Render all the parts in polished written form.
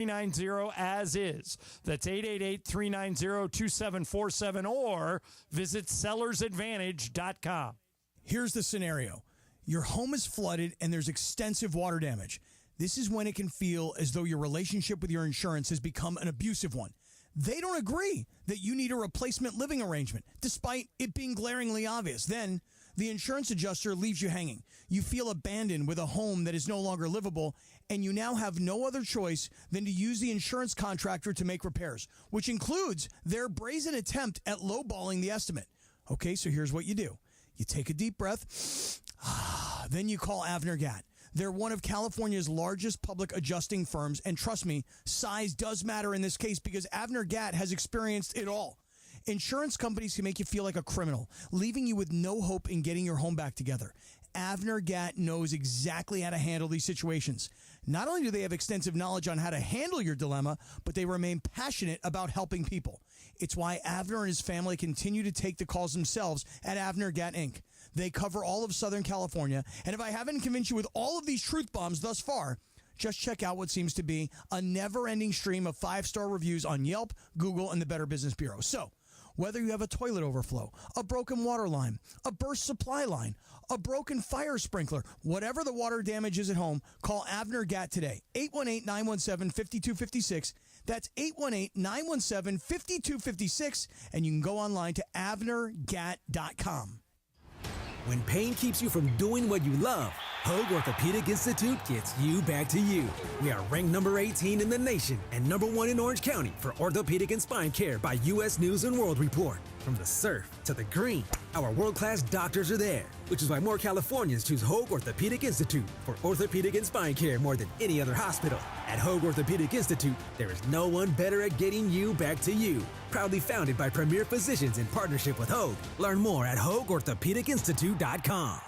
390 as is. That's 888-390-2747 or visit sellersadvantage.com. Here's the scenario. Your home is flooded and there's extensive water damage. This is when it can feel as though your relationship with your insurance has become an abusive one. They don't agree that you need a replacement living arrangement, despite it being glaringly obvious. Then the insurance adjuster leaves you hanging. You feel abandoned with a home that is no longer livable, and you now have no other choice than to use the insurance contractor to make repairs, which includes their brazen attempt at lowballing the estimate. Okay, so here's what you do. You take a deep breath, then you call Avner Gatt. They're one of California's largest public adjusting firms, and trust me, size does matter in this case because Avner Gatt has experienced it all. Insurance companies can make you feel like a criminal, leaving you with no hope in getting your home back together. Avner Gatt knows exactly how to handle these situations. Not only do they have extensive knowledge on how to handle your dilemma, but they remain passionate about helping people. It's why Avner and his family continue to take the calls themselves at Avner Gatt Inc. They cover all of Southern California, and if I haven't convinced you with all of these truth bombs thus far, just check out what seems to be a never-ending stream of 5-star reviews on Yelp, Google, and the Better Business Bureau. So, whether you have a toilet overflow, a broken water line, a burst supply line, a broken fire sprinkler, whatever the water damage is at home, call Avner Gatt today. 818-917-5256. That's 818-917-5256. And you can go online to avnergatt.com. When pain keeps you from doing what you love, Hoag Orthopedic Institute gets you back to you. We are ranked number 18 in the nation and number 1 in Orange County for orthopedic and spine care by U.S. News & World Report. From the surf to the green, our world-class doctors are there, which is why more Californians choose Hoag Orthopedic Institute for orthopedic and spine care more than any other hospital. At Hoag Orthopedic Institute, there is no one better at getting you back to you. Proudly founded by premier physicians in partnership with Hoag. Learn more at HoagOrthopedicInstitute.com.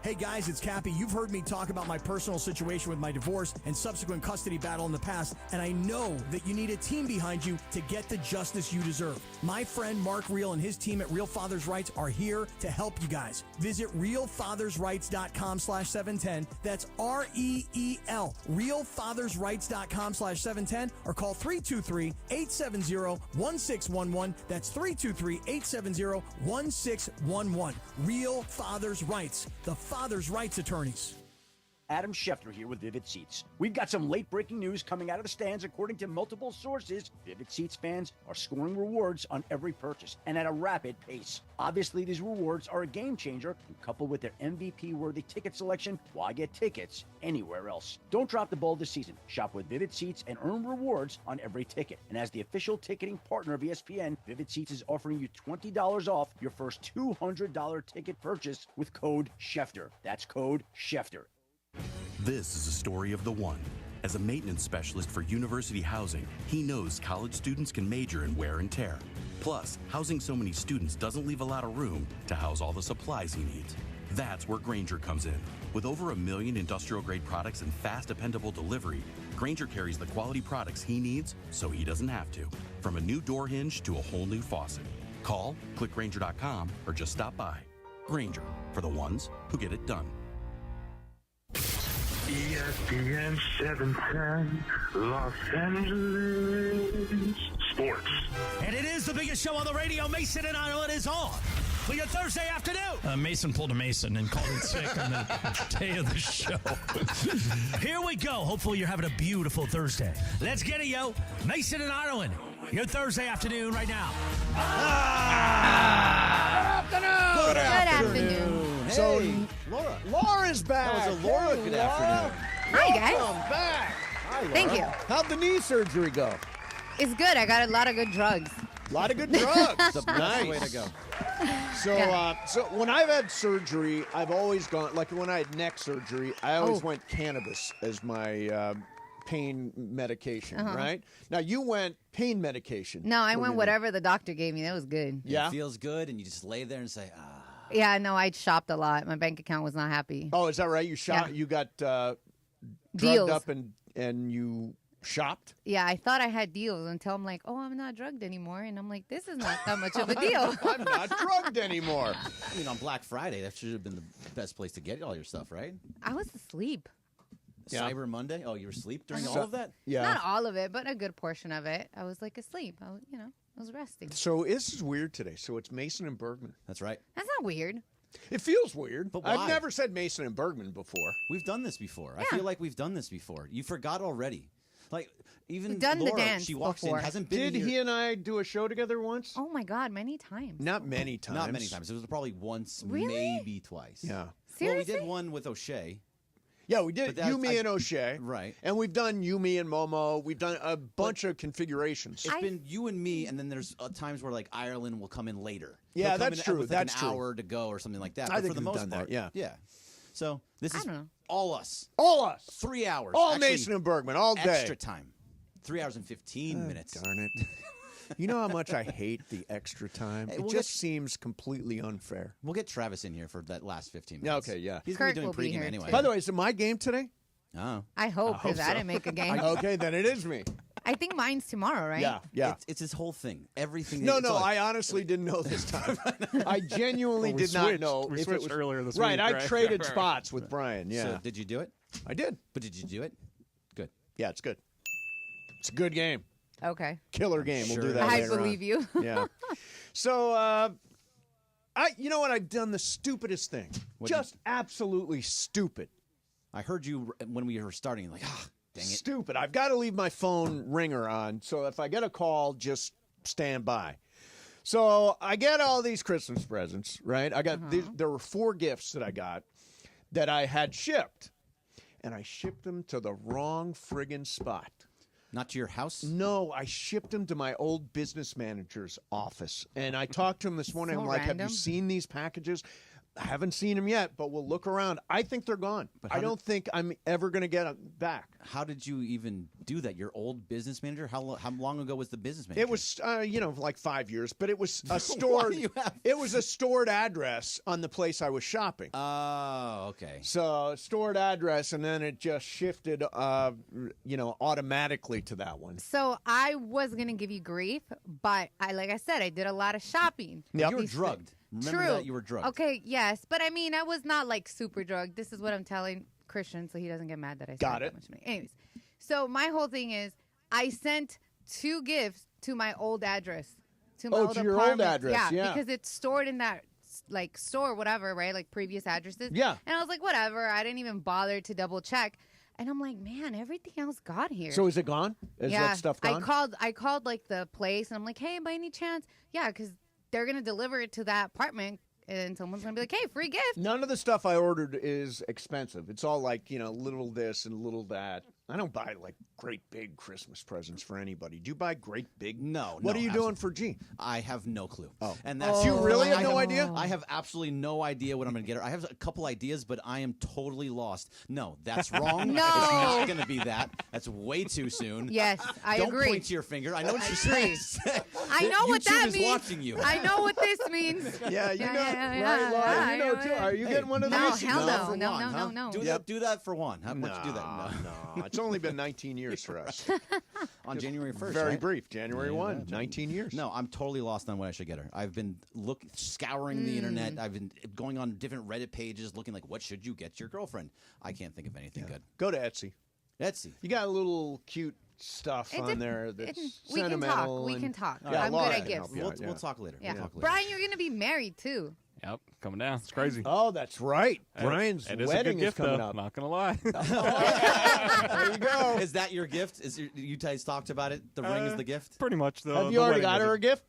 Hey guys, it's Cappy. You've heard me talk about my personal situation with my divorce and subsequent custody battle in the past, and I know that you need a team behind you to get the justice you deserve. My friend Mark Reel and his team at Real Fathers Rights are here to help you guys. Visit realfathersrights.com/710. That's REEL, realfathersrights.com/710, or call 323-870-1611. That's 323-870-1611. Real Fathers Rights, the Father's Rights Attorneys. Adam Schefter here with Vivid Seats. We've got some late-breaking news coming out of the stands. According to multiple sources, Vivid Seats fans are scoring rewards on every purchase and at a rapid pace. Obviously, these rewards are a game-changer, and coupled with their MVP-worthy ticket selection, why get tickets anywhere else? Don't drop the ball this season. Shop with Vivid Seats and earn rewards on every ticket. And as the official ticketing partner of ESPN, Vivid Seats is offering you $20 off your first $200 ticket purchase with code Schefter. That's code Schefter. This is a story of the one. As a maintenance specialist for university housing, he knows college students can major in wear and tear. Plus, housing so many students doesn't leave a lot of room to house all the supplies he needs. That's where Grainger comes in. With over 1 million industrial-grade products and fast, dependable delivery, Grainger carries the quality products he needs so he doesn't have to. From a new door hinge to a whole new faucet. Call, click Grainger.com, or just stop by. Grainger, for the ones who get it done. ESPN 710, Los Angeles Sports. And it is the biggest show on the radio. Mason and Ireland is on for your Thursday afternoon. Mason pulled a Mason and called in sick on the day of the show. Here we go. Hopefully you're having a beautiful Thursday. Let's get it, yo. Mason and Ireland, your Thursday afternoon right now. Good afternoon. Hey, So, Laura's back. Oh, so Laura, Hey, good Laura. afternoon. Hi, guys. Welcome back. Hi, Laura. Thank you. How'd the knee surgery go? It's good. I got a lot of good drugs. A lot of good drugs. The best way to go. So, Yeah. so when I've had surgery, I've always gone, like when I had neck surgery, I always went cannabis as my pain medication, right? Now, you went pain medication. No, I for went your- whatever the doctor gave me. That was good. Yeah? It feels good, and you just lay there and say, ah. Yeah, no, I shopped a lot. My bank account was not happy. Oh, is that right? You shot. Yeah. You got drugged Deals. up and you shopped? Yeah, I thought I had deals until I'm like, oh, I'm not drugged anymore. And I'm like, this is not that much of a deal. I'm not drugged anymore. I mean, on Black Friday, that should have been the best place to get all your stuff, right? I was asleep. Cyber Monday? Oh, you were asleep during all of that? Yeah. Not all of it, but a good portion of it. I was like asleep. I was resting. So this is weird today. So it's Mason and Bergman. That's right. That's not weird. It feels weird. But why? I've never said Mason and Bergman before. We've done this before. I feel like we've done this before. You forgot already. Like, even We've done Laura, the dance she walks before. in, hasn't been Did here. he and I do a show together once? Oh my God, many times. Not many times. Not many times. It was probably once, Really? maybe twice. Yeah. Seriously? Well, we did one with O'Shea. Yeah, we did But that's- you, me, and O'Shea. Right. And we've done you, me, and Momo. We've done a bunch of configurations. It's been you and me, and then there's times where like Ireland will come in later. Yeah, He'll come that's in true. With like That's an true. hour to go or something like that. I But think for the we've most done that, part, yeah. yeah. So this is I don't know. all us. All us. 3 hours. All Actually, Mason and Bergman, all day. Extra time. 3 hours and 15 minutes. Darn it. You know how much I hate the extra time? Hey, It we'll just get- seems completely unfair. We'll get Travis in here for that last 15 Yeah, minutes. okay, yeah. He's Kurt going will to be be doing pregame here, anyway. too. By the way, is it my game today? Oh. I hope because I didn't make a game. Okay, then it is me. I think mine's tomorrow, right? Yeah, yeah. It's his whole thing. Everything. No, it's no, all- I honestly didn't know this time. I genuinely Well, we did not switched. know We if it switched was earlier this right. week, I right? traded spots with Brian. Yeah, So did you do it? I did. But did you do it? Good. Yeah, it's good. It's a good game. Okay. Killer game. We'll do Sure that. I later on. believe you. Yeah. So, you know what? I've done the stupidest thing. Just absolutely stupid. I heard you when we were starting. Like, dang it. Stupid. I've got to leave my phone ringer on, so if I get a call, just stand by. So I get all these Christmas presents, right? I got there were 4 gifts that I got that I had shipped, and I shipped them to the wrong friggin' spot. Not to your house? No, I shipped them to my old business manager's office, and I talked to him this morning. So I'm like, "Have random. you seen these packages?" I haven't seen them yet, but we'll look around. I think they're gone. But how I don't think I'm ever going to get them back. How did you even do that? Your old business manager? How long ago was the business manager? It was, like 5 years, but it was a stored. It was a stored address on the place I was shopping. Oh, okay. So stored address, and then it just shifted, automatically to that one. So I was gonna give you grief, but like I said, I did a lot of shopping. Yep. You were drugged. Remember True. that you were drugged. Okay, yes, but I mean, I was not like super drugged. This is what I'm telling Christian, so he doesn't get mad that I spent Got that it. much money. Anyways, so my whole thing is, I sent 2 gifts to my old address, to my Oh, old to your old apartment. address, yeah. because it's stored in that like store, whatever, right? Like previous addresses. Yeah. And I was like, whatever. I didn't even bother to double check. And I'm like, man, everything else got here. So is it gone? Is that stuff gone? I called like the place, and I'm like, hey, by any chance, yeah, because they're gonna deliver it to that apartment, and someone's gonna be like, hey, free gift. None of the stuff I ordered is expensive. It's all like, little this and little that. I don't buy like great big Christmas presents for anybody. Do you buy great big? No. What no, are you doing absolutely. for G? I have no clue. Oh. And that's You really have I no idea? I have absolutely no idea what I'm going to get her. I have a couple ideas, but I am totally lost. No, that's wrong. No. It's not going to be that. That's way too soon. Yes, I Don't agree. point to your finger. I know what I you're agree. saying. I know what YouTube that is means. watching you. I know what this means. Yeah, you know, yeah, right, Laura? yeah, You know yeah, too. yeah. Are you getting one of No, these? hell no. For No, one, no, huh? no, no. Do that for one. How much do that? No. It's only been 19 years for us. On January 1st. Very right? brief. January 1, 19 years. No, I'm totally lost on what I should get her. I've been scouring the internet. I've been going on different Reddit pages, looking like, what should you get your girlfriend? I can't think of anything good. Go to Etsy. Etsy. You got a little cute stuff on there that's we can talk. sentimental. We and- can talk. Yeah, I'm Laura good at can gifts. help you out, We'll talk later. Yeah. We'll talk later. Brian, you're gonna be married too. Yep, coming down. It's crazy. Oh, that's right. Brian's It is a wedding good gift, is coming though. up. Not gonna lie. There you go. Is that your gift? You guys talked about it? The ring is the gift? Pretty much. Have you already got her a gift?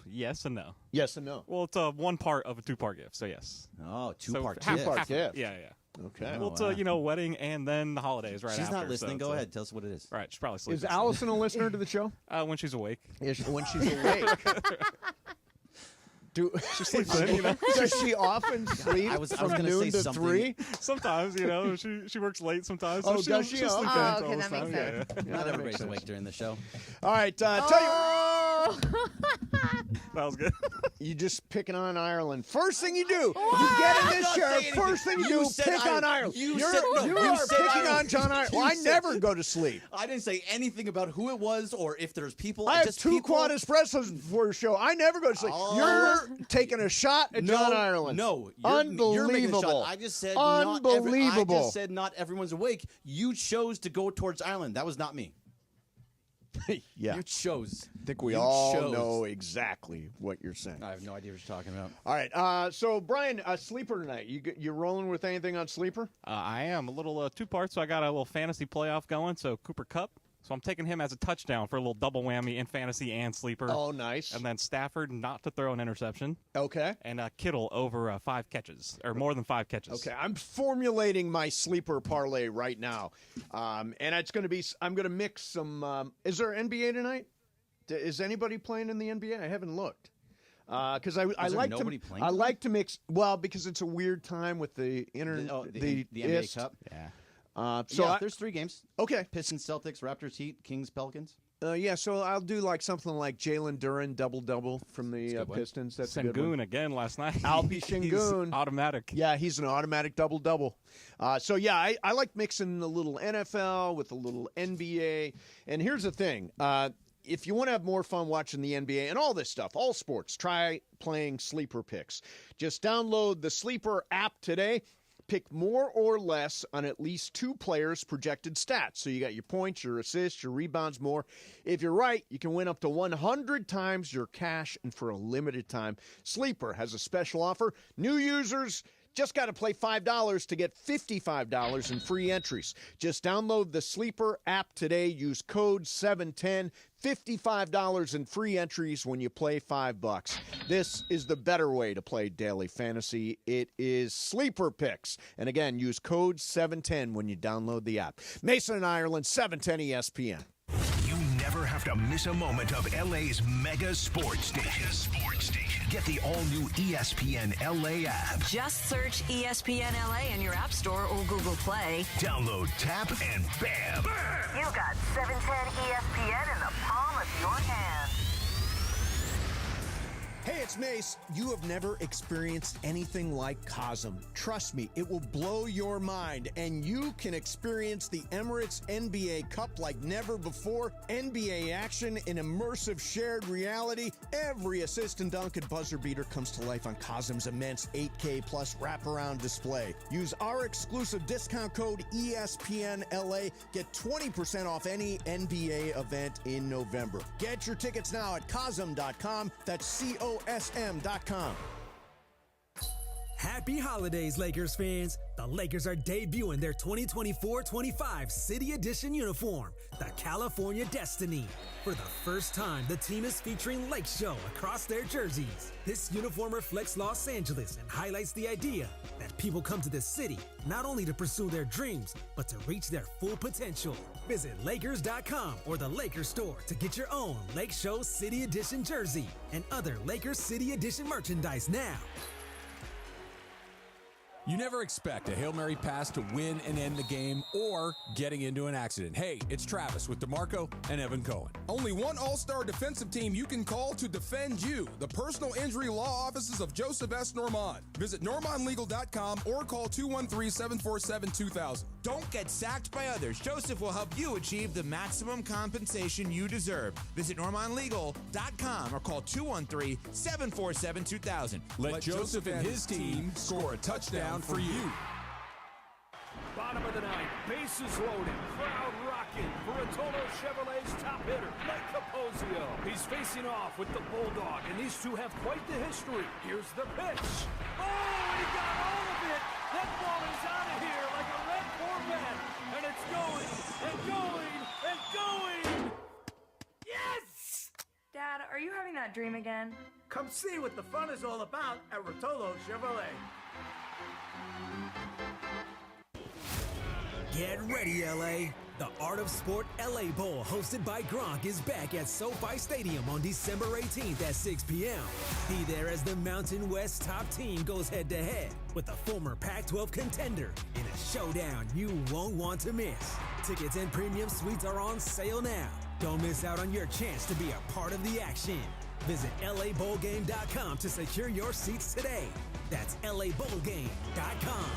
Yes and no. Yes and no. Well, it's one part of a 2-part gift, so yes. Oh, So two-part half- gift. Two-part half- gift. Yeah, yeah. Okay. Well, it's a wedding and then the holidays right She's after. not listening. so Go it's ahead. Tell us what it is. Right, she's probably sleeping. Is Allison a listener to the show? When she's awake. When she's awake. She sleeps in, you know. Does she often sleep I was from gonna noon say to something. 3? Sometimes, she works late sometimes. Oh, so does she? she'll sleep Okay. in Oh, until okay, this that makes time. sense. Yeah. Not everybody's awake during the show. All right. Tell you. Oh. That was good. You just picking on Ireland. First thing you do, you get in this chair. First thing you do, pick on Ireland. You are picking on John Ireland. Well, I never go to sleep. I didn't say anything about who it was or if there's people. I have two quad espressos before the show. I never go to sleep. You're taking a shot at John Ireland. No, unbelievable. You're making a shot. I just said unbelievable. I just said not everyone's awake. You chose to go towards Ireland. That was not me. Yeah. You chose. I think we all know exactly what you're saying. I have no idea what you're talking about. All right. So, Brian, sleeper tonight. You rolling with anything on sleeper? I am. A little two parts. So I got a little fantasy playoff going. So Cooper Kupp. So I'm taking him as a touchdown for a little double whammy in fantasy and sleeper. Oh, nice. And then Stafford not to throw an interception. Okay. And Kittle over 5 catches, or more than 5 catches. Okay. I'm formulating my sleeper parlay right now. And it's going to be, I'm going to mix some, is there NBA tonight? Is anybody playing in the NBA? I haven't looked. Because I like to mix, well, because it's a weird time with the the NBA Cup. Yeah. There's 3 games. Okay. Pistons, Celtics, Raptors, Heat, Kings, Pelicans. So I'll do like something like Jalen Duren double-double from the Pistons. That's a good one. Sengun again last night. Alpi Sengun. Automatic. Yeah, he's an automatic double-double. I like mixing a little NFL with a little NBA. And here's the thing. If you want to have more fun watching the NBA and all this stuff, all sports, try playing Sleeper Picks. Just download the Sleeper app today. Pick more or less on at least 2 players' projected stats. So you got your points, your assists, your rebounds, more. If you're right, you can win up to 100 times your cash, and for a limited time. Sleeper has a special offer. New users just got to play $5 to get $55 in free entries. Just download the Sleeper app today. Use code 710. $55 in free entries when you play $5. This is the better way to play daily fantasy. It is Sleeper Picks. And again, use code 710 when you download the app. Mason and Ireland, 710 ESPN. You never have to miss a moment of LA's mega sports station. Get the all-new ESPN LA app. Just search ESPN LA in your App Store or Google Play. Download, tap, and bam! You got 710 ESPN in the palm of your hand. Hey, it's Mace. You have never experienced anything like Cosm. Trust me, it will blow your mind, and you can experience the Emirates NBA Cup like never before. NBA action in immersive shared reality. Every assist and dunk and buzzer beater comes to life on Cosm's immense 8K plus wraparound display. Use our exclusive discount code ESPNLA. Get 20% off any NBA event in November. Get your tickets now at Cosm.com. That's COSM.com. Happy holidays, Lakers fans. The Lakers are debuting their 2024-25 City Edition uniform, the California Destiny. For the first time, the team is featuring Lake Show across their jerseys. This uniform reflects Los Angeles and highlights the idea that people come to this city not only to pursue their dreams, but to reach their full potential. Visit Lakers.com or the Lakers store to get your own Lake Show City Edition jersey and other Lakers City Edition merchandise now. You never expect a Hail Mary pass to win and end the game or getting into an accident. Hey, it's Travis with DeMarco and Evan Cohen. Only one all-star defensive team you can call to defend you. The personal injury law offices of Joseph S. Normand. Visit normandlegal.com or call 213-747-2000. Don't get sacked by others. Joseph will help you achieve the maximum compensation you deserve. Visit normandlegal.com or call 213-747-2000. Let Joseph and his team score a touchdown for you. Bottom of the ninth, bases loaded, crowd rocking for Rotolo Chevrolet's top hitter, Mike Capozio. He's facing off with the Bulldog, and these two have quite the history. Here's the pitch. Oh, and he got all of it. That ball is out of here like a red Corvette, and it's going, and going, and going. Yes! Dad, are you having that dream again? Come see what the fun is all about at Rotolo Chevrolet. Get ready, LA. The Art of Sport LA Bowl, hosted by Gronk, is back at SoFi Stadium on December 18th at 6 p.m. Be there as the Mountain West top team goes head-to-head with a former Pac-12 contender in a showdown you won't want to miss. Tickets and premium suites are on sale now. Don't miss out on your chance to be a part of the action. Visit LABowlGame.com to secure your seats today. That's LABowlGame.com.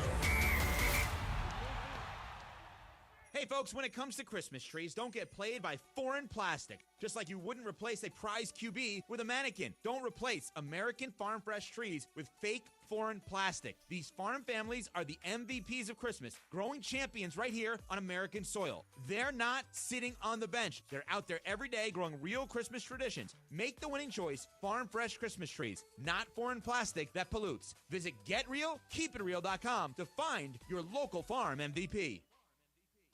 Hey folks, when it comes to Christmas trees, don't get played by foreign plastic. Just like you wouldn't replace a prize QB with a mannequin. Don't replace American farm fresh trees with fake foreign plastic. These farm families are the MVPs of Christmas, growing champions right here on American soil. They're not sitting on the bench. They're out there every day growing real Christmas traditions. Make the winning choice, farm fresh Christmas trees, not foreign plastic that pollutes. Visit GetRealKeepItReal.com to find your local farm MVP.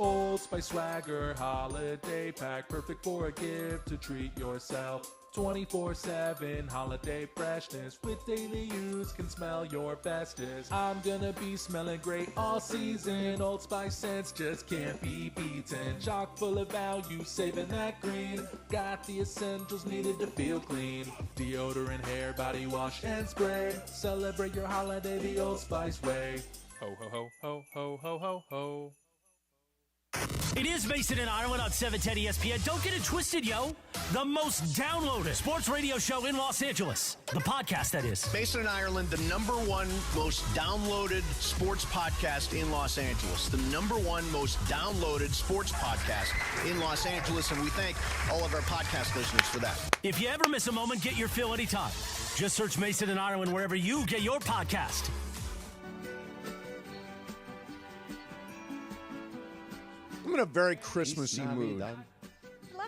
Old Spice Swagger Holiday Pack, perfect for a gift to treat yourself. 24/7 holiday freshness with daily use can smell your bestest. I'm gonna be smelling great all season. Old Spice scents just can't be beaten. Chock full of value, saving that green. Got the essentials needed to feel clean. Deodorant, hair, body wash, and spray. Celebrate your holiday the Old Spice way. Ho ho ho ho ho ho ho ho. It is Mason and Ireland on 710 ESPN. Don't get it twisted, yo. The most downloaded sports radio show in Los Angeles. The podcast, that is. Mason and Ireland, the #1 most downloaded sports podcast in Los Angeles. The #1 most downloaded sports podcast in Los Angeles. And we thank all of our podcast listeners for that. If you ever miss a moment, get your fill anytime. Just search Mason and Ireland wherever you get your podcast. I'm in a very Christmassy mood. Love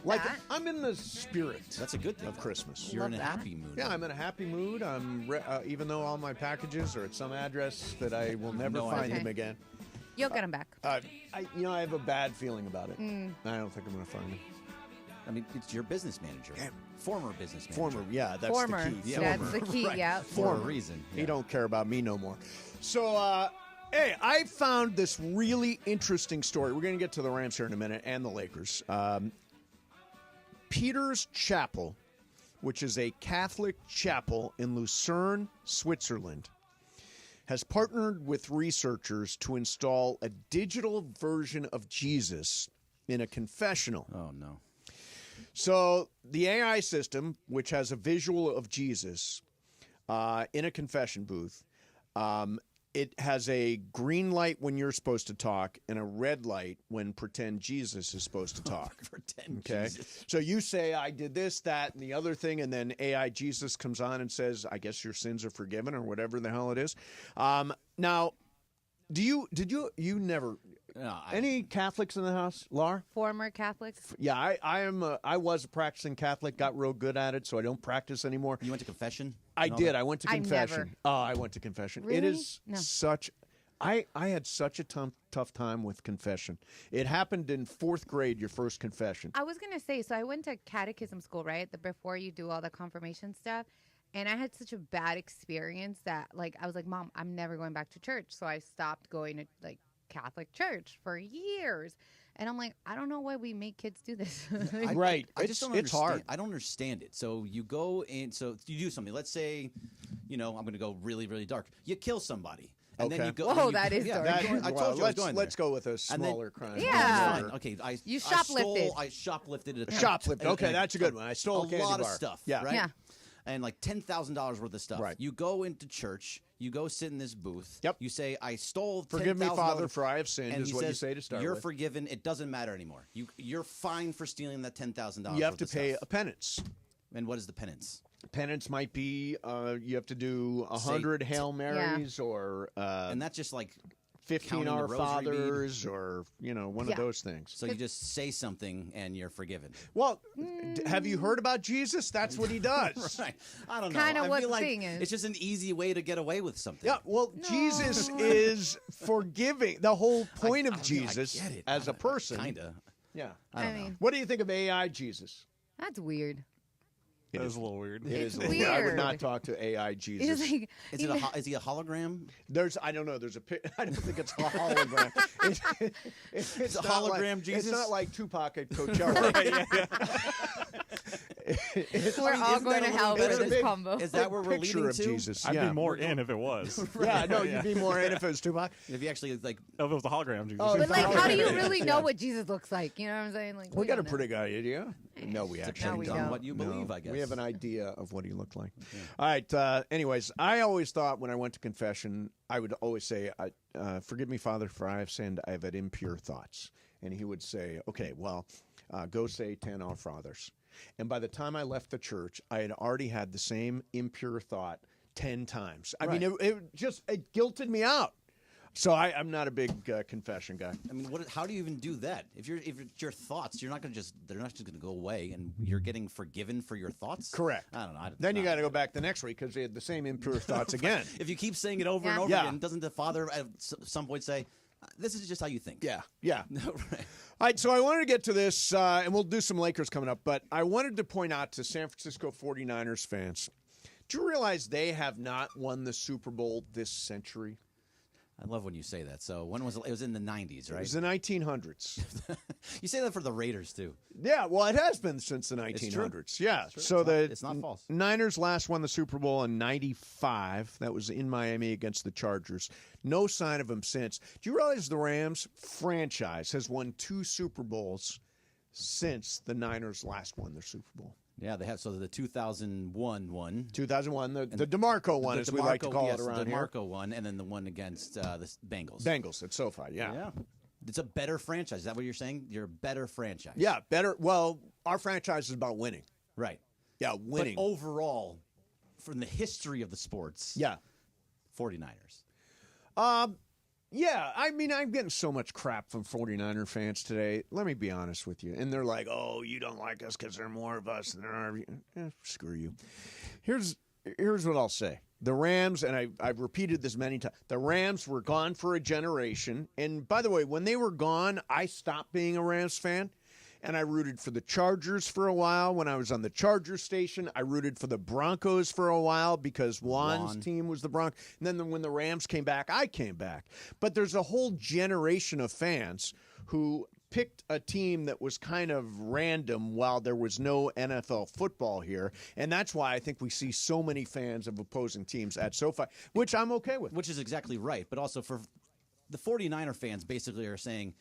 Like that. I'm in the spirit. That's a good thing of Christmas. You're in a happy mood. Yeah, I'm in a happy mood. I'm even though all my packages are at some address that I will never No find idea. them again. You'll get them back. I have a bad feeling about it. Mm. I don't think I'm going to find them. I mean, it's your business manager. Former business manager. Former, yeah, that's Former. the key. That's Former. the key, Right. yeah. For a reason. He don't care about me no more. So, hey, I found this really interesting story. We're going to get to the Rams here in a minute and the Lakers. Peter's Chapel, which is a Catholic chapel in Lucerne, Switzerland, has partnered with researchers to install a digital version of Jesus in a confessional. Oh, no. So the AI system, which has a visual of Jesus in a confession booth, it has a green light when you're supposed to talk and a red light when pretend Jesus is supposed to talk. Pretend Okay. Jesus. So you say, I did this, that, and the other thing, and then AI Jesus comes on and says, I guess your sins are forgiven or whatever the hell it is. Now, you never... Any Catholics in the house, Laura? Former Catholics. Yeah, I was a practicing Catholic, got real good at it, so I don't practice anymore. You went to confession? I did. I went to I confession. never. Oh, I went to confession. It Really? is No. such. I had such a tough time with confession. It happened in 4th grade, your first confession. I was going to say, so I went to catechism school, right? Before you do all the confirmation stuff. And I had such a bad experience that, like, I was like, Mom, I'm never going back to church. So I stopped going to, like, Catholic church for years. And I'm like, I don't know why we make kids do this. Right. I just don't It's understand. hard. I don't understand it. So you go in, so you do something. Let's say, I'm going to go really, really dark. You kill somebody. And then you go. Whoa, you, that is dark. I told you I was going there. Let's go with a smaller crime. Yeah. Fine. Okay. You shoplifted. I shoplifted. Shoplifted. Okay, that's a good one. I stole a candy lot of bar. stuff. Yeah. Right? Yeah. And like $10,000 worth of stuff. Right. You go into church. You go sit in this booth. Yep. You say, I stole Forgive me, $10,000. Father, for I have sinned, and is he what you says, say to start You're with. forgiven. It doesn't matter anymore. You're fine for stealing that $10,000. You have to pay a penance. And what is the penance? Penance might be you have to do 100 Hail Marys or and that's just like 15 counting the Our rosary bead? Fathers or one of those things. So you just say something and you're forgiven. Well, have you heard about Jesus? That's what he does. Right. I don't know. Kinda I what feel the like thing is. it's just an easy way to get away with something. Yeah, well, Jesus is forgiving. The whole point of Jesus get it. as a person. Kinda. Yeah. I don't know. mean, What do you think of AI Jesus? that's weird. That was a little weird. It is It's weird. I would weird. not talk to AI Jesus. He's like, Is he a hologram? I don't know. There's a I don't think it's a hologram. It's a not hologram like, Jesus? It's not like Tupac at Coachella. We're all going to hell for this combo. Is that where we're picture leading of to? Jesus. I'd Yeah. be more in if it was. Yeah, no, you'd be more in if it was Tupac. If you actually like, if it was the hologram Jesus. Oh, But like, how do you Yeah. really know what Jesus looks like? You know what I'm saying? Like, We got a don't know. pretty good idea. No, we actually we don't. don't. what you believe, I guess. We have an idea of what he looked like. All right. Anyways, I always thought when I went to confession, I would always say, "Forgive me, Father, for I have sinned. I have had impure thoughts." And he would say, "Okay, well, go say 10 Our Fathers." And by the time I left the church, I had already had the same impure thought 10 times. I mean, it guilted me out. So I'm not a big confession guy. I mean, how do you even do that? If it's your thoughts, they're not just going to go away, and you're getting forgiven for your thoughts. Correct. I don't know. Then you got to go back the next week because they had the same impure thoughts again. If you keep saying it over and over again, doesn't the Father at some point say, "This is just how you think"? Yeah. Yeah. Right. All right, so I wanted to get to this, and we'll do some Lakers coming up, but I wanted to point out to San Francisco 49ers fans, do you realize they have not won the Super Bowl this century? I love when you say that. So when was it? It was in the 90s, right? It was the 1900s. You say that for the Raiders, too. Yeah, well, it has been since the It's true. 1900s. Yeah, It's so it's not false. Niners last won the Super Bowl in 95. That was in Miami against the Chargers. No sign of them since. Do you realize the Rams franchise has won 2 Super Bowls since the Niners last won their Super Bowl? Yeah, they have. So the 2001 one. 2001, the DeMarco one, as we like to call it around the here. DeMarco one, and then the one against the Bengals. Bengals at SoFi, yeah. Yeah. It's a better franchise. Is that what you're saying? You're a better franchise. Yeah, better. Well, our franchise is about winning. Right. Yeah, winning. But overall, from the history of the sports, yeah, 49ers. Yeah, I mean, I'm getting so much crap from 49er fans today. Let me be honest with you. And they're like, oh, you don't like us because there are more of us than there are. Screw you. Here's what I'll say. The Rams, and I've repeated this many times, the Rams were gone for a generation. And by the way, when they were gone, I stopped being a Rams fan. And I rooted for the Chargers for a while when I was on the Chargers station. I rooted for the Broncos for a while because Juan's team was the Broncos. And then when the Rams came back, I came back. But there's a whole generation of fans who picked a team that was kind of random while there was no NFL football here. And that's why I think we see so many fans of opposing teams at SoFi, which I'm okay with. Which is exactly right. But also for the 49er fans basically are saying,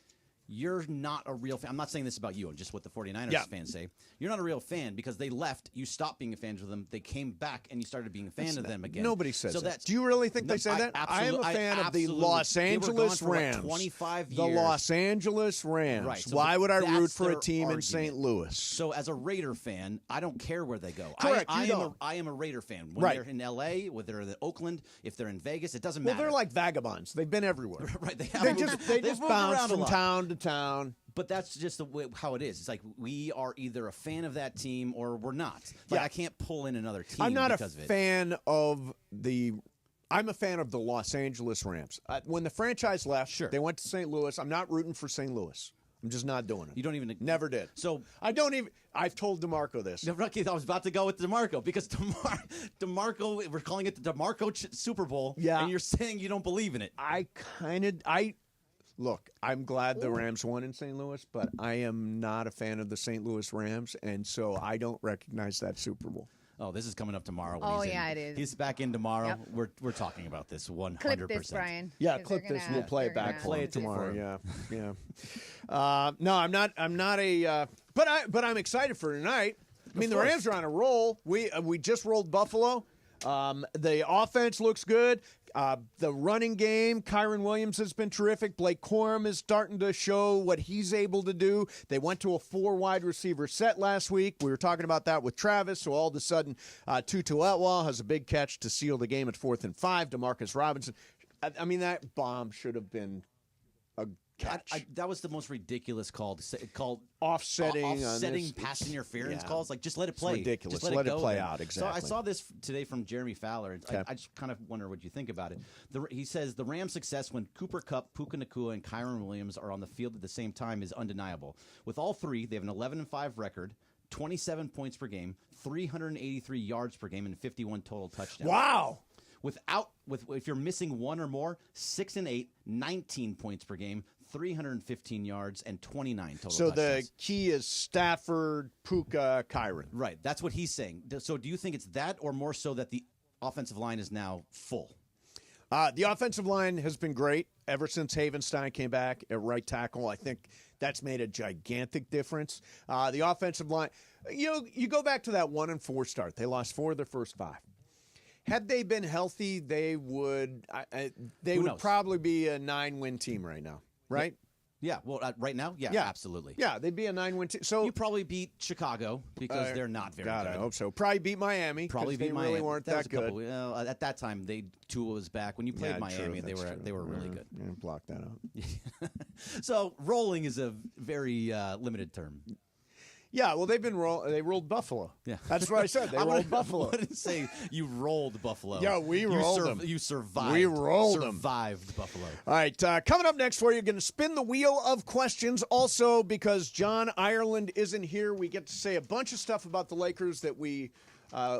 you're not a real fan. I'm not saying this about you, just what the 49ers fans say. You're not a real fan because they left, you stopped being a fan of them, they came back, and you started being a fan of them again. Nobody says that. Do you really think they say that? I am a fan of the Los Angeles Rams. 25 years. The Los Angeles Rams. Right. So Why would I root that's for a their team in argument. St. Louis? So as a Raider fan, I don't care where they go. Correct, I don't. am a Raider fan. When Right. they're in L.A., whether they're in Oakland, if they're in Vegas, it doesn't Well, matter. they're like vagabonds. They've been everywhere. Right. They They just moved bounce around a from lot. town to town. But that's just the way, how it is. It's like we are either a fan of that team or we're not. Like I can't pull in another team I'm not a because of it. fan of the. I'm a fan of the Los Angeles Rams. When the franchise left, they went to St. Louis. I'm not rooting for St. Louis. I'm just not doing it. You don't even never did. So I don't even. I've told DeMarco this. No, Rocky, I was about to go with DeMarco because DeMarco, we're calling it the DeMarco Super Bowl. Yeah. And you're saying you don't believe in it. Look, I'm glad the Rams won in St. Louis, but I am not a fan of the St. Louis Rams, and so I don't recognize that Super Bowl. Oh, this is coming up tomorrow. When Oh, he's yeah, in. it is. He's back in tomorrow. Yep. We're talking about this 100%. Clip this, Brian. Yeah, 'cause clip they're this. gonna- We'll play it they're back gonna for him do tomorrow. it. Yeah. No, I'm not a. But I'm excited for tonight. I mean, the Rams are on a roll. We just rolled Buffalo. The offense looks good. The running game, Kyron Williams has been terrific. Blake Corum is starting to show what he's able to do. They went to a 4 wide receiver set last week. We were talking about that with Travis. So all of a sudden, Tutu Atwell has a big catch to seal the game at 4th and 5. DeMarcus Robinson. I mean, that bomb should have been a catch. That was the most ridiculous called offsetting pass interference calls. Like, just let it It's play. ridiculous. Just Let it go play then. out, exactly. So I saw this today from Jeremy Fowler. And Okay. I just kind of wonder what you think about it. He says the Rams' success when Cooper Kupp, Puka Nacua, and Kyron Williams are on the field at the same time is undeniable. With all three, they have an 11-5 record. 27 points per game, 383 yards per game, and 51 total touchdowns. Wow. If you're missing one or more, 6 and 8, 19 points per game, 315 yards, and 29 total So touchdowns. the key is Stafford, Puka, Kyron. Right. That's what he's saying. So do you think it's that or more so that the offensive line is now full? The offensive line has been great ever since Havenstein came back at right tackle. I think that's made a gigantic difference. The offensive line, you go back to that 1-4 start. They lost 4 of their first 5. Had they been healthy, they would probably be a 9-win team right now, right? Yeah. Well, right now, yeah, absolutely. Yeah, they'd be a 9-win team. So you probably beat Chicago because they're not very good. I hope so. Probably beat Miami. Probably beat they Miami. Really weren't that good. At that time, Tua was back. When you played Miami, they were really good. Yeah, block that out. So rolling is a very limited term. Yeah, well, they rolled Buffalo. Yeah, that's what I said. They rolled Buffalo. I didn't say you rolled Buffalo. Yeah, we rolled them. You survived. We rolled them. Survived Buffalo. All right, coming up next for you, going to spin the wheel of questions. Also, because John Ireland isn't here, we get to say a bunch of stuff about the Lakers that we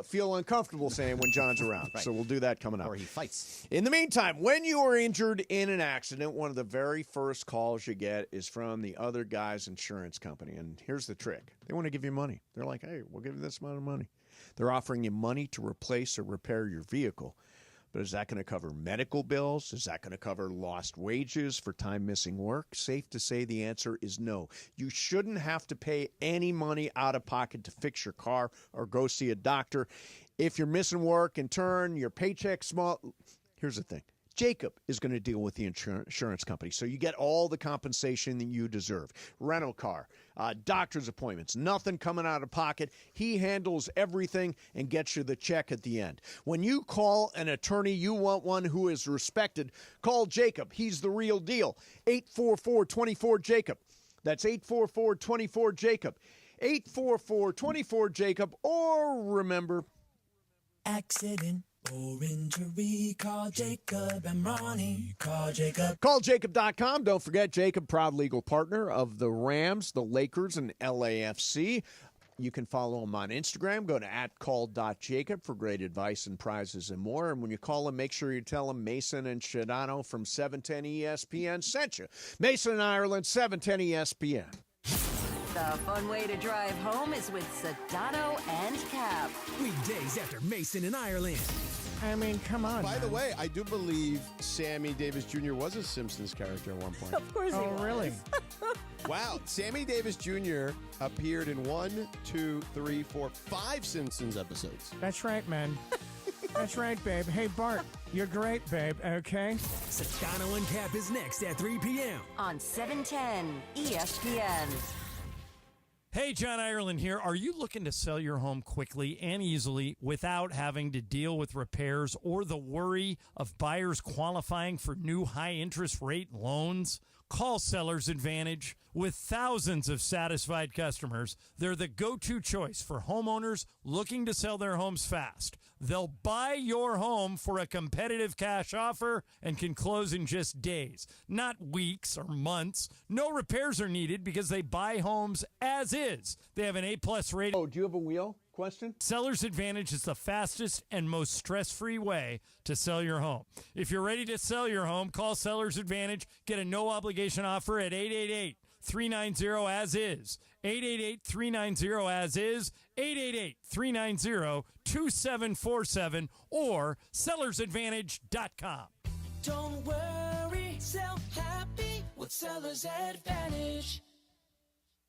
feel uncomfortable saying when John's around. Right. So we'll do that coming up. Or he fights. In the meantime, when you are injured in an accident, one of the very first calls you get is from the other guy's insurance company. And here's the trick. They want to give you money. They're like, hey, we'll give you this amount of money. They're offering you money to replace or repair your vehicle. But is that going to cover medical bills? Is that going to cover lost wages for time missing work? Safe to say the answer is no. You shouldn't have to pay any money out of pocket to fix your car or go see a doctor. If you're missing work, in turn, your paycheck's small. Here's the thing. Jacob is going to deal with the insurance company, so you get all the compensation that you deserve. Rental car, doctor's appointments, nothing coming out of pocket. He handles everything and gets you the check at the end. When you call an attorney, you want one who is respected. Call Jacob. He's the real deal. 844-24-JACOB. That's 844-24-JACOB. 844-24-JACOB. Or remember, accident or injury, call Jacob and Ronnie. Call Jacob. Call Jacob.com. Don't forget, Jacob, proud legal partner of the Rams, the Lakers, and LAFC. You can follow him on Instagram. Go to @call.jacob for great advice and prizes and more. And when you call him, make sure you tell him Mason and Shadano from 710 ESPN sent you. Mason and Ireland, 710 ESPN. The fun way to drive home is with Sedano and Cap. Weekdays after Mason in Ireland. I mean, come on. By the way, I do believe Sammy Davis Jr. was a Simpsons character at one point. Of course he was. Really? Wow. Sammy Davis Jr. appeared in 1, 2, 3, 4, 5 Simpsons episodes. That's right, man. That's right, babe. Hey, Bart, you're great, babe, okay? Sedano and Cap is next at 3 p.m. on 710 ESPN. Hey, John Ireland here. Are you looking to sell your home quickly and easily without having to deal with repairs or the worry of buyers qualifying for new high-interest rate loans? Call Seller's Advantage. With thousands of satisfied customers, they're the go-to choice for homeowners looking to sell their homes fast. They'll buy your home for a competitive cash offer and can close in just days, not weeks or months. No repairs are needed because they buy homes as is. They have an A-plus rating. Oh, do you have a wheel question? Seller's Advantage is the fastest and most stress-free way to sell your home. If you're ready to sell your home, call Seller's Advantage. Get a no-obligation offer at 888-390-AS-IS. 888-390-AS-IS. 888-390-2747 or sellersadvantage.com. Don't worry, sell happy with Seller's Advantage.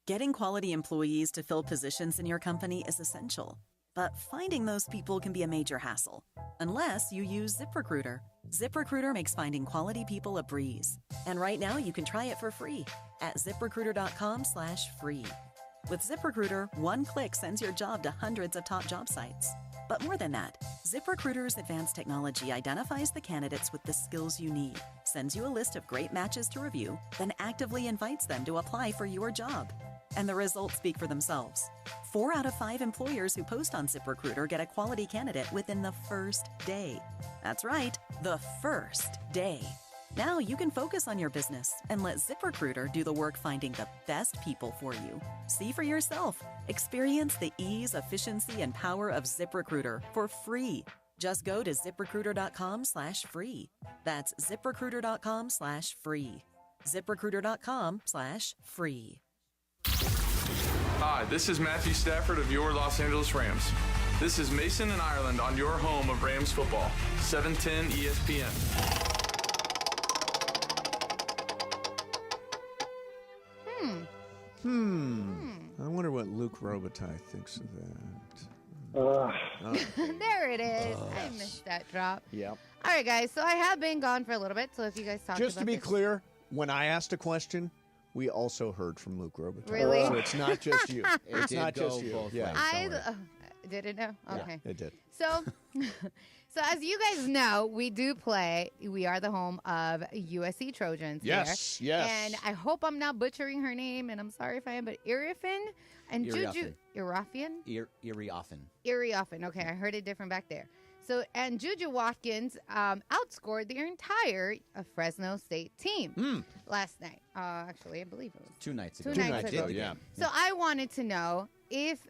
Getting quality employees to fill positions in your company is essential, but finding those people can be a major hassle, unless you use ZipRecruiter. ZipRecruiter makes finding quality people a breeze. And right now you can try it for free at ZipRecruiter.com/free. With ZipRecruiter, one click sends your job to hundreds of top job sites. But more than that, ZipRecruiter's advanced technology identifies the candidates with the skills you need, sends you a list of great matches to review, then actively invites them to apply for your job. And the results speak for themselves. 4 out of 5 employers who post on ZipRecruiter get a quality candidate within the first day. That's right, the first day. Now you can focus on your business and let ZipRecruiter do the work finding the best people for you. See for yourself. Experience the ease, efficiency, and power of ZipRecruiter for free. Just go to ziprecruiter.com/free. That's ziprecruiter.com/free. ziprecruiter.com/free. Hi, this is Matthew Stafford of your Los Angeles Rams. This is Mason in Ireland on your home of Rams football, 710 ESPN. I wonder what Luke Robitaille thinks of that. There it is. I missed that drop. Yeah. All right, guys. So I have been gone for a little bit. So if you guys talk Just about to be this- clear, when I asked a question, we also heard from Luke Robitaille. Really? So it's not just you. It It's did not go just you. both Yeah. ways. I didn't know. Okay. Yeah, it did. So, so as you guys know, we do play. We are the home of USC Trojans. Yes, here. yes. And I hope I'm not butchering her name, and I'm sorry if I am. But Irifin and Juju Irafian. Irioffen. Okay, I heard it different back there. So, and Juju Watkins outscored their entire Fresno State team last night. Actually, I believe it was 2 nights Two ago. nights ago. yeah. So I wanted to know if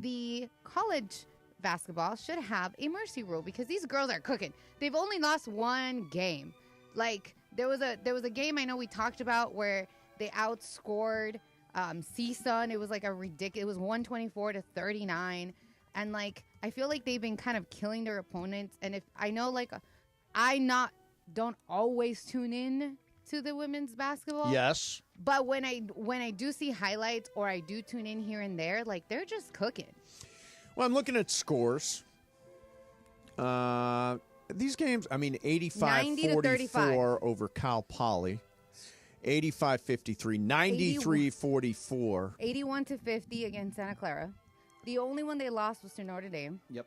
the college basketball should have a mercy rule because these girls are cooking. They've only lost one game. Like there was a game I know we talked about where they outscored CSUN. It was like a ridiculous. It was 124-39, and like I feel like they've been kind of killing their opponents. And if I know, like don't always tune in to the women's basketball. Yes. But when I do see highlights or I do tune in here and there, like they're just cooking. Well, I'm looking at scores. These games, 85-44 over Cal Poly. 85-53, 93-44. 81-50 against Santa Clara. The only one they lost was to Notre Dame. Yep.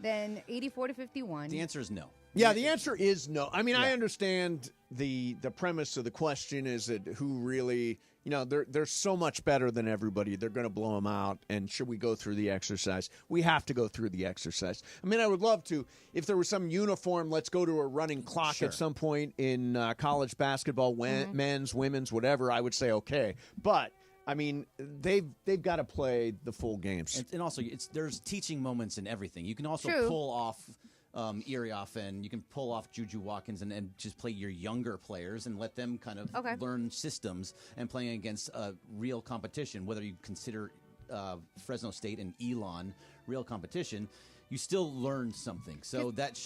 Then 84-51. The answer is no. Yeah, the answer is no. I understand the premise of the question is that who really, they're so much better than everybody. They're going to blow them out. And should we go through the exercise? We have to go through the exercise. I would love to. If there was some uniform, let's go to a running clock at some point in college basketball, men's, women's, whatever, I would say okay. But they've got to play the full games. And also, there's teaching moments in everything. You can also pull off Irioff, and you can pull off Juju Watkins and just play your younger players and let them kind of learn systems and playing against real competition, whether you consider Fresno State and Elon real competition. You still learn something. So that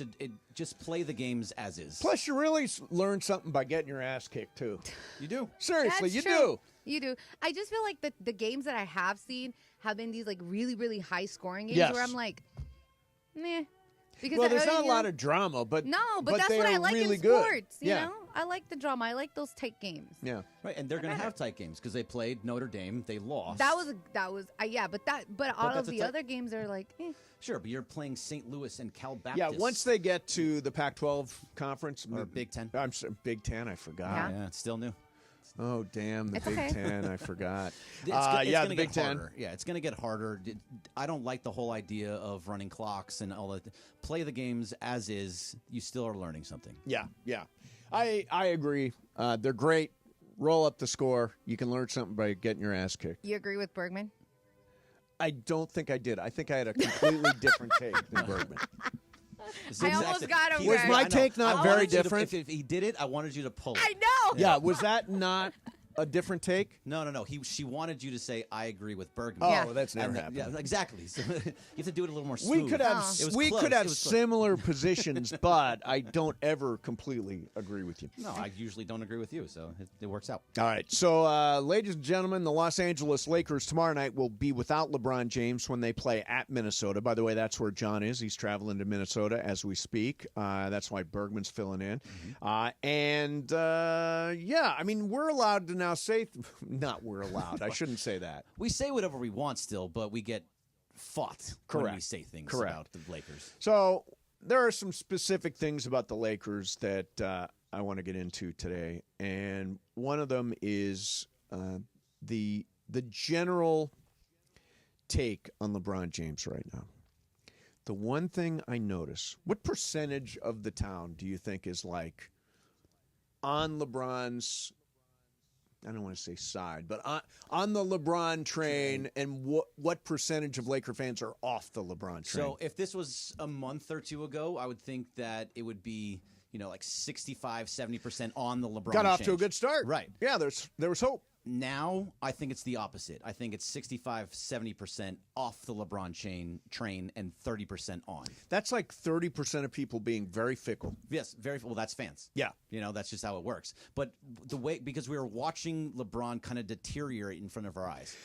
just play the games as is. Plus, you really learn something by getting your ass kicked, too. You do. Seriously, That's you true. do. You do. I just feel like the games that I have seen have been these like really, really high scoring games Yes. where I'm like, meh. Well, there's not a lot of drama, but that's they what I are like really in good. sports. You know, I like the drama. I like those tight games. Yeah, right. And they're going to have tight games because they played Notre Dame. They lost. That was yeah, but all of that's the other games are like, Sure, but you're playing St. Louis and Cal Baptist. Yeah, once they get to the Pac-12 conference or Big Ten. I'm sorry, Big Ten. I forgot. Yeah, it's still new. Oh, damn, the It's Big okay. Ten. I forgot. It's the gonna Big get Ten. harder. Yeah, it's going to get harder. I don't like the whole idea of running clocks and all that. Play the games as is. You still are learning something. Yeah. I agree. They're great. Roll up the score. You can learn something by getting your ass kicked. You agree with Bergman? I don't think I did. I think I had a completely different take than Bergman. I almost got him. Was Greg. my take not very different? If he did it, I wanted you to pull it. I know. Yeah, was that not a different take? No. She wanted you to say, I agree with Bergman. Oh, that's never happened. Yeah, exactly. So you have to do it a little more smooth. We could have close. similar positions, but I don't ever completely agree with you. No, I usually don't agree with you, so it works out. All right. So, ladies and gentlemen, the Los Angeles Lakers tomorrow night will be without LeBron James when they play at Minnesota. By the way, that's where John is. He's traveling to Minnesota as we speak. That's why Bergman's filling in. We're allowed to now say not we're allowed. I shouldn't say that. We say whatever we want still, but we get fought when we say things about the Lakers. So there are some specific things about the Lakers that I want to get into today, and one of them is the general take on LeBron James right now. The one thing I notice, what percentage of the town do you think is like, on LeBron's, I don't want to say side, but on the LeBron train, and what percentage of Laker fans are off the LeBron train? So if this was a month or two ago, I would think that it would be, like 65, 70% on the LeBron Got off change. to a good start. Right. Yeah, there was hope. Now, I think it's the opposite. I think it's 65, 70% off the LeBron train and 30% on. That's like 30% of people being very fickle. Yes, very well. That's fans. Yeah, that's just how it works. But because we were watching LeBron kind of deteriorate in front of our eyes.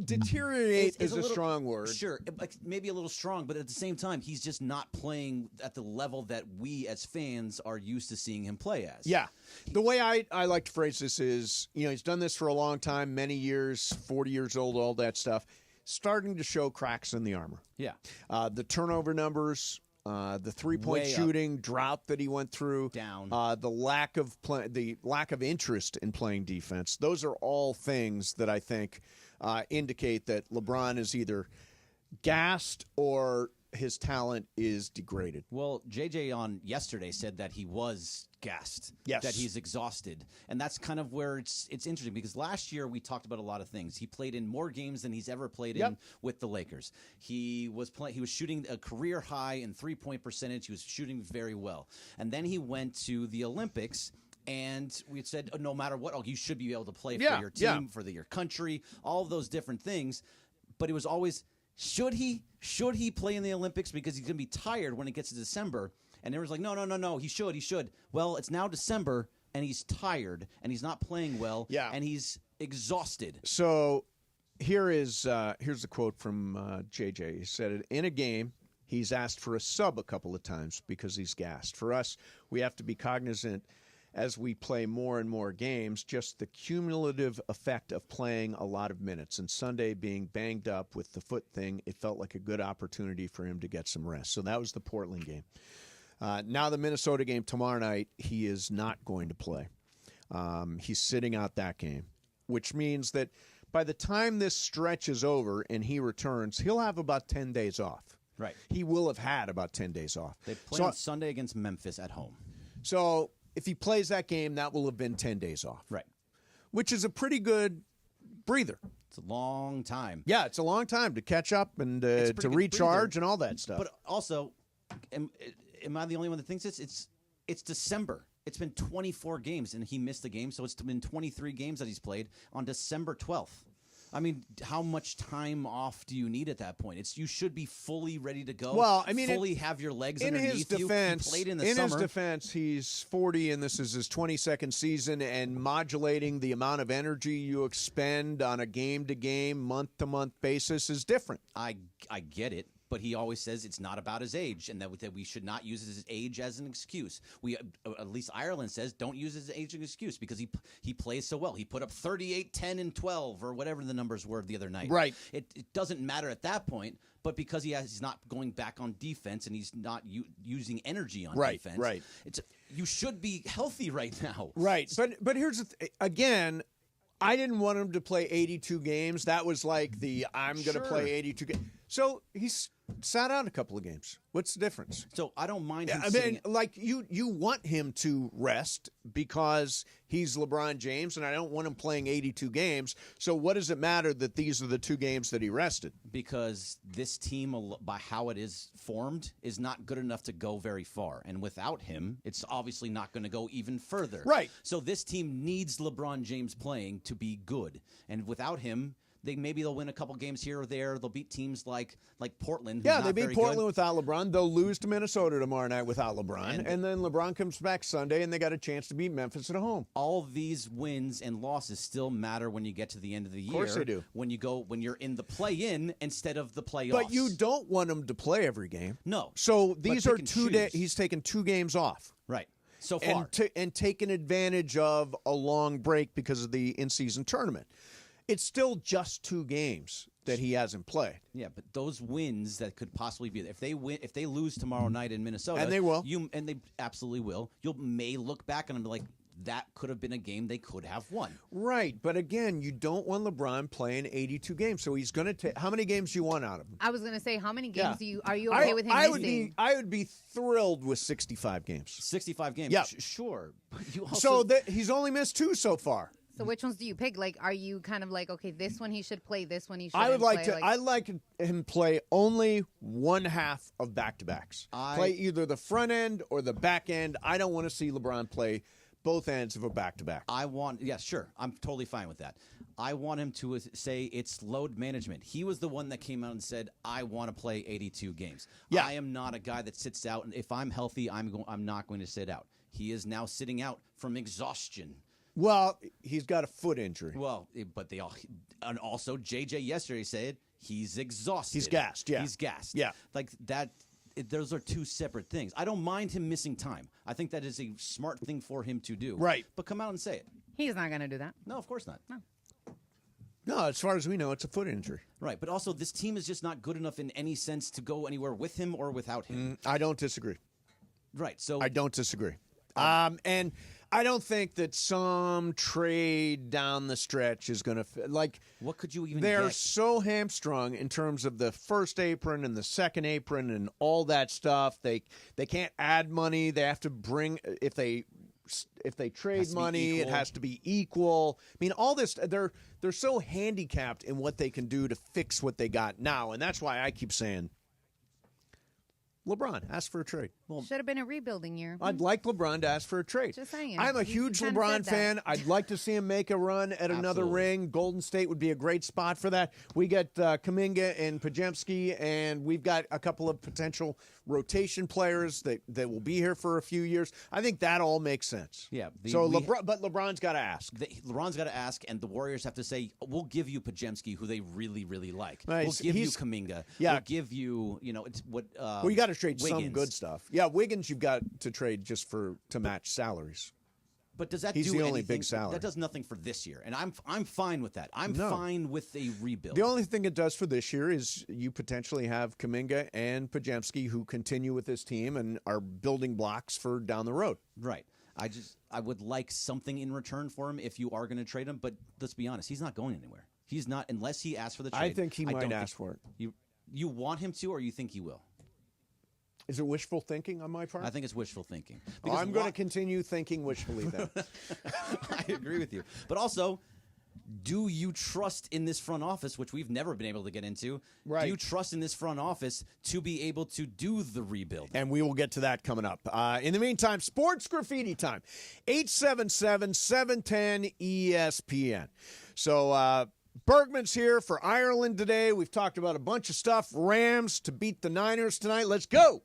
Deteriorate is a strong word. Sure, maybe a little strong, but at the same time, he's just not playing at the level that we as fans are used to seeing him play as. Yeah. The way I like to phrase this is, he's done this for a long time, many years, 40 years old, all that stuff, starting to show cracks in the armor. Yeah. The turnover numbers, the three-point shooting drought that he went through, down, the lack of interest in playing defense. Those are all things that I think indicate that LeBron is either gassed or his talent is degraded. Well, JJ on yesterday said that he was gassed. Yes. That he's exhausted. And that's kind of where it's interesting, because last year we talked about a lot of things. He played in more games than he's ever played in with the Lakers. He was shooting a career high in three-point percentage. He was shooting very well. And then he went to the Olympics. And we had said, no matter what, you should be able to play for your team, for your country, all of those different things. But it was always, should he play in the Olympics because he's going to be tired when it gets to December? And everyone's like, no, he should. Well, it's now December, and he's tired, and he's not playing well, and he's exhausted. So here's a quote from JJ. He said, in a game, he's asked for a sub a couple of times because he's gassed. For us, we have to be cognizant as we play more and more games, just the cumulative effect of playing a lot of minutes. And Sunday being banged up with the foot thing, it felt like a good opportunity for him to get some rest. So that was the Portland game. Now the Minnesota game tomorrow night, he is not going to play. He's sitting out that game, which means that by the time this stretch is over and he returns, he'll have about 10 days off. Right. He will have had about 10 days off. They play on Sunday against Memphis at home. So if he plays that game, that will have been 10 days off. Right. Which is a pretty good breather. It's a long time. Yeah, it's a long time to catch up and to recharge and all that stuff. But also, am I the only one that thinks it's December? It's been 24 games, and he missed a game, so it's been 23 games that he's played on December 12th. I mean, how much time off do you need at that point? You should be fully ready to go. Well, I mean, fully have your legs in underneath his defense, you. He played in the summer. His defense, he's 40, and this is his 22nd season, and modulating the amount of energy you expend on a game-to-game, month-to-month basis is different. I get it. But he always says it's not about his age, and that we should not use his age as an excuse. At least Ireland says, don't use his age as an excuse because he plays so well. He put up 38, 10, and 12, or whatever the numbers were the other night. Right. It doesn't matter at that point, but because he's not going back on defense and he's not using energy on defense. Right. You should be healthy right now. Right. But here's the again. I didn't want him to play 82 games. That was like I'm going to play 82 games. So he's sat out a couple of games. What's the difference? So I don't mind him you want him to rest because he's LeBron James, and I don't want him playing 82 games. So what does it matter that these are the 2 games that he rested? Because this team, by how it is formed, is not good enough to go very far. And without him, it's obviously not going to go even further. Right. So this team needs LeBron James playing to be good. And without him, they'll win a couple games here or there. They'll beat teams like Portland. Yeah, they beat Portland without LeBron. They'll lose to Minnesota tomorrow night without LeBron. And then LeBron comes back Sunday, and they got a chance to beat Memphis at home. All of these wins and losses still matter when you get to the end of the year. Of course they do. When you're in the play-in instead of the playoffs. But you don't want him to play every game. No. So these are 2 days. He's taken 2 games off. Right. So far. And taken advantage of a long break because of the in-season tournament. It's still just 2 games that he hasn't played. Yeah, but those wins that could possibly be if they lose tomorrow night in Minnesota, and they will, and they absolutely will. You may look back on him like that could have been a game they could have won. Right, but again, you don't want LeBron playing 82 games, so he's going to take. How many games do you want out of him? I was going to say, how many games are you I okay with him missing? I would be thrilled with 65 games. 65 games, yeah, sure. But you also... So he's only missed 2 so far. So which ones do you pick? Like, are you kind of like, okay, this one he should play, this one he shouldn't I would like play? to. I'd like him play only one half of back-to-backs. Play either the front end or the back end. I don't want to see LeBron play both ends of a back-to-back. Sure. I'm totally fine with that. I want him to say it's load management. He was the one that came out and said, I want to play 82 games. Yeah. I am not a guy that sits out, and if I'm healthy, I'm not going to sit out. He is now sitting out from exhaustion. Well, he's got a foot injury. Well, but and also JJ yesterday said he's exhausted. He's gassed, yeah. He's gassed. Yeah. Like that, those are two separate things. I don't mind him missing time. I think that is a smart thing for him to do. Right. But come out and say it. He's not going to do that. No, of course not. No, as far as we know, it's a foot injury. Right, but also this team is just not good enough in any sense to go anywhere with him or without him. I don't disagree. Right, so... I don't disagree. And I don't think that some trade down the stretch is going to like. What could you even? They're get? so hamstrung in terms of the first apron and the second apron and all that stuff. They can't add money. They have to bring if they trade money, it has to be equal. I mean, all this they're so handicapped in what they can do to fix what they got now, and that's why I keep saying. LeBron, ask for a trade. Well, should have been a rebuilding year. I'd like LeBron to ask for a trade. Just saying. I'm a huge LeBron fan. I'd like to see him make a run at another ring. Golden State would be a great spot for that. We get Kuminga and Podziemski, and we've got a couple of potential rotation players that will be here for a few years. I think that all makes sense. Yeah. But LeBron's got to ask. LeBron's got to ask, and the Warriors have to say, we'll give you Podziemski, who they really, really like. Right, we'll give you Kuminga. Yeah. We'll give you, it's what... well, you got to trade Wiggins. some good stuff. Yeah, Wiggins you've got to trade just to match salaries. But does that He's do the only anything? big salary. That does nothing for this year, and I'm fine with that. I'm fine with a rebuild. The only thing it does for this year is you potentially have Kuminga and Podziemski who continue with this team and are building blocks for down the road. Right. I would like something in return for him if you are going to trade him, but let's be honest, he's not going anywhere. He's not unless he asks for the trade. I think he might ask for it. You want him to, or you think he will? Is it wishful thinking on my part? I think it's wishful thinking. I'm going to continue thinking wishfully then. I agree with you. But also, do you trust in this front office, which we've never been able to get into? Right. Do you trust in this front office to be able to do the rebuild? And we will get to that coming up. In the meantime, sports graffiti time. 877-710-ESPN. So, Bergman's here for Ireland today. We've talked about a bunch of stuff. Rams to beat the Niners tonight. Let's go.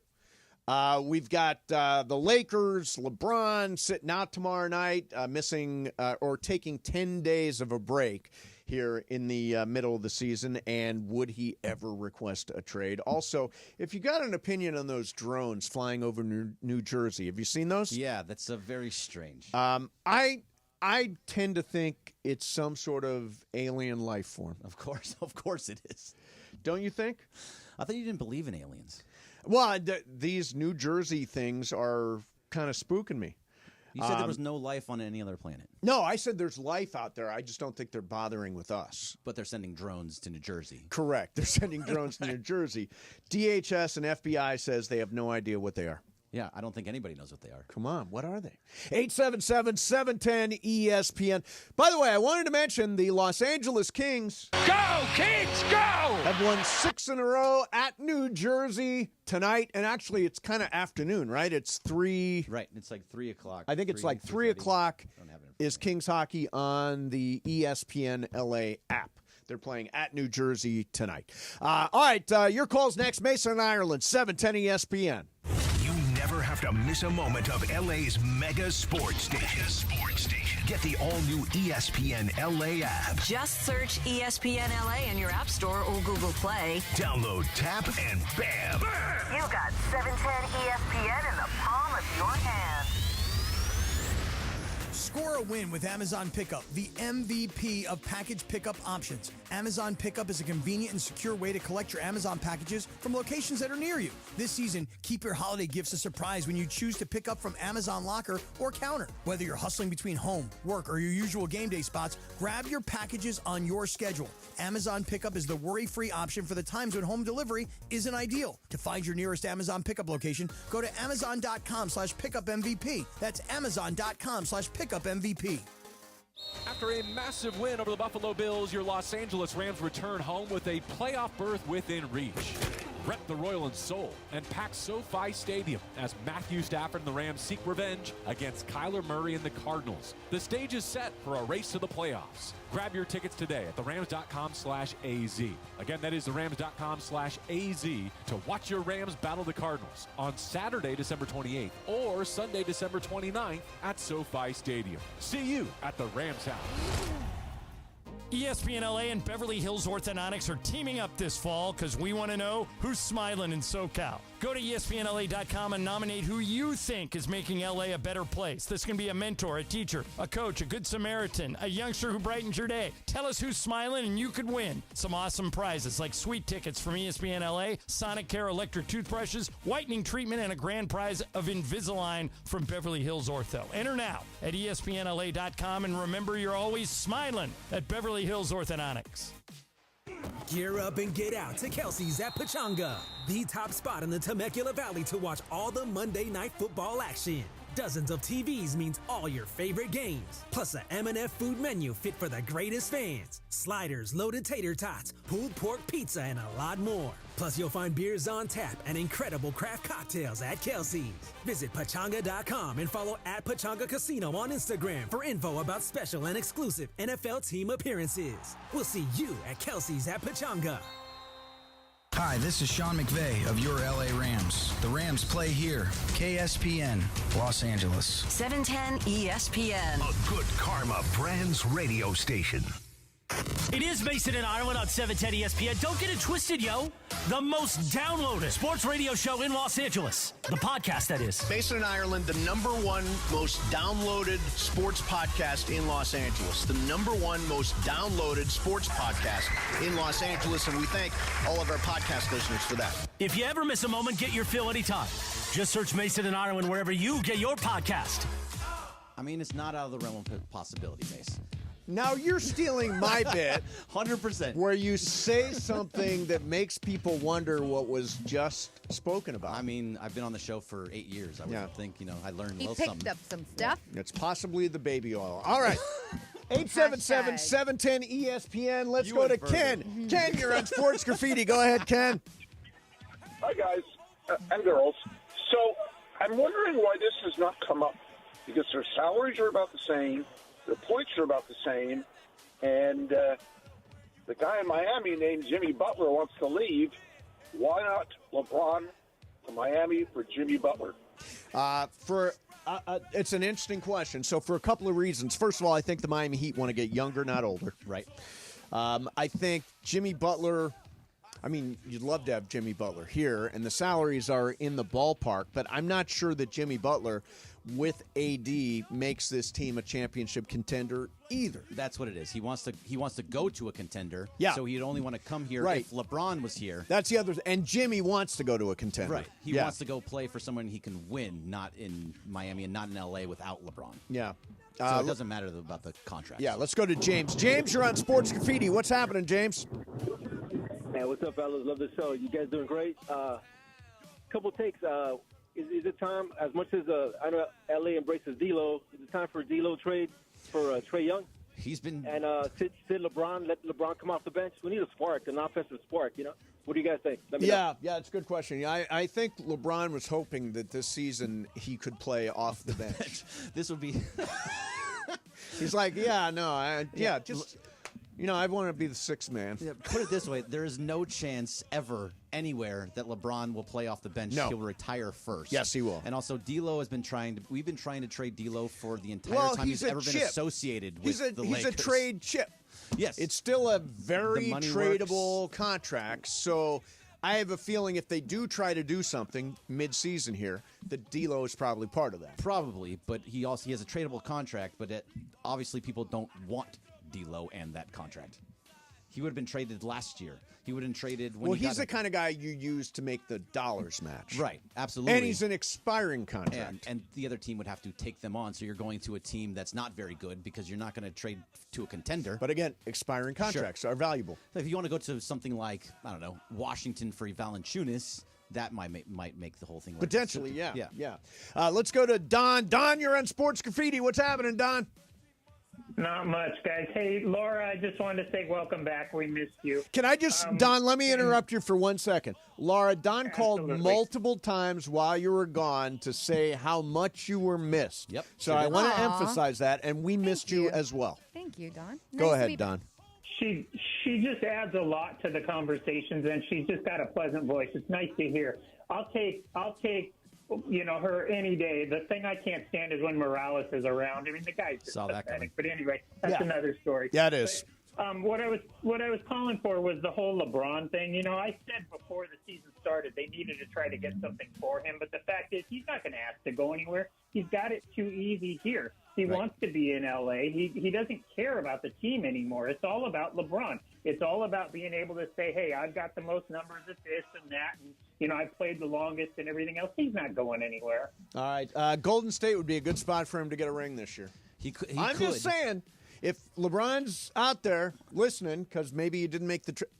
We've got the Lakers, LeBron sitting out tomorrow night, missing or taking 10 days of a break here in the middle of the season. And would he ever request a trade? Also, if you got an opinion on those drones flying over New Jersey, have you seen those? Yeah, that's very strange. I tend to think it's some sort of alien life form. Of course it is. Don't you think? I thought you didn't believe in aliens. Well, these New Jersey things are kind of spooking me. You said there was no life on any other planet. No, I said there's life out there. I just don't think they're bothering with us. But they're sending drones to New Jersey. Correct. They're sending drones to New Jersey. DHS and FBI says they have no idea what they are. Yeah, I don't think anybody knows what they are. Come on, what are they? 877-710-ESPN. By the way, I wanted to mention the Los Angeles Kings. Go, Kings, go! Have won 6 in a row at New Jersey tonight. And actually, it's kind of afternoon, right? It's 3. Right, it's like 3 o'clock. I think it's like 3 o'clock is Kings hockey on the ESPN LA app. They're playing at New Jersey tonight. All right, your call's next. Mason in Ireland, 710 ESPN. Never have to miss a moment of LA's mega sports station. Get the all-new ESPN LA app. Just search ESPN LA in your App Store or Google Play. Download, tap, and bam! You got 710 ESPN in the palm of your hand. Score a win with Amazon Pickup, the MVP of package pickup options. Amazon Pickup is a convenient and secure way to collect your Amazon packages from locations that are near you. This season, keep your holiday gifts a surprise when you choose to pick up from Amazon Locker or Counter. Whether you're hustling between home, work, or your usual game day spots, grab your packages on your schedule. Amazon Pickup is the worry-free option for the times when home delivery isn't ideal. To find your nearest Amazon Pickup location, go to amazon.com/pickupmvp. That's amazon.com/pickupmvp. After a massive win over the Buffalo Bills, your Los Angeles Rams return home with a playoff berth within reach. Rep the Royal in Seoul and pack SoFi Stadium as Matthew Stafford and the Rams seek revenge against Kyler Murray and the Cardinals. The stage is set for a race to the playoffs. Grab your tickets today at therams.com/AZ. Again, that is therams.com/AZ to watch your Rams battle the Cardinals on Saturday, December 28th or Sunday, December 29th at SoFi Stadium. See you at the Rams house. ESPN LA and Beverly Hills Orthodontics are teaming up this fall because we want to know who's smiling in SoCal. Go to ESPNLA.com and nominate who you think is making LA a better place. This can be a mentor, a teacher, a coach, a good Samaritan, a youngster who brightens your day. Tell us who's smiling and you could win some awesome prizes like sweet tickets from ESPN LA, Sonic Care electric toothbrushes, whitening treatment, and a grand prize of Invisalign from Beverly Hills Ortho. Enter now at ESPNLA.com and remember you're always smiling at Beverly Hills Orthodontics. Gear up and get out to Kelsey's at Pachanga, the top spot in the Temecula Valley to watch all the Monday Night Football action. Dozens of TVs means all your favorite games, plus a M&F food menu fit for the greatest fans. Sliders, loaded tater tots, pulled pork pizza, and a lot more. Plus, you'll find beers on tap and incredible craft cocktails at Kelsey's. Visit Pachanga.com and follow at Pachanga Casino on Instagram for info about special and exclusive NFL team appearances. We'll see you at Kelsey's at Pachanga. Hi, this is Sean McVay of your LA Rams. The Rams play here. KSPN, Los Angeles. 710 ESPN. A good karma brands radio station. It is Mason in Ireland on 710 ESPN. Don't get it twisted, yo. The most downloaded sports radio show in Los Angeles. The podcast, that is. Mason in Ireland, the #1 most downloaded sports podcast in Los Angeles. The #1 most downloaded sports podcast in Los Angeles. And we thank all of our podcast listeners for that. If you ever miss a moment, get your fill anytime. Just search Mason in Ireland wherever you get your podcast. I mean, it's not out of the realm of possibility, Mace. Now you're stealing my bit. 100%. Where you say something that makes people wonder what was just spoken about. I mean, I've been on the show for 8 years. I would think, I learned a He little picked something. up some stuff. It's possibly the baby oil. All right. 877-710 ESPN. Let's go to Ken. Ken, you're on Sports Graffiti. Go ahead, Ken. Hi, guys and girls. So I'm wondering why this has not come up, because their salaries are about the same. The points are about the same, and the guy in Miami named Jimmy Butler wants to leave. Why not LeBron to Miami for Jimmy Butler? It's an interesting question. So for a couple of reasons. First of all, I think the Miami Heat want to get younger, not older. Right. I think Jimmy Butler, I mean, you'd love to have Jimmy Butler here, and the salaries are in the ballpark, but I'm not sure that Jimmy Butler with AD makes this team a championship contender either. That's what it is. He wants to go to a contender. Yeah. So he'd only want to come here Right. if LeBron was here. That's the other. And Jimmy wants to go to a contender. Right. He wants to go play for someone he can win, not in Miami and not in LA without LeBron. Yeah. So it doesn't matter about the contract. Yeah, let's go to James. James, you're on Sports Graffiti. What's happening, James? Hey, what's up, fellas? Love the show. You guys doing great. Couple takes. Is it time, as much as I know LA embraces D'Lo, is it time for a D'Lo trade for Trae Young? He's been and sit LeBron, let LeBron come off the bench. We need a spark, an offensive spark. What do you guys think? Let me know. Yeah, it's a good question. I think LeBron was hoping that this season he could play off the bench. This would be. He's like, I want to be the sixth man. Yeah, put it this way: there is no chance ever anywhere that LeBron will play off the bench. No. He'll retire first. Yes, he will. And also, D'Lo has been we've been trying to trade D'Lo for the entire time he's ever been associated with the Lakers. He's a trade chip. Yes, it's still a very money tradable contract. So I have a feeling if they do try to do something mid-season here, that D'Lo is probably part of that. Probably, but he has a tradable contract, but obviously people don't want D'Lo and that contract. He would have been traded last year. He would have been traded when he's the kind of guy you use to make the dollars match. Right, absolutely. And he's an expiring contract. And the other team would have to take them on, so you're going to a team that's not very good because you're not going to trade to a contender. But again, expiring contracts are valuable. So if you want to go to something like, I don't know, Washington for Valanciunas, that might make the whole thing work. Potentially, yeah. Let's go to Don. Don, you're on Sports Graffiti. What's happening, Don? Not much, guys. Hey, Laura, I just wanted to say welcome back. We missed you. Can I just, Don, let me interrupt you for 1 second. Laura, Don called multiple times while you were gone to say how much you were missed. Yep. So I want to emphasize that, and we missed you as well. Thank you, Don. Go ahead, Don. She just adds a lot to the conversations, and she's just got a pleasant voice. It's nice to hear. I'll take her any day. The thing I can't stand is when Morales is around. I mean, the guy's just pathetic. But anyway, that's another story. Yeah, it is. But, what I was calling for was the whole LeBron thing. I said before the season started they needed to try to get something for him, but the fact is he's not going to ask to go anywhere. He's got it too easy here. He wants to be in L.A. He doesn't care about the team anymore. It's all about LeBron. It's all about being able to say, hey, I've got the most numbers at this and that, and I've played the longest and everything else. He's not going anywhere. All right. Golden State would be a good spot for him to get a ring this year. I'm just saying, if LeBron's out there listening, because maybe he didn't make the trip.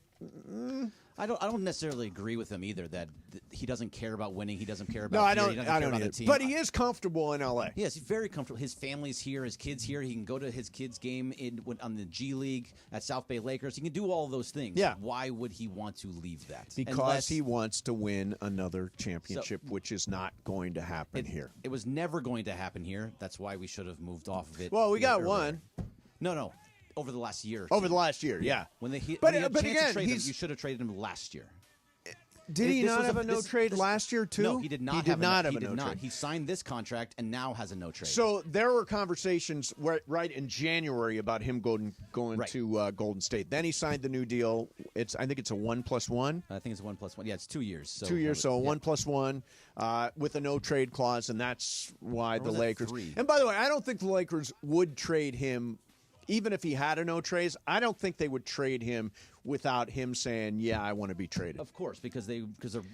I don't necessarily agree with him either that he doesn't care about winning. He doesn't care about No, I He don't doesn't care about either. the team. But he is comfortable in L.A. Yes, he's very comfortable. His family's here. His kid's here. He can go to his kid's game on the G League at South Bay Lakers. He can do all those things. Yeah. Why would he want to leave that? Because he wants to win another championship, which is not going to happen here. It was never going to happen here. That's why we should have moved off of it. Well, we got earlier. one. No. Over the last year. Over the last year, yeah. When they But when he had a chance again, to trade him, you should have traded him last year. Did he not have a no-trade last year, too? No, he did not. He did not have a no-trade. no-trade. He signed this contract and now has a no-trade. So there were conversations right in January about him going to Golden State. Then he signed the new deal. I think it's a 1+1. I think it's a 1+1. Yeah, it's 2 years. So 2 years, so a 1+1 with a no-trade clause, and that's why the Lakers. 3? And by the way, I don't think the Lakers would trade him. Even if he had a no-trades, I don't think they would trade him without him saying, yeah, I want to be traded. Of course, because they're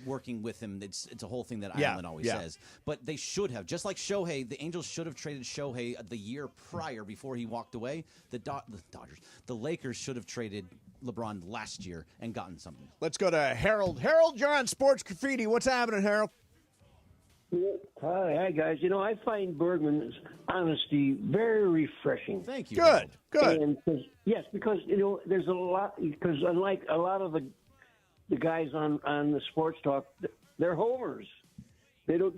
working with him. It's a whole thing that Ireland always says. But they should have. Just like Shohei, the Angels should have traded Shohei the year prior before he walked away. The Dodgers. The Lakers should have traded LeBron last year and gotten something. Let's go to Harold. Harold, you're on Sports Graffiti. What's happening, Harold? Hi, guys. I find Bergman's honesty very refreshing. Thank you. Good. And because there's a lot. Because unlike a lot of the guys on the sports talk, they're homers. They don't.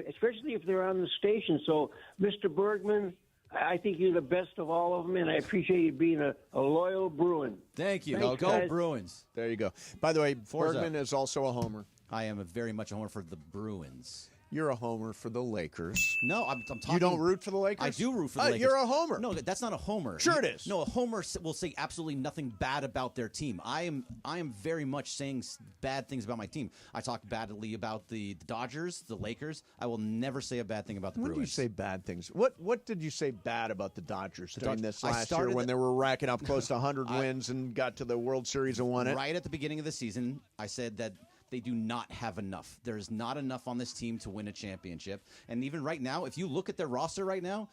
Especially if they're on the station. So, Mr. Bergman, I think you're the best of all of them, and I appreciate you being a loyal Bruin. Thank you. Thanks, Go guys. Bruins. There you go. By the way, Forza. Bergman is also a homer. I am very much a homer for the Bruins. You're a homer for the Lakers. No, I'm talking. You don't root for the Lakers? I do root for the Lakers. You're a homer. No, that's not a homer. Sure it is. No, a homer will say absolutely nothing bad about their team. I am very much saying bad things about my team. I talk badly about the Dodgers, the Lakers. I will never say a bad thing about the When Bruins. do you say bad things? What did you say bad about the Dodgers during this I last year started when the- they were racking up close to 100 wins and got to the World Series and won it? Right at the beginning of the season, I said that they do not have enough. There's not enough on this team to win a championship. And even right now, if you look at their roster right now,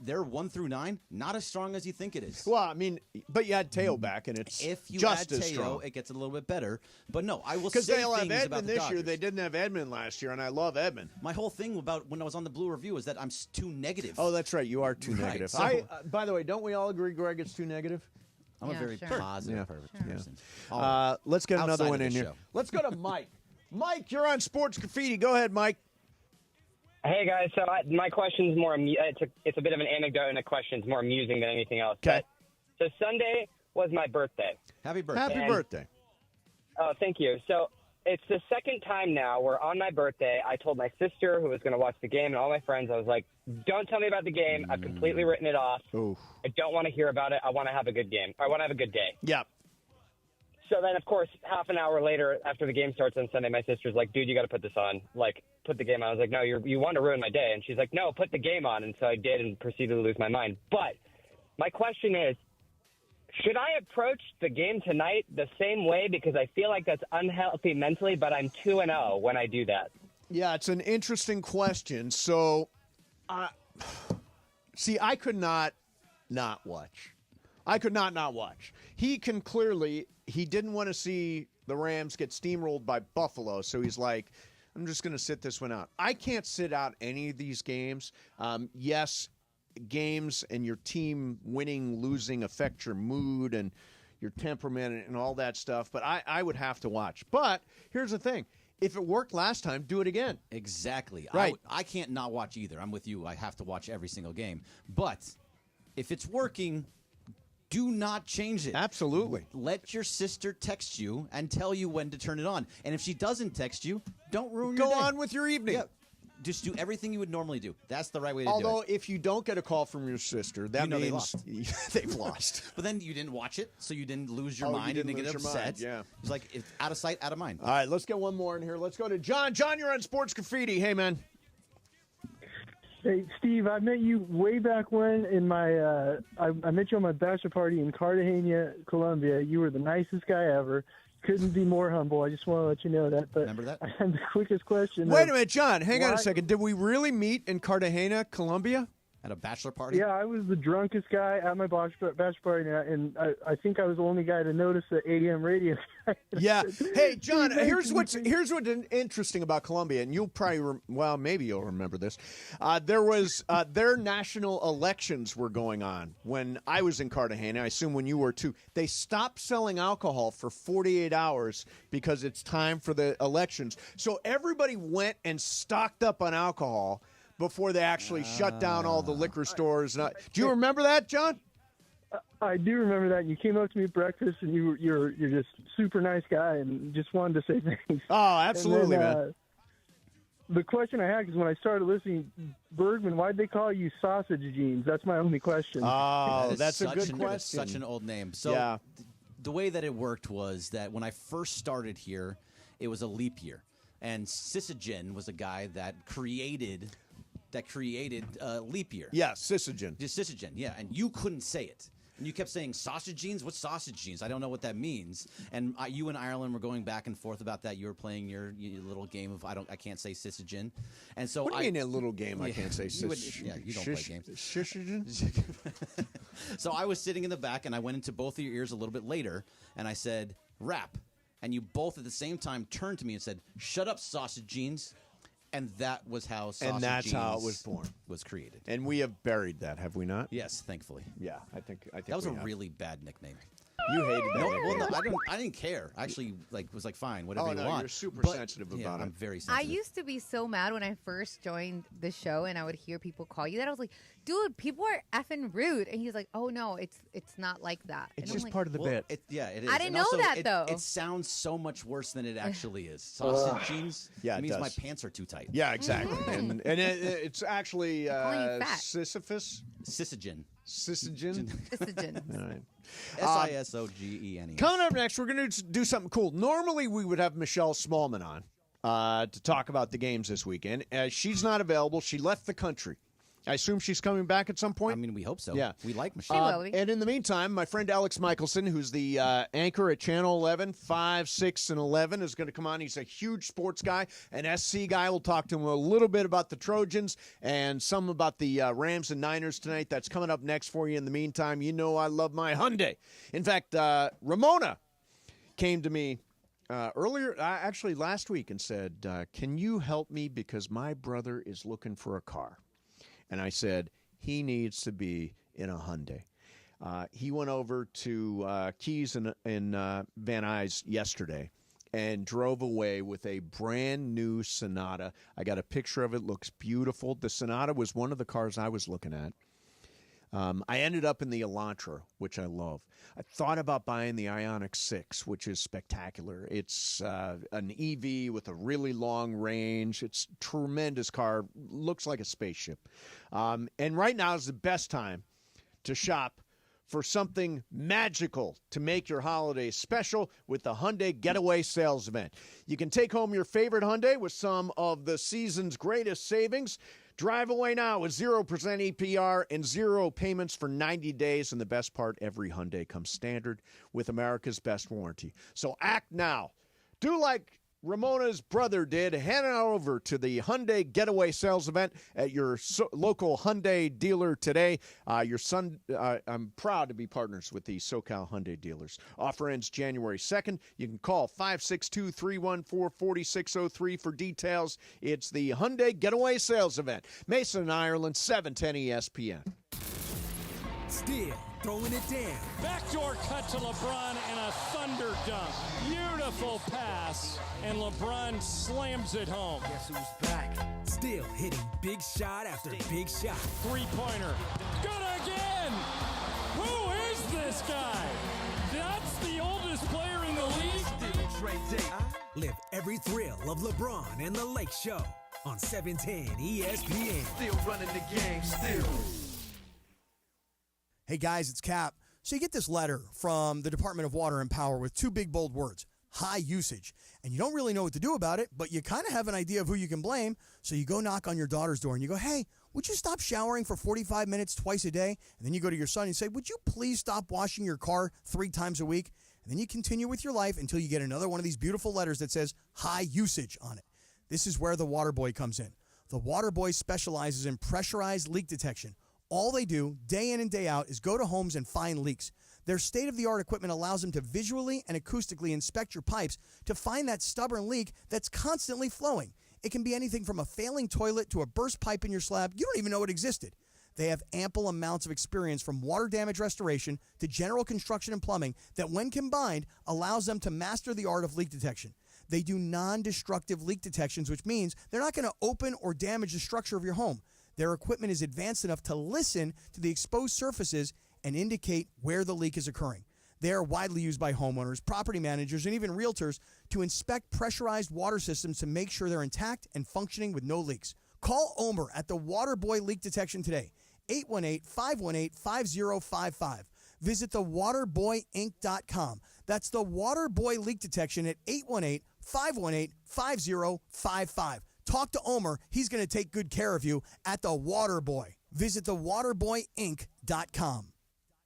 they're 1 through 9, not as strong as you think it is. Well, I mean, but you had Teo back, and it's if you just add as Teo, strong. it gets a little bit better. But no, I will say Because they'll have things about Edmund the this year. Dodgers. They didn't have Edmund last year, and I love Edmund. My whole thing about when I was on the Blue Review is that I'm too negative. Oh, that's right. You are too Right, negative. so- By the way, don't we all agree Greg is too negative? I'm a very positive person. Let's get another Outside one of in the here. show. Let's go to Mike. Mike, you're on Sports Graffiti. Go ahead, Mike. Hey guys, so my question's more. It's a bit of an anecdote and a question. It's more amusing than anything else. Okay. So Sunday was my birthday. Happy birthday! Happy birthday. Oh, thank you. So it's the second time now where on my birthday I told my sister who was going to watch the game and all my friends, I was like, "Don't tell me about the game. I've completely written it off. Ooh. I don't want to hear about it. I want to have a good game. I want to have a good day." Yep. So then, of course, half an hour later, after the game starts on Sunday, my sister's like, dude, you got to put this on. Like, put the game on. I was like, no, you want to ruin my day. And she's like, no, put the game on. And so I did and proceeded to lose my mind. But my question is, should I approach the game tonight the same way? Because I feel like that's unhealthy mentally, but I'm 2-0 when I do that. Yeah, it's an interesting question. So, see, I could not watch. I could not watch. He didn't want to see the Rams get steamrolled by Buffalo, so he's like, I'm just going to sit this one out. I can't sit out any of these games. Yes, games and your team winning, losing affect your mood and your temperament and all that stuff, but I would have to watch. But here's the thing. If it worked last time, do it again. Exactly. Right. I can't not watch either. I'm with you. I have to watch every single game. But if it's working, do not change it. Absolutely. Let your sister text you and tell you when to turn it on. And if she doesn't text you, don't ruin your day. Go on with your evening. Yeah. Just do everything you would normally do. That's the right way to do it. Although, if you don't get a call from your sister, that means they lost. they've lost. But then you didn't watch it, so you didn't lose your mind. You didn't get upset. Yeah. It's like it's out of sight, out of mind. All right, let's get one more in here. Let's go to John. John, you're on Sports Graffiti. Hey, man. Hey, Steve, I met you way back when in my I met you on my bachelor party in Cartagena, Colombia. You were the nicest guy ever. Couldn't be more humble. I just want to let you know that. But remember that? I have the quickest question. Wait a minute, John. Hang on a second. Did we really meet in Cartagena, Colombia? At a bachelor party? Yeah, I was the drunkest guy at my bachelor party, and I think I was the only guy to notice the AM radio. Yeah. Hey, John, here's what's interesting about Colombia, and you'll probably, maybe you'll remember this. There was their national elections were going on when I was in Cartagena. I assume when you were too. They stopped selling alcohol for 48 hours because it's time for the elections. So everybody went and stocked up on alcohol before they actually shut down all the liquor stores. Do you remember that, John? I do remember that. You came up to me at breakfast, and you're just super nice guy, and just wanted to say thanks. Oh, absolutely, man. The question I had is when I started listening, Bergman, why'd they call you Sausage Jeans? That's my only question. Oh, that's a good question. Such an old name. So the way that it worked was that when I first started here, it was a leap year, and Sysogen was a guy that created leap year. Yeah, Sysogen. Sysogen, yeah. And you couldn't say it. And you kept saying sausage jeans? What's sausage jeans? I don't know what that means. And you and Ireland were going back and forth about that. You were playing your little game of I can't say Sysogen. And so what do you mean a little game? I can't say Sysogen. Yeah, you don't play games. Sysogen. So I was sitting in the back, and I went into both of your ears a little bit later, and I said, rap. And you both at the same time turned to me and said, shut up, sausage jeans. And that was how Sausage Jeans how it was born. Was created. And we have buried that, have we not? Yes, thankfully. Yeah, I think that was a really bad nickname. You hated that. No, I didn't care. I actually was like, fine, whatever you want. You're super sensitive about it. I'm very sensitive. I used to be so mad when I first joined the show, and I would hear people call you that. I was like, dude, people are effing rude. And he's like, oh no, it's not like that. It's and just part of the bit. It is. I didn't and know that though. It sounds so much worse than it actually is. Sausage jeans. Yeah, it means does. my pants are too tight. Yeah, exactly. And it's actually Sisyphus. Sysogen. Sysogen. Sysogen. All right. Sisogenen. Coming up next, we're going to do something cool. Normally, we would have Michelle Smallman on to talk about the games this weekend. She's not available. She left the country. I assume she's coming back at some point? I mean, we hope so. Yeah. We like Michelle. And in the meantime, my friend Alex Michelson, who's the anchor at Channel 11, 5, 6, and 11, is going to come on. He's a huge sports guy, an SC guy. We'll talk to him a little bit about the Trojans and some about the Rams and Niners tonight. That's coming up next for you. In the meantime, you know I love my Hyundai. In fact, Ramona came to me earlier, actually last week, and said, can you help me because my brother is looking for a car? And I said, he needs to be in a Hyundai. He went over to Keys in Van Nuys yesterday and drove away with a brand new Sonata. I got a picture of it. Looks beautiful. The Sonata was one of the cars I was looking at. I ended up in the Elantra, which I love. I thought about buying the Ioniq 6, which is spectacular. It's an EV with a really long range. It's a tremendous car. Looks like a spaceship. And right now is the best time to shop for something magical to make your holidays special with the Hyundai Getaway Sales Event. You can take home your favorite Hyundai with some of the season's greatest savings. Drive away now with 0% APR and 0 payments for 90 days. And the best part, every Hyundai comes standard with America's best warranty. So act now. Do like Ramona's brother did. Head on over to the Hyundai Getaway Sales Event at your local Hyundai dealer today. I'm proud to be partners with the SoCal Hyundai dealers. Offer ends January 2nd. You can call 562-314-4603 for details. It's the Hyundai Getaway Sales Event. Mason, Ireland, 710 ESPN. Still throwing it down. Backdoor cut to LeBron and a thunder dunk. Beautiful pass, and LeBron slams it home. Guess who's back? Still hitting big shot after big shot. Three-pointer. Good again! Who is this guy? That's the oldest player in the league. Live every thrill of LeBron and the Lake Show on 710 ESPN. Still running the game, still. Hey guys, it's Cap. So you get this letter from the Department of Water and Power with 2 big bold words, high usage. And you don't really know what to do about it, but you kind of have an idea of who you can blame. So you go knock on your daughter's door and you go, hey, would you stop showering for 45 minutes twice a day? And then you go to your son and you say, would you please stop washing your car 3 times a week? And then you continue with your life until you get another one of these beautiful letters that says high usage on it. This is where the Water Boy comes in. The Water Boy specializes in pressurized leak detection. All they do, day in and day out, is go to homes and find leaks. Their state-of-the-art equipment allows them to visually and acoustically inspect your pipes to find that stubborn leak that's constantly flowing. It can be anything from a failing toilet to a burst pipe in your slab. You don't even know it existed. They have ample amounts of experience from water damage restoration to general construction and plumbing that, when combined, allows them to master the art of leak detection. They do non-destructive leak detections, which means they're not going to open or damage the structure of your home. Their equipment is advanced enough to listen to the exposed surfaces and indicate where the leak is occurring. They are widely used by homeowners, property managers, and even realtors to inspect pressurized water systems to make sure they're intact and functioning with no leaks. Call Omer at the Waterboy Leak Detection today, 818-518-5055. Visit thewaterboyinc.com. That's the Waterboy Leak Detection at 818-518-5055. Talk to Omer. He's going to take good care of you at the Waterboy. Visit thewaterboyinc.com.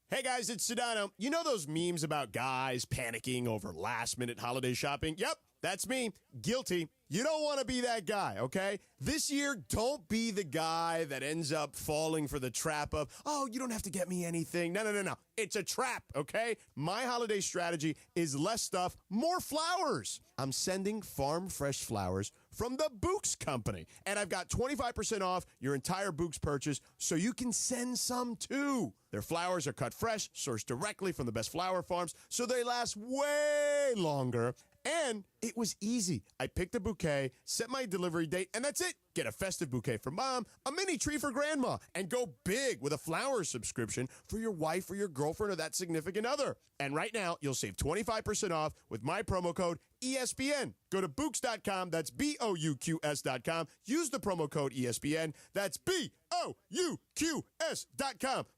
Hey guys, it's Sedano. You know those memes about guys panicking over last-minute holiday shopping? Yep, that's me. Guilty. You don't want to be that guy, okay? This year, don't be the guy that ends up falling for the trap of, oh, you don't have to get me anything. No. It's a trap, okay? My holiday strategy is less stuff, more flowers. I'm sending farm fresh flowers from the Books Company. And I've got 25% off your entire Books purchase, so you can send some too. Their flowers are cut fresh, sourced directly from the best flower farms, so they last way longer. And it was easy. I picked a bouquet, set my delivery date, and that's it. Get a festive bouquet for mom, a mini tree for grandma, and go big with a flower subscription for your wife or your girlfriend or that significant other. And right now, you'll save 25% off with my promo code ESPN. Go to Books.com. That's BOUQS.com. Use the promo code ESPN. That's BOUQS.com.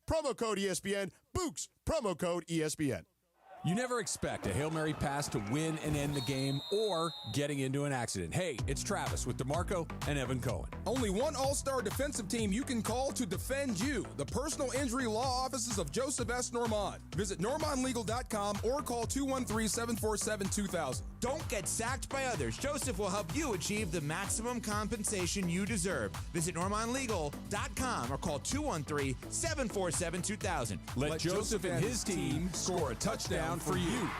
Promo code ESPN. Books. Promo code ESPN. You never expect a Hail Mary pass to win and end the game or getting into an accident. Hey, it's Travis with DeMarco and Evan Cohen. Only one all-star defensive team you can call to defend you. The personal injury law offices of Joseph S. Normand. Visit normandlegal.com or call 213-747-2000. Don't get sacked by others. Joseph will help you achieve the maximum compensation you deserve. Visit normandlegal.com or call 213-747-2000. Let Joseph and his team score a touchdown for you.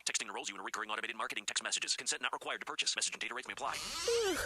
Texting enrolls you in recurring automated marketing text messages. Consent not required to purchase. Message and data rates may apply.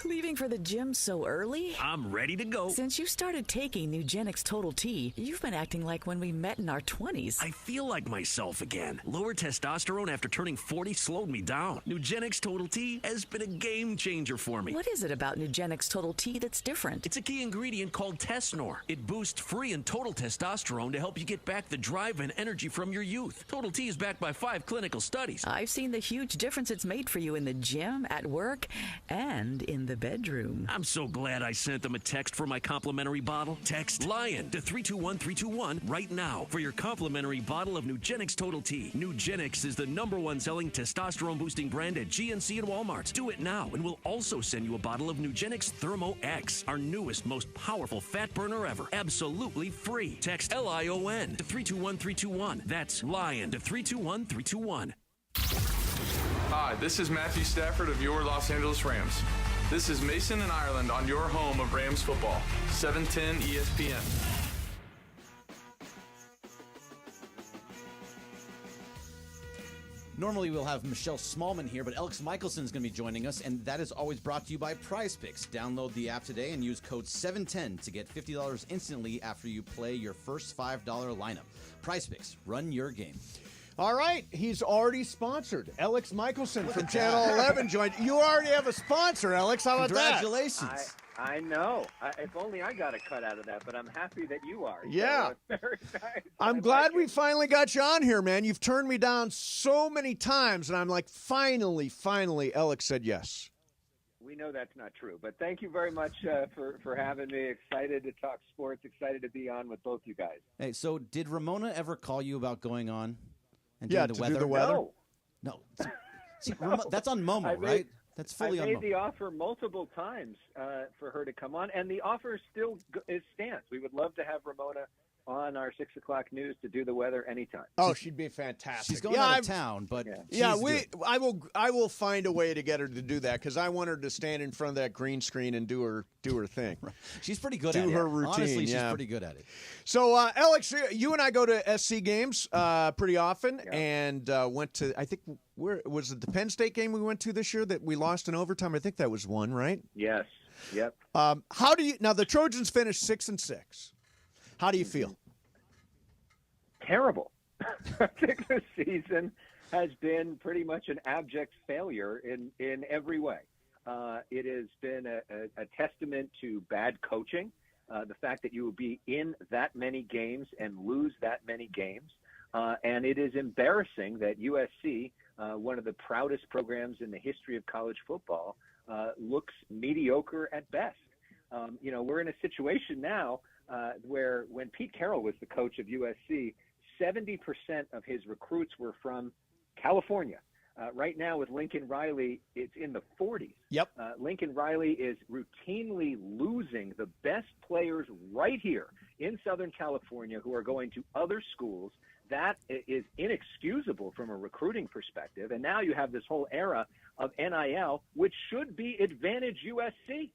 Leaving for the gym so early? I'm ready to go. Since you started taking Nugenix Total T, you've been acting like when we met in our 20s. I feel like myself again. Lower testosterone after turning 40 slowed me down. Nugenix Total T has been a game changer for me. What is it about Nugenix Total T that's different? It's a key ingredient called Tesnor. It boosts free and total testosterone to help you get back the drive and energy from your youth. Total T is backed by 5 clinical studies. I've seen the huge difference it's made for you in the gym, at work, and in the bedroom. I'm so glad I sent them a text for my complimentary bottle. Text LION to 321321 right now for your complimentary bottle of Nugenix Total T. Nugenix is the #1 selling testosterone-boosting brand at GNC and Walmart. Do it now, and we'll also send you a bottle of Nugenix Thermo X, our newest, most powerful fat burner ever. Absolutely free. Text LION to 321321. That's LION to 321321. Hi, this is Matthew Stafford of your Los Angeles Rams. This is Mason in Ireland on your home of Rams football, 710 ESPN. Normally we'll have Michelle Smallman here, but Alex Michelson is going to be joining us, and that is always brought to you by Prize Picks. Download the app today and use code 710 to get $50 instantly after you play your first $5 lineup. Prize Picks, run your game. All right, he's already sponsored. Alex Michelson from Channel 11 joined. You already have a sponsor, Alex. How about Congratulations. I know. If only I got a cut out of that, but I'm happy that you are. Yeah. So, very nice. I'm glad we finally got you on here, man. You've turned me down so many times, and I'm like, finally, Alex said yes. We know that's not true, but thank you very much for having me. Excited to talk sports. Excited to be on with both you guys. Hey, so did Ramona ever call you about going on and Yeah, doing the to weather? do the weather? No. See, that's on Momo, right? That's fully I on made Momo. the offer multiple times for her to come on, and the offer still stands. We would love to have Ramona on our 6 o'clock news to do the weather anytime. Oh, she'd be fantastic. She's going out of town, but I will find a way to get her to do that because I want her to stand in front of that green screen and do her thing. She's pretty good at it. Do her routine. Honestly, she's yeah. pretty good at it. So, Alex, you and I go to SC games pretty often, and went to, I think, where was it the Penn State game we went to this year that we lost in overtime? I think that was one, right? Yes. Yep. How do you now? The Trojans finished 6-6. How do you feel? Terrible. I think this season has been pretty much an abject failure in every way. It has been a testament to bad coaching, the fact that you will be in that many games and lose that many games. And it is embarrassing that USC, one of the proudest programs in the history of college football, looks mediocre at best. We're in a situation now where when Pete Carroll was the coach of USC, 70% of his recruits were from California. Right now with Lincoln Riley, it's in the 40s. Yep. Lincoln Riley is routinely losing the best players right here in Southern California who are going to other schools. That is inexcusable from a recruiting perspective. And now you have this whole era of NIL, which should be advantage USC.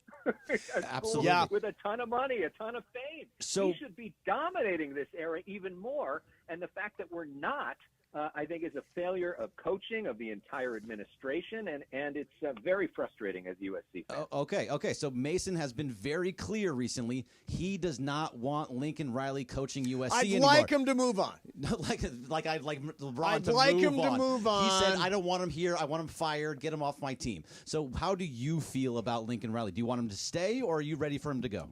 Absolutely. Yeah. With a ton of money, a ton of fame. So- he should be dominating this era even more. And the fact that we're not, I think, is a failure of coaching of the entire administration, and it's very frustrating as a USC fan. Okay. So Mason has been very clear recently. He does not want Lincoln Riley coaching USC I'd anymore. like him to move on. like I'd like LeBron I'd to like move him on. to move on. He said, I don't want him here. I want him fired. Get him off my team. So how do you feel about Lincoln Riley? Do you want him to stay, or are you ready for him to go?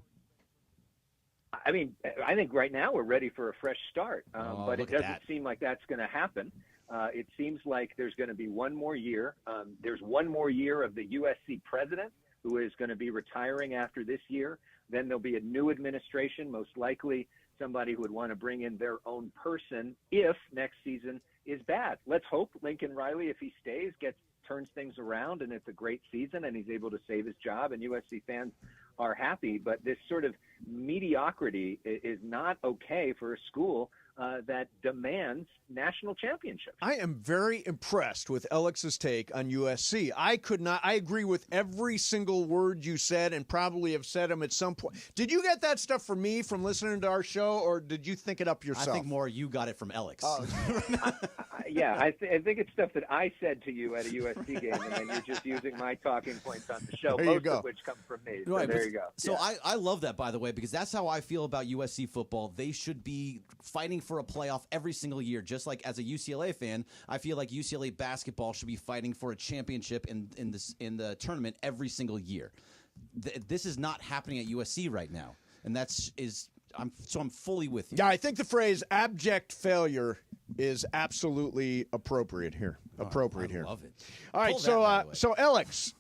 I mean, I think right now we're ready for a fresh start, but it look at doesn't that. seem like that's going to happen. It seems like there's going to be one more year. There's one more year of the USC president who is going to be retiring after this year. Then there'll be a new administration, most likely somebody who would want to bring in their own person if next season is bad. Let's hope Lincoln Riley, if he stays, turns things around and it's a great season and he's able to save his job and USC fans are happy. But this sort of mediocrity is not okay for a school that demands national championships. I am very impressed with Alex's take on USC. I agree with every single word you said and probably have said them at some point. Did you get that stuff from me from listening to our show, or did you think it up yourself? I think more you got it from Alex. Yeah, I think it's stuff that I said to you at a USC game, and then you're just using my talking points on the show, There you most go. of which come from me. So Right, there but- you go. So Yeah. I love that, by the way, because that's how I feel about USC football. They should be fighting for a playoff every single year. Just like as a UCLA fan, I feel like UCLA basketball should be fighting for a championship in the tournament every single year. This is not happening at USC right now, and I'm fully with you. Yeah, I think the phrase abject failure is absolutely appropriate here. appropriate here. Love it. All right, Pull that, by the way. so Alex,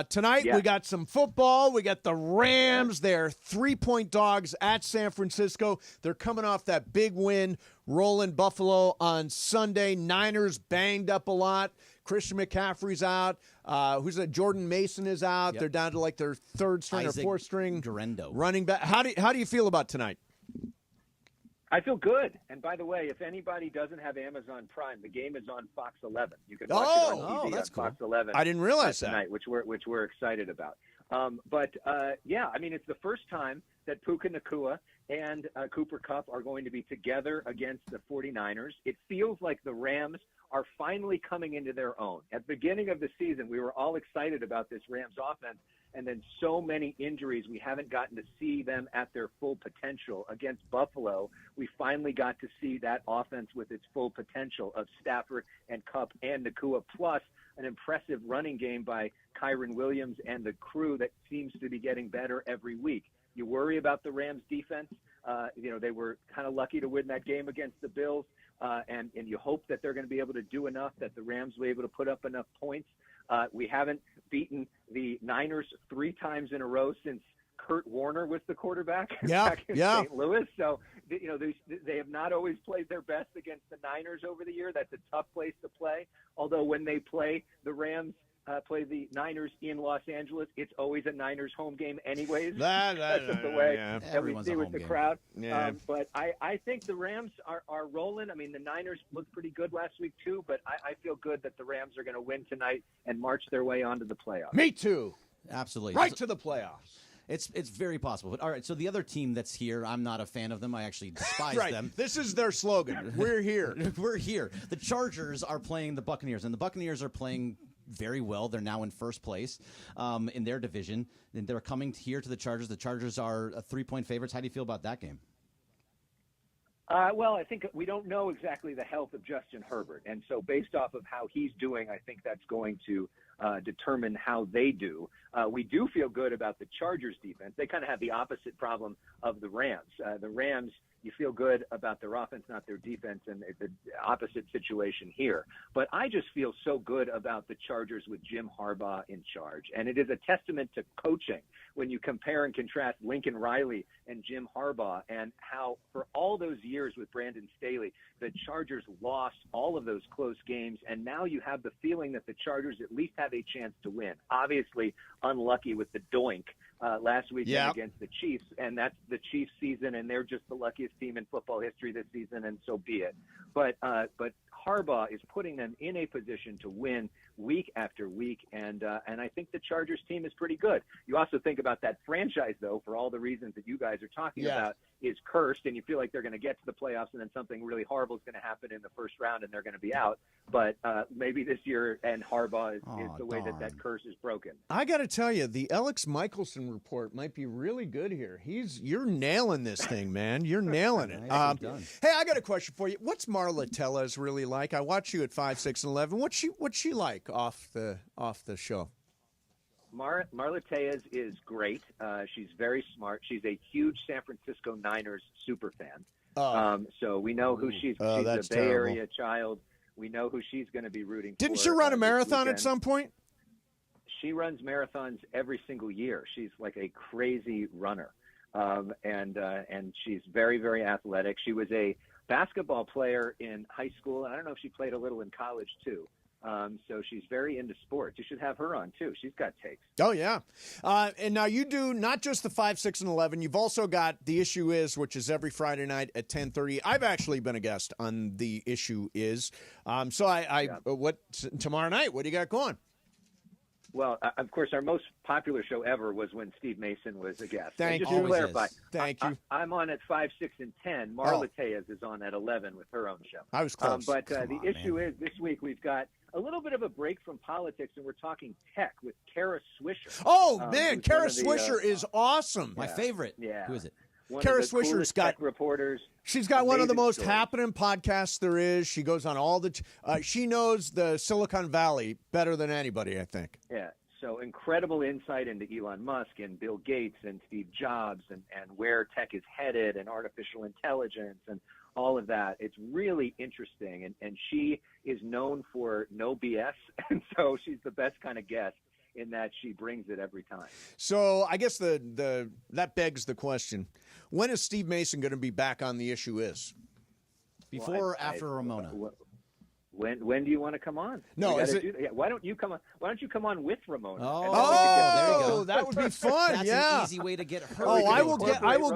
tonight we got some football. We got the Rams. They're 3-point dogs at San Francisco. They're coming off that big win, rolling Buffalo on Sunday. Niners banged up a lot. Christian McCaffrey's out. Who's that? Jordan Mason is out. They're down to like their third string Isaac or fourth string Guerrero. running back. How do you feel about tonight? I feel good. And by the way, if anybody doesn't have Amazon Prime, the game is on Fox 11. You can watch it on TV that's on Fox 11. I didn't realize that. Tonight, which we're excited about. Yeah, I mean, it's the first time that Puka Nacua and Cooper Kupp are going to be together against the 49ers. It feels like the Rams are finally coming into their own. At the beginning of the season, we were all excited about this Rams offense, and then so many injuries, we haven't gotten to see them at their full potential. Against Buffalo, we finally got to see that offense with its full potential of Stafford and Kupp and Nacua, plus an impressive running game by Kyron Williams and the crew that seems to be getting better every week. You worry about the Rams defense. They were kind of lucky to win that game against the Bills, and you hope that they're going to be able to do enough, that the Rams will be able to put up enough points. We haven't beaten the Niners 3 times in a row since Kurt Warner was the quarterback back in St. Louis. So, they have not always played their best against the Niners over the year. That's a tough place to play. Although when they play the Rams, play the Niners in Los Angeles, it's always a Niners home game anyways. That's the way that we see with the crowd. Yeah. But I think the Rams are rolling. I mean, the Niners looked pretty good last week too, but I feel good that the Rams are going to win tonight and march their way onto the playoffs. Me too. Absolutely. Right to the playoffs. It's very possible. But all right, so the other team that's here, I'm not a fan of them. I actually despise them. This is their slogan. We're here. We're here. The Chargers are playing the Buccaneers, and the Buccaneers are playing very well. They're now in first place in their division, and they're coming here to the Chargers. The Chargers are 3-point favorites. How do you feel about that game? Well, I think we don't know exactly the health of Justin Herbert. And so based off of how he's doing, I think that's going to determine how they do. We do feel good about the Chargers defense. They kind of have the opposite problem of the Rams. The Rams, you feel good about their offense, not their defense, and it's the opposite situation here. But I just feel so good about the Chargers with Jim Harbaugh in charge. And it is a testament to coaching when you compare and contrast Lincoln Riley and Jim Harbaugh, and how for all those years with Brandon Staley, the Chargers lost all of those close games, and now you have the feeling that the Chargers at least have a chance to win. Obviously unlucky with the doink last weekend against the Chiefs, and that's the Chiefs season, and they're just the luckiest team in football history this season, and so be it. But Harbaugh is putting them in a position to win week after week, and I think the Chargers team is pretty good. You also think about that franchise, though, for all the reasons that you guys are talking about, is cursed, and you feel like they're going to get to the playoffs, and then something really horrible is going to happen in the first round, and they're going to be out. But maybe this year, and Harbaugh is the way that curse is broken. I got to tell you, the Alex Michelson report might be really good here. You're nailing this thing, man. You're nailing it. Hey, I got a question for you. What's Marla Tellez really like? I watch you at 5, 6, and 11. What's she like off the show? Marla Tellez is great. She's very smart. She's a huge San Francisco Niners super fan. So we know who she's. She's a Bay terrible. Area child. We know who she's going to be rooting for. Didn't she run a marathon at some point? She runs marathons every single year. She's like a crazy runner, and she's very, very athletic. She was a basketball player in high school, and I don't know if she played a little in college too. So she's very into sports. You should have her on too. She's got takes. Oh yeah, and now you do not just the 5, 6, and 11. You've also got The Issue Is, which is every Friday night at 10:30. I've actually been a guest on The Issue Is. What tomorrow night? What do you got going? Well, of course, our most popular show ever was when Steve Mason was a guest. Thank just you. to clarify, Thank you. I'm on at 5, 6, and 10. Marla Tellez is on at 11 with her own show. I was close. But the issue is this week we've got a little bit of a break from politics, and we're talking tech with Kara Swisher. Oh, man, Kara Swisher is awesome. My favorite. Yeah. Who is it? Kara Swisher's got reporters. She's got one of the most stories. happening podcasts there is. She goes on all the. She knows the Silicon Valley better than anybody, I think. Yeah. So incredible insight into Elon Musk and Bill Gates and Steve Jobs and where tech is headed and artificial intelligence and all of that. It's really interesting. And she is known for no BS. And so she's the best kind of guest in that she brings it every time. So I guess that begs the question, when is Steve Mason going to be back on The Issue Is? Before or after Ramona? When do you want to come on? No, why don't you come on? Why don't you come on with Ramona? There you go. That would be fun. That's yeah, an easy way to get her. Oh, I will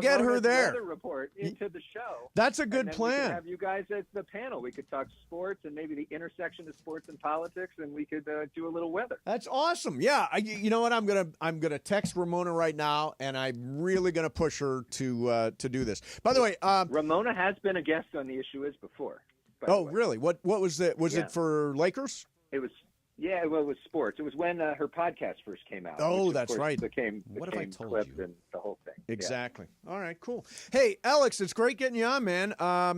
get her there. Weather report into the show. That's a good and then plan. We could have you guys as the panel. We could talk sports and maybe the intersection of sports and politics, and we could do a little weather. That's awesome. Yeah, you know what? I'm gonna text Ramona right now, and I'm really gonna push her to do this. By the way, Ramona has been a guest on The Issue Is before. Oh, really? What was it? Was it for Lakers? It was. Yeah, well, it was sports. It was when her podcast first came out. Oh, which, that's of course, right. What have I told clipped you? And the whole thing. Exactly. Yeah. All right, cool. Hey, Alex, it's great getting you on, man.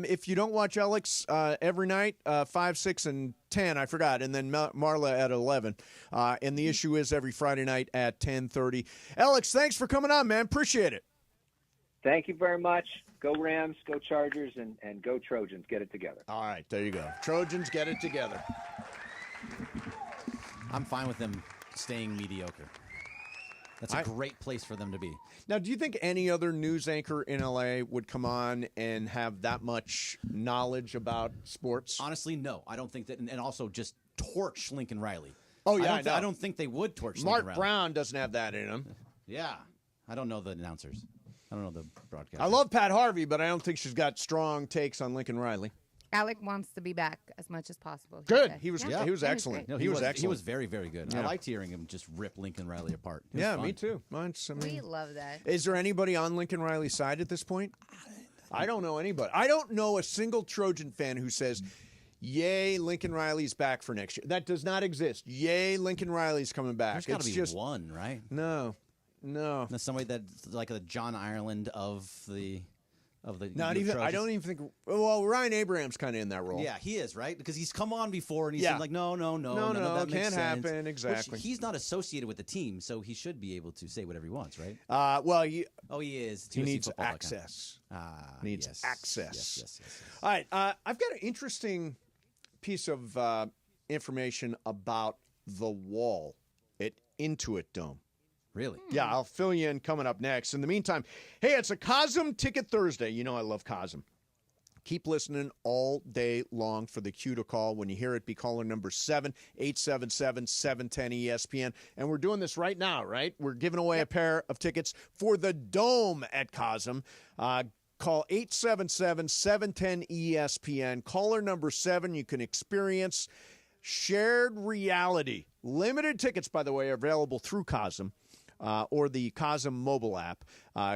If you don't watch Alex every night, 5, 6, and 10, I forgot, and then Marla at 11. And The Issue Is every Friday night at 10:30. Alex, thanks for coming on, man. Appreciate it. Thank you very much. Go Rams, go Chargers, and go Trojans. Get it together. All right, there you go. Trojans, get it together. I'm fine with them staying mediocre. That's a great place for them to be. Now, do you think any other news anchor in L.A. would come on and have that much knowledge about sports? Honestly, no. I don't think that, and also just torch Lincoln Riley. Oh, yeah, I don't think they would torch Mark Lincoln Riley. Brown doesn't have that in him. Yeah. I don't know the announcers. I don't know the broadcast. I love Pat Harvey, but I don't think she's got strong takes on Lincoln Riley. Alec wants to be back as much as possible. Good. Said. He was Yeah. he was excellent. No, he was excellent. He was very, very good. Yeah. I liked hearing him just rip Lincoln Riley apart. It was Yeah, fun. me too. We love that. Is there anybody on Lincoln Riley's side at this point? I don't know anybody. I don't know a single Trojan fan who says, yay, Lincoln Riley's back for next year. That does not exist. Yay, Lincoln Riley's coming back. There's got to be just one, right? No. That's somebody that's like the John Ireland of the Not even. Trojans. I don't even think. Well, Ryan Abraham's kind of in that role. Yeah, he is, right? Because he's come on before and he's Yeah. been like, no, none of that makes can't sense. happen. Exactly. Which he's not associated with the team, so he should be able to say whatever he wants, right? Well, he is. He TSC needs football.com. access. Needs access. Yes. All right. I've got an interesting piece of information about the Wall at Intuit Dome. Really? Yeah, I'll fill you in coming up next. In the meantime, hey, it's a Cosm Ticket Thursday. You know I love Cosm. Keep listening all day long for the cue to call. When you hear it, be caller number 7-877-710-ESPN. And we're doing this right now, right? We're giving away a pair of tickets for the Dome at Cosm. Call 877-710-ESPN. Caller number 7, you can experience shared reality. Limited tickets, by the way, are available through Cosm. Or the Cosm mobile app.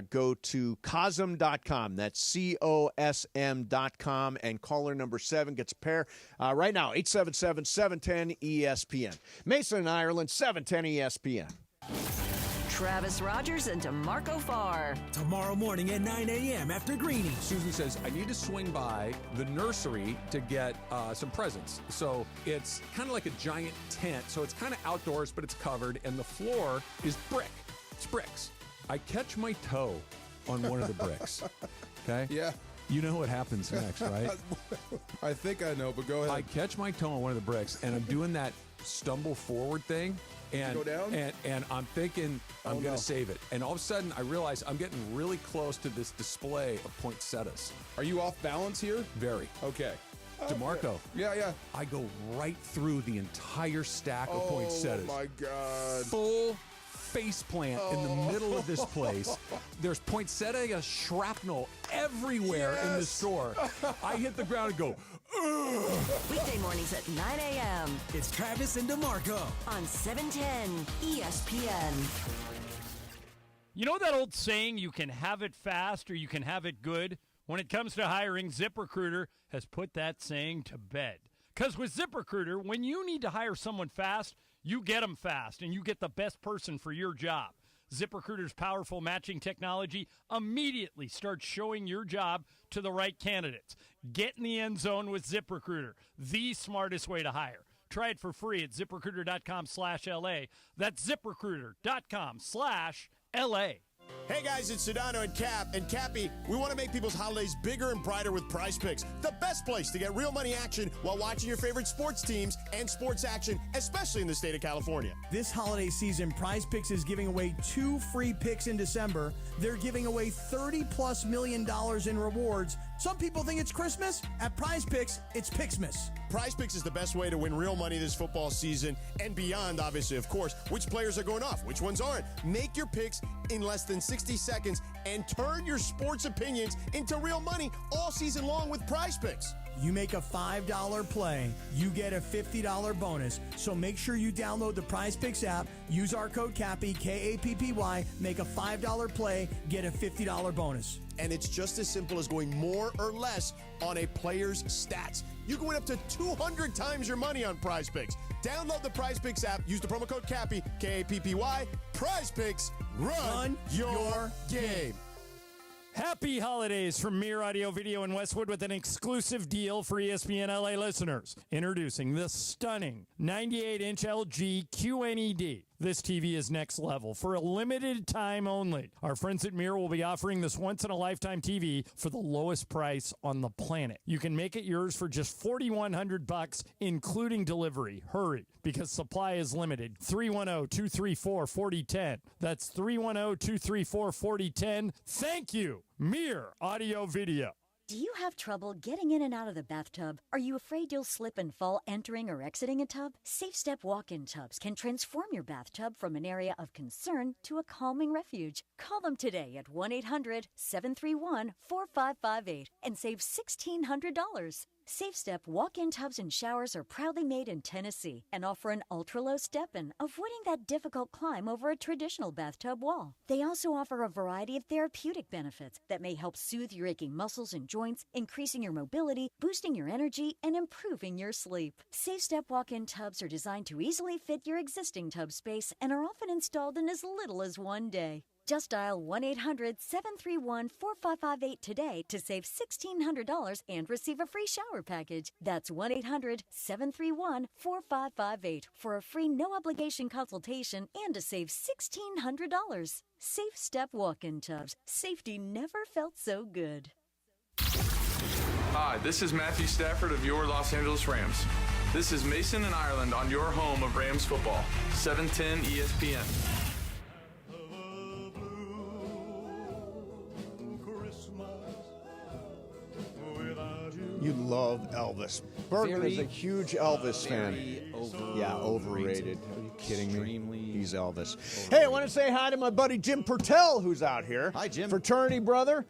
Go to Cosm.com. That's COSM.com. And caller number 7 gets a pair right now. 877-710-ESPN. Mason, Ireland, 710 ESPN. Travis Rogers and DeMarco Farr. Tomorrow morning at 9 a.m. after Greenie. Susan says, I need to swing by the nursery to get some presents. So it's kind of like a giant tent. So it's kind of outdoors, but it's covered. And the floor is brick. It's bricks. I catch my toe on one of the bricks. Okay? Yeah. You know what happens next, right? I think I know, but go ahead. I catch my toe on one of the bricks, and I'm doing that stumble forward thing. And, go down? And I'm thinking I'm going no. to save it. And all of a sudden, I realize I'm getting really close to this display of poinsettias. Are you off balance here? Very. Okay. DeMarco. Yeah. I go right through the entire stack of poinsettias. Oh, my God. Full face plant in the middle of this place. There's poinsettia shrapnel everywhere in the store. I hit the ground and go, ugh. Weekday mornings at 9 a.m. It's Travis and DeMarco on 710 ESPN. You know that old saying, you can have it fast or you can have it good? When it comes to hiring, ZipRecruiter has put that saying to bed. Because with ZipRecruiter, when you need to hire someone fast, you get them fast, and you get the best person for your job. ZipRecruiter's powerful matching technology immediately starts showing your job to the right candidates. Get in the end zone with ZipRecruiter, the smartest way to hire. Try it for free at ZipRecruiter.com/LA. That's ZipRecruiter.com/LA. Hey guys, it's Sedano and Cap. And Cappy, we want to make people's holidays bigger and brighter with Prize Picks, the best place to get real money action while watching your favorite sports teams and sports action, especially in the state of California. This holiday season, Prize Picks is giving away 2 free picks in December. They're giving away $30+ million in rewards. Some people think it's Christmas. At Prize Picks, it's Pixmas. Prize Picks is the best way to win real money this football season and beyond, obviously, of course. Which players are going off? Which ones aren't? Make your picks in less than 60 seconds and turn your sports opinions into real money all season long with Prize Picks. You make a $5 play, you get a $50 bonus. So make sure you download the Prize Picks app, use our code CAPPY, K-A-P-P-Y, make a $5 play, get a $50 bonus. And it's just as simple as going more or less on a player's stats. You can win up to 200 times your money on Prize Picks. Download the Prize Picks app, use the promo code CAPPY, K-A-P-P-Y. Prize Picks, run your game. Happy holidays from Mir Audio Video in Westwood with an exclusive deal for ESPN LA listeners. Introducing the stunning 98-inch LG QNED. This TV is next level for a limited time only. Our friends at Mir will be offering this once-in-a-lifetime TV for the lowest price on the planet. You can make it yours for just $4,100, including delivery. Hurry, because supply is limited. 310-234-4010. That's 310-234-4010. Thank you, Mir Audio Video. Do you have trouble getting in and out of the bathtub? Are you afraid you'll slip and fall entering or exiting a tub? Safe Step walk-in tubs can transform your bathtub from an area of concern to a calming refuge. Call them today at 1-800-731-4558 and save $1,600. Safe Step walk-in tubs and showers are proudly made in Tennessee and offer an ultra-low step-in, avoiding that difficult climb over a traditional bathtub wall. They also offer a variety of therapeutic benefits that may help soothe your aching muscles and joints, increasing your mobility, boosting your energy, and improving your sleep. Safe Step walk-in tubs are designed to easily fit your existing tub space and are often installed in as little as one day. Just dial 1-800-731-4558 today to save $1,600 and receive a free shower package. That's 1-800-731-4558 for a free no-obligation consultation and to save $1,600. Safe Step walk-in tubs. Safety never felt so good. Hi, this is Matthew Stafford of your Los Angeles Rams. This is Mason and Ireland on your home of Rams football, 710 ESPN. You love Elvis. Bergman is a huge Elvis fan. Yeah, overrated. Are you kidding me? He's Elvis. Hey, I want to say hi to my buddy Jim Purtell, who's out here. Hi, Jim. Fraternity brother.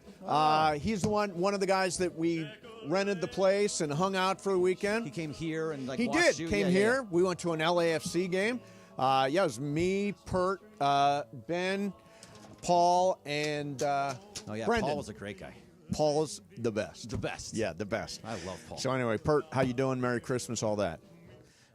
He's the one of the guys that we rented the place and hung out for the weekend. He came here and he watched did. you. Came here. We went to an LAFC game. It was me, Pert, Ben, Paul, and Brendan. Paul was a great guy. Paul's the best. The best. Yeah, the best. I love Paul. So anyway, Pert, how you doing? Merry Christmas, all that.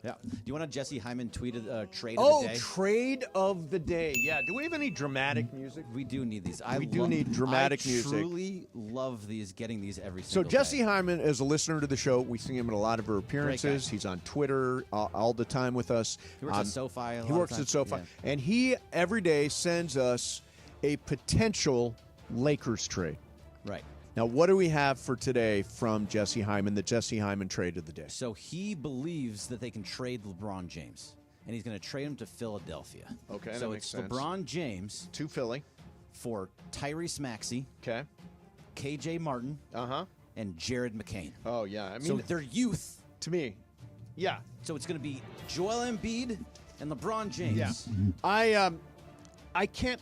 Yeah. Do you want to Jesse Hyman tweeted trade of the day? Oh, trade of the day. Yeah. Do we have any dramatic music? We do need these. We do need dramatic music. I truly love these, getting these every So single Jesse day. Hyman is a listener to the show. We see him in a lot of our appearances. He's on Twitter all the time with us. He works at SoFi. He works at SoFi. Yeah. And he every day sends us a potential Lakers trade. Right. Now, what do we have for today from Jesse Hyman, the Jesse Hyman trade of the day? So he believes that they can trade LeBron James, and he's going to trade him to Philadelphia. Okay, so that makes it's sense. LeBron James to Philly for Tyrese Maxey. Okay. KJ Martin. And Jared McCain. Oh, yeah. I mean, so they're youth. To me, yeah. So it's going to be Joel Embiid and LeBron James. Yeah. I can't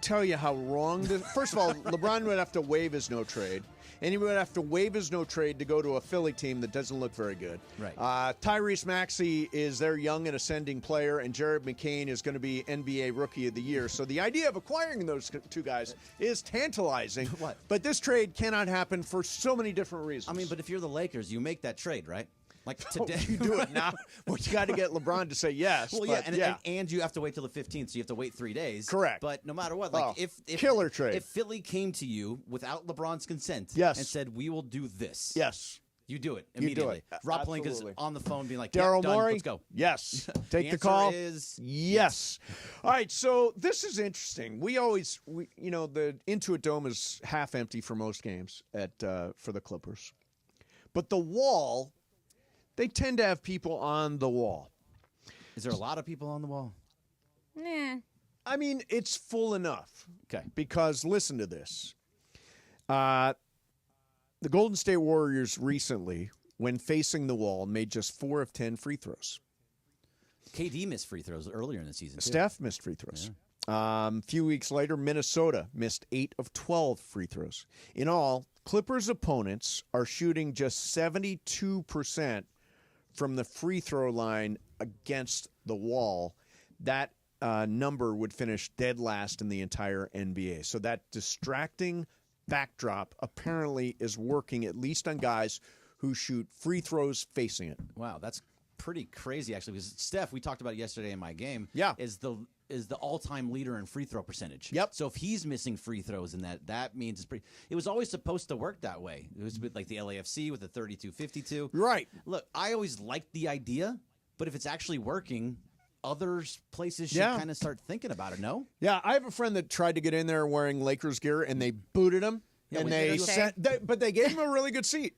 tell you how wrong this. First of all, LeBron would have to waive his no trade, and he would have to waive his no trade to go to a Philly team that doesn't look very good. Right. Tyrese Maxey is their young and ascending player, and Jared McCain is going to be NBA Rookie of the Year. So the idea of acquiring those two guys is tantalizing. What? But this trade cannot happen for so many different reasons. I mean, but if you're the Lakers, you make that trade, right? Like today. You do it now. Well, you got to get LeBron to say yes. Well, but and you have to wait till the 15th, so you have to wait 3 days. Correct. But no matter what, like if killer trade. If Philly came to you without LeBron's consent, yes. and said we will do this, yes, You do it You do immediately. it. Rob Pelinka's Absolutely. on the phone being like, Daryl done. Morey? Let's go. Yes. Take the answer call. is yes. All right. So this is interesting. The Intuit Dome is half empty for most games for the Clippers, but the wall, they tend to have people on the wall. Is there a lot of people on the wall? Nah. I mean, it's full enough. Okay. Because listen to this. The Golden State Warriors recently, when facing the wall, made just 4 of 10 free throws. KD missed free throws earlier in the season, too. Steph missed free throws. A few weeks later, Minnesota missed 8 of 12 free throws. In all, Clippers opponents are shooting just 72% from the free throw line against the wall. That number would finish dead last in the entire NBA. So that distracting backdrop apparently is working, at least on guys who shoot free throws facing it. Wow, that's pretty crazy, actually, because Steph, we talked about it yesterday in my game, is the all-time leader in free throw percentage. Yep. So if he's missing free throws in that means it's pretty. It was always supposed to work that way. It was like the LAFC with the 32-52. Right. Look, I always liked the idea, but if it's actually working, other places should kind of start thinking about it, no? Yeah, I have a friend that tried to get in there wearing Lakers gear, and they booted him, Yeah, and we but they gave him a really good seat.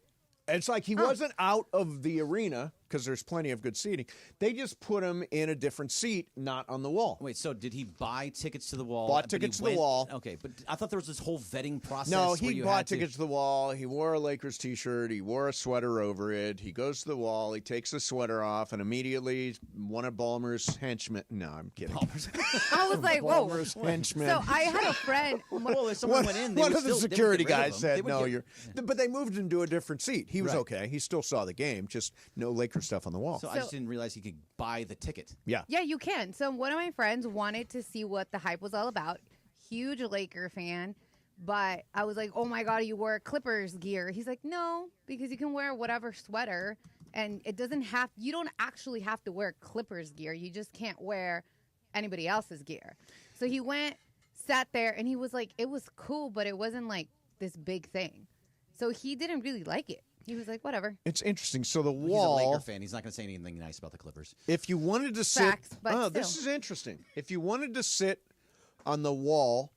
It's like he wasn't out of the arena because there's plenty of good seating. They just put him in a different seat, not on the wall. Wait, so did he buy tickets to the wall? Bought tickets to the wall. Okay, but I thought there was this whole vetting process. No, where he you bought had to- tickets to the wall. He wore a Lakers T-shirt. He wore a sweater over it. He goes to the wall. He takes the sweater off, and immediately one of Ballmer's henchmen. No, I'm kidding. I was like, whoa. Ballmer's henchmen. So I had a friend. Well, if someone went in, they one would of the still- they would security get rid of guys him. They said, would "No, get- you're." But they moved him to a different seat. He was Right. okay. He still saw the game, just no Lakers stuff on the wall. So I just didn't realize he could buy the ticket. Yeah. Yeah, you can. So one of my friends wanted to see what the hype was all about. Huge Laker fan. But I was like, oh, my God, you wore Clippers gear. He's like, no, because you can wear whatever sweater. And it doesn't have – you don't actually have to wear Clippers gear. You just can't wear anybody else's gear. So he went, sat there, and he was like, it was cool, but it wasn't like this big thing. So he didn't really like it. He was like, whatever. It's interesting. So the He's wall. a Laker fan. He's not going to say anything nice about the Clippers. If you wanted to sit, Facts, but this still. is interesting. If you wanted to sit on the wall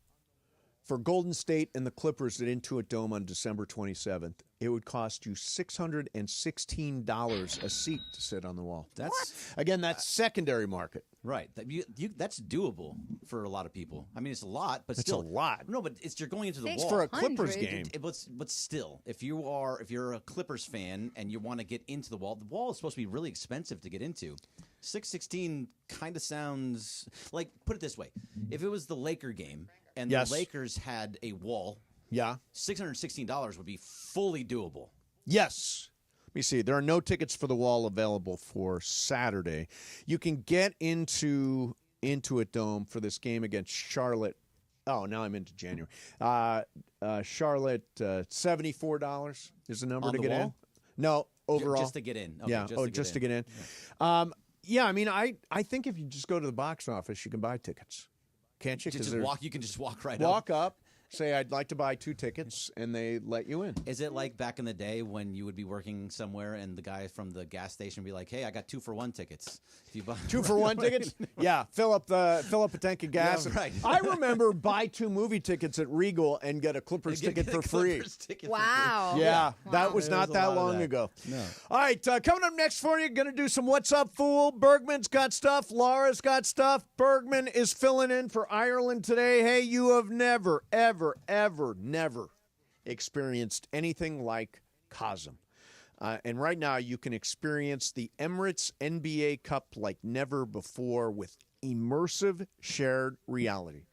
for Golden State and the Clippers at Intuit Dome on December 27th, it would cost you $616 a seat to sit on the wall. Again, that's secondary market. Right. That's doable for a lot of people. I mean, it's a lot, but It's still a lot. No, but you're going into the It's wall for a Clippers game. But still, if you're a Clippers fan and you want to get into the wall is supposed to be really expensive to get into. $616 kind of sounds like, put it this way, if it was the Laker game and Yes. the Lakers had a wall, $616 would be fully doable. Yes. Let me see. There are no tickets for the wall available for Saturday. You can get into Intuit Dome for this game against Charlotte. Oh, now I'm into January. Charlotte, $74 is the number On to the get in. wall? No, overall. Just to get in. Okay, yeah, just to get in. Yeah, I mean, I think if you just go to the box office, you can buy tickets. Can't you? 'Cause there's- You can just walk right Walk up, say, I'd like to buy 2 tickets, and they let you in. Is it like back in the day when you would be working somewhere and the guy from the gas station would be like, "Hey, I got 2-for-1 tickets. If you buy 2-for-1 tickets? Yeah, fill up a tank of gas. Yeah, right. I remember buy 2 movie tickets at Regal and get a Clippers ticket for free. Wow. Yeah, that Wow. was There not was a that lot of long that. ago. No. All right, coming up next for you, going to do some What's Up, Fool. Bergman's got stuff. Laura's got stuff. Bergman is filling in for Ireland today. Hey, you have never, ever, ever, never experienced anything like Cosm. And right now you can experience the Emirates NBA Cup like never before with immersive shared reality.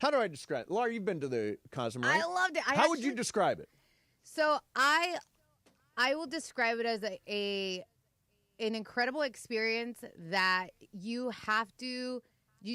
How do I describe it? Laura, you've been to the Cosm, right? I loved it. How would you describe it? So I will describe it as an incredible experience that you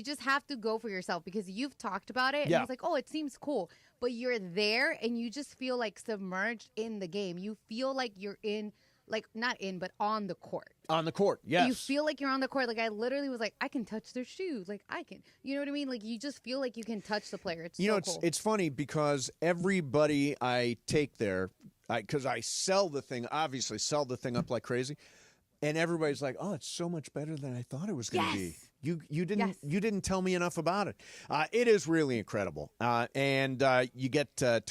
just have to go for yourself because you've talked about it and Yeah. I was like, oh, it seems cool. But you're there and you just feel like submerged in the game. You feel like you're in, like not in, but on the court. On the court, yes. You feel like you're on the court. Like I literally was like, I can touch their shoes. Like I can, you know what I mean? Like you just feel like you can touch the player. It's You so know, cool. it's funny because everybody I take there because I sell the thing up like crazy, and everybody's like, "Oh, it's so much better than I thought it was going to be." You didn't tell me enough about it. It is really incredible, and you get to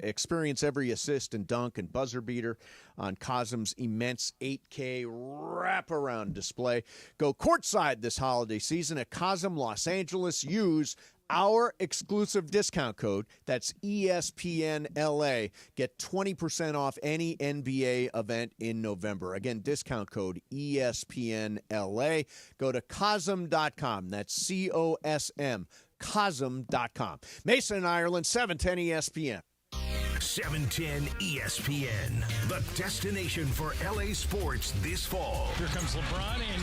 experience every assist and dunk and buzzer beater on Cosm's immense 8K wraparound display. Go courtside this holiday season at Cosm Los Angeles. Use our exclusive discount code, that's ESPNLA. Get 20% off any NBA event in November. Again, discount code ESPNLA. Go to Cosm.com. That's COSM, Cosm.com. Mason in Ireland, 710 ESPN. 710 ESPN, the destination for LA sports this fall. Here comes LeBron and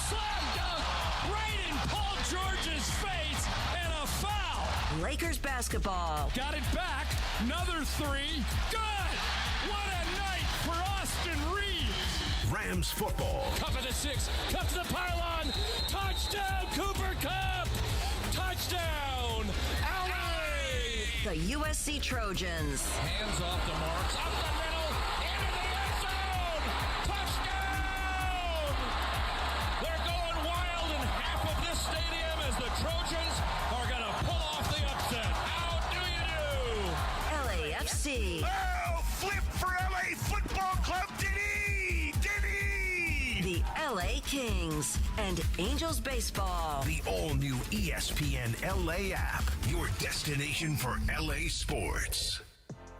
slam dunk right in Paul George's face, and a foul. Lakers basketball. Got it back. Another three. Good. What a night for Austin Reeves. Rams football. Cup of the six. Cup to the pylon. Touchdown, Cooper Cup. Touchdown, LA. The USC Trojans. Hands off the marks. Up the middle. Into the end zone. Touchdown. They're going wild in half of this stadium as the Trojans are going to pull off the upset. How do you do? LAFC. Oh, flip for LA Football Club. Did he? The LA Kings and Angels baseball. The all-new ESPN LA app, your destination for LA sports.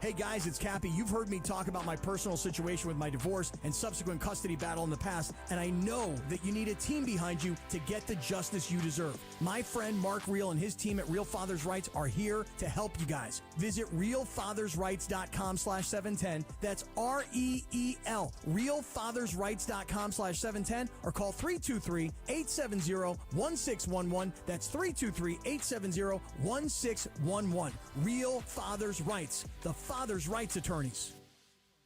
Hey guys, it's Cappy. You've heard me talk about my personal situation with my divorce and subsequent custody battle in the past, and I know that you need a team behind you to get the justice you deserve. My friend Mark Reel and his team at Real Fathers Rights are here to help you guys. Visit realfathersrights.com/710. That's REEL. realfathersrights.com/710 or call 323-870-1611. That's 323-870-1611. Real Fathers Rights. The Father's Rights Attorneys.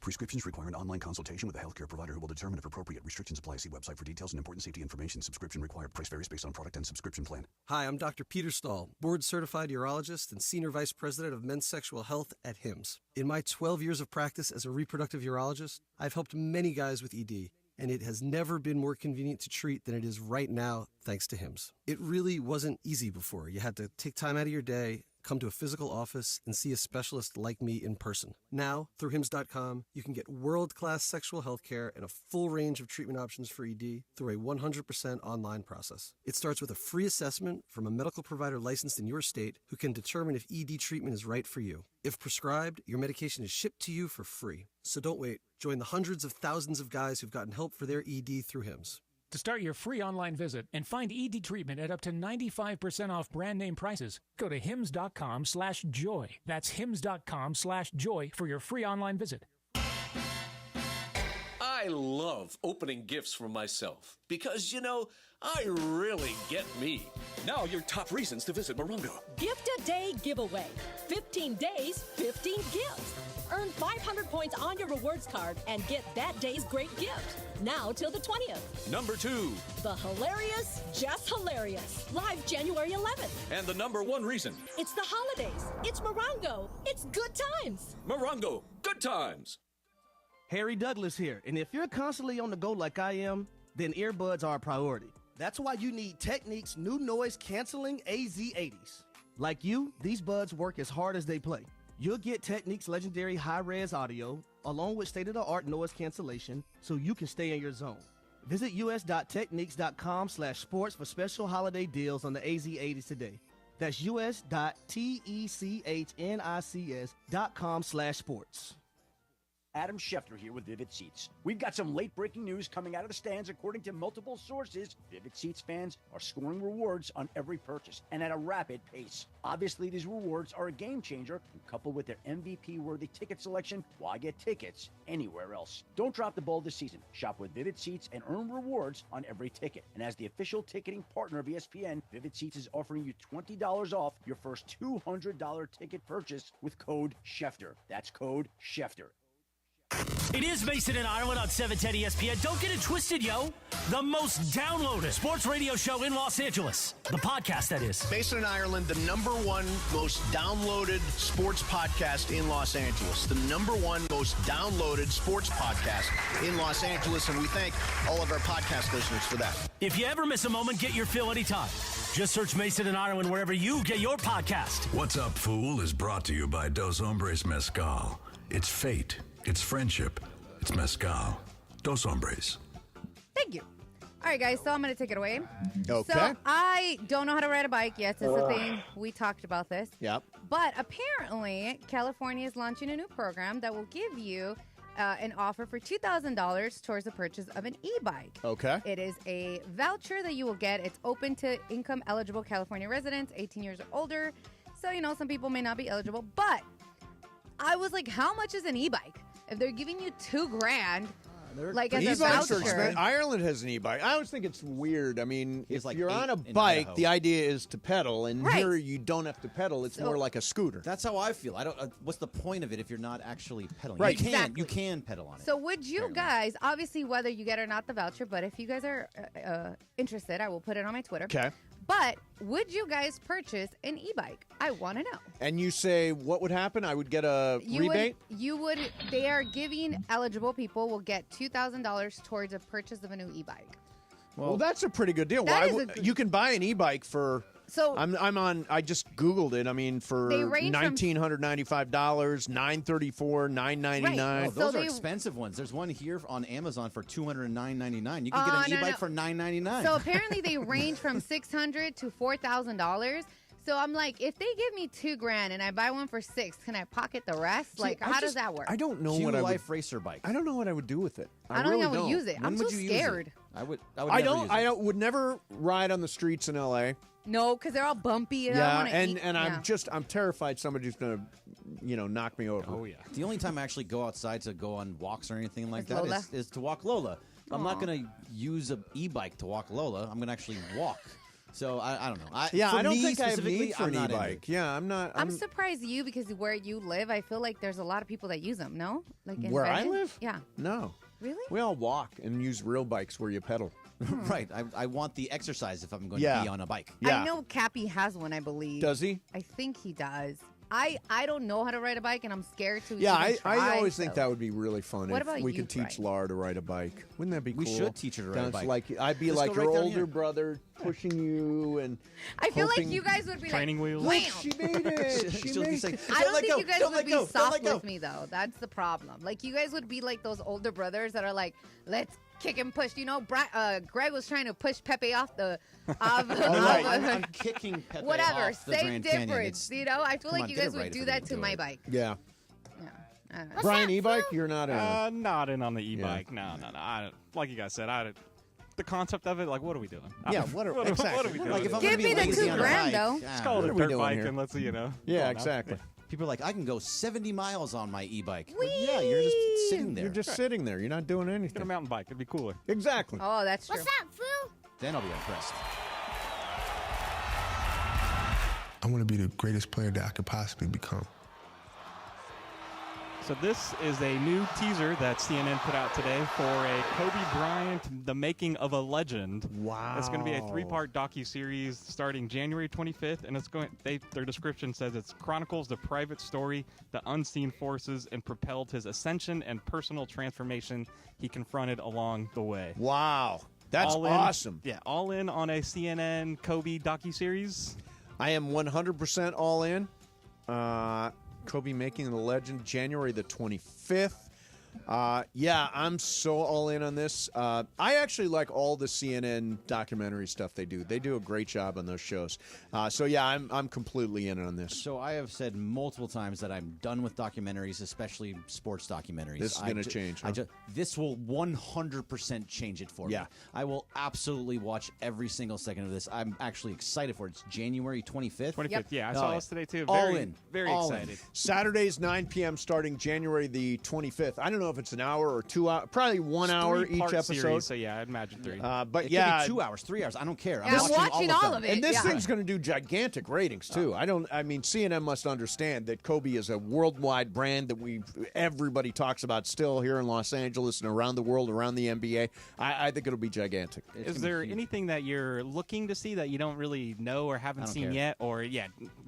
Prescriptions require an online consultation with a healthcare provider who will determine if appropriate. Restrictions apply. See website for details and important safety information. Subscription required. Price varies based on product and subscription plan. Hi, I'm Dr. Peter Stahl, board-certified urologist and Senior Vice President of Men's Sexual Health at HIMSS. In my 12 years of practice as a reproductive urologist, I've helped many guys with ED, and it has never been more convenient to treat than it is right now, thanks to HIMSS. It really wasn't easy before. You had to take time out of your day, come to a physical office, and see a specialist like me in person. Now, through HIMSS.com, you can get world-class sexual health care and a full range of treatment options for ED through a 100% online process. It starts with a free assessment from a medical provider licensed in your state who can determine if ED treatment is right for you. If prescribed, your medication is shipped to you for free. So don't wait. Join the hundreds of thousands of guys who've gotten help for their ED through HIMSS. To start your free online visit and find ED treatment at up to 95% off brand name prices, go to hims.com/joy. That's hims.com/joy for your free online visit. I love opening gifts for myself because, I really get me. Now your top reasons to visit Morongo. Gift a Day giveaway. 15 days, 15 gifts. Earn 500 points on your rewards card and get that day's great gift. Now till the 20th. Number 2. The Hilarious, Just Hilarious. Live January 11th. And the number 1 reason. It's the holidays. It's Morongo. It's good times. Morongo. Good times. Harry Douglas here. And if you're constantly on the go like I am, then earbuds are a priority. That's why you need Technique's new noise-canceling AZ80s. Like you, these buds work as hard as they play. You'll get Technique's legendary high-res audio, along with state-of-the-art noise cancellation, so you can stay in your zone. Visit us.techniques.com/sports for special holiday deals on the AZ80s today. That's us.technics.com/sports. Adam Schefter here with Vivid Seats. We've got some late-breaking news coming out of the stands. According to multiple sources, Vivid Seats fans are scoring rewards on every purchase and at a rapid pace. Obviously, these rewards are a game-changer, and coupled with their MVP-worthy ticket selection, why get tickets anywhere else? Don't drop the ball this season. Shop with Vivid Seats and earn rewards on every ticket. And as the official ticketing partner of ESPN, Vivid Seats is offering you $20 off your first $200 ticket purchase with code Schefter. That's code Schefter. It is Mason and Ireland on 710 ESPN. Don't get it twisted, yo. The most downloaded sports radio show in Los Angeles. The podcast, that is. Mason and Ireland, the #1 most downloaded sports podcast in Los Angeles. The #1 most downloaded sports podcast in Los Angeles. And we thank all of our podcast listeners for that. If you ever miss a moment, get your fill anytime. Just search Mason and Ireland wherever you get your podcast. What's Up, Fool is brought to you by Dos Hombres Mezcal. It's fate. It's friendship. It's mezcal. Dos Hombres. Thank you. All right, guys, so I'm going to take it away. Okay. So I don't know how to ride a bike. Yes, it's a thing. We talked about this. Yep. But apparently, California is launching a new program that will give you an offer for $2,000 towards the purchase of an e-bike. Okay. It is a voucher that you will get. It's open to income-eligible California residents, 18 years or older. So, some people may not be eligible. But I was like, how much is an e-bike? If they're giving you $2,000, like as a E-bikes are voucher. expensive. Ireland has an e-bike. I always think it's weird. I mean, if like you're 8 on a in bike, Idaho. the idea is to pedal, and Right. here you don't have to pedal. It's more like a scooter. That's how I feel. I don't. What's the point of it if you're not actually pedaling? Right. You can pedal on it. So would you guys, obviously whether you get or not the voucher, but if you guys are interested, I will put it on my Twitter. Okay. But would you guys purchase an e-bike? I want to know. And you say, what would happen? I would get a rebate? They are giving eligible people will get $2,000 towards a purchase of a new e-bike. Well, that's a pretty good deal. That Why is would, you can buy an e-bike for... So I'm on. I just Googled it. I mean, for They range from- $1,995, $934, $999. Right. Oh, those are expensive ones. There's one here on Amazon for $209.99. You can get an no, e-bike no. for $999. So apparently they range from $600 to $4,000. So I'm like, if they give me $2,000 and I buy one for $6,000, can I pocket the rest? See, Like, how does that work? I don't know Q what I would. Life racer bike. I don't know what I would do with it. I don't really think I would use it. When I'm so would you use it? scared. I would. I never don't. use I it. don't, would never ride on the streets in L.A. No, because they're all bumpy. And I Yeah, wanna eat. and I'm terrified somebody's gonna, knock me over. Oh yeah. The only time I actually go outside to go on walks or anything like Is that Lola? is to walk Lola. I'm not Aw. going to use an e-bike to walk Lola. I'm going to actually walk. So I don't know. Yeah, for I don't me think I have specifically, need for I'm an not into e-bike. it. Yeah, I'm not. I'm surprised you because where you live, I feel like there's a lot of people that use them. No, like in Where I Redmond? live? Yeah. No. Really? We all walk and use real bikes where you pedal. Right. I want the exercise if I'm going Yeah. to be on a bike. Yeah. I know Cappy has one. I believe. Does he? I think he does. I don't know how to ride a bike, and I'm scared to. Yeah, even I try, always think so. that would be really fun What if about we you, could teach Brian? Laura to ride a bike. Wouldn't that be We cool? should teach her to ride a Down bike. Like I'd be Let's like go your right down older here. brother pushing you, and I feel like hoping- you guys would be Training like, wheels. Wham! She made it. She She'll be made saying, it. I don't think you guys don't would let be go, don't soft let go. with me though. That's the problem. Like you guys would be like those older brothers that are like, let's kick and push. Greg was trying to push Pepe off the. right. I'm kicking Pepe Whatever. off the Same Grand Canyon. difference. It's- I feel come like on, you get guys it right would if do you're that gonna to do my it. bike. Yeah. I don't know. Brian, e-bike? You're not in. Not in on the e-bike. No. Like you guys said, the concept of it, like, what are we doing? Yeah, what are we doing? Like if I'm Give gonna be me the lazy on a $2,000 bike, though. Let's call it What a are we dirt doing bike here? and let's, Yeah, go on exactly. People are like, I can go 70 miles on my e-bike. Whee! Yeah, you're just sitting there. You're just sitting there. You're not doing Get a anything. mountain bike. It'd be cooler. Exactly. Oh, that's true. What's up, fool? Then I'll be impressed. I want to be the greatest player that I could possibly become. So this is a new teaser that CNN put out today for a Kobe Bryant, The Making of a Legend. Wow. It's going to be a 3-part docuseries starting January 25th, and their description says it chronicles the private story, the unseen forces, and propelled his ascension and personal transformation he confronted along the way. Wow. That's All in- awesome. Yeah, all in on a CNN Kobe docuseries. I am 100% all in. Kobe Making the Legend, January the 25th. Yeah, I'm so all in on this. I actually like all the CNN documentary stuff they do. They do a great job on those shows. So yeah, I'm completely in on this. So I have said multiple times that I'm done with documentaries, especially sports documentaries. This is going to change. Huh? This will 100% change it for me. Yeah. I will absolutely watch every single second of this. I'm actually excited for it. It's January 25th. 25th, yeah. I saw this today, too. All in. Very All excited. in. Saturdays, 9 p.m. starting January the 25th. I don't don't know if it's an hour or 2 hours, probably 1 hour each episode. Series, so yeah, I'd imagine 3. But it yeah, could be 2 hours, 3 hours. I don't care. I'm watching all of it. And this thing's going to do gigantic ratings too. I mean, CNN must understand that Kobe is a worldwide brand that everybody talks about still here in Los Angeles and around the world, around the NBA. I think it'll be gigantic. Is there anything that you're looking to see that you don't really know or haven't seen yet? Or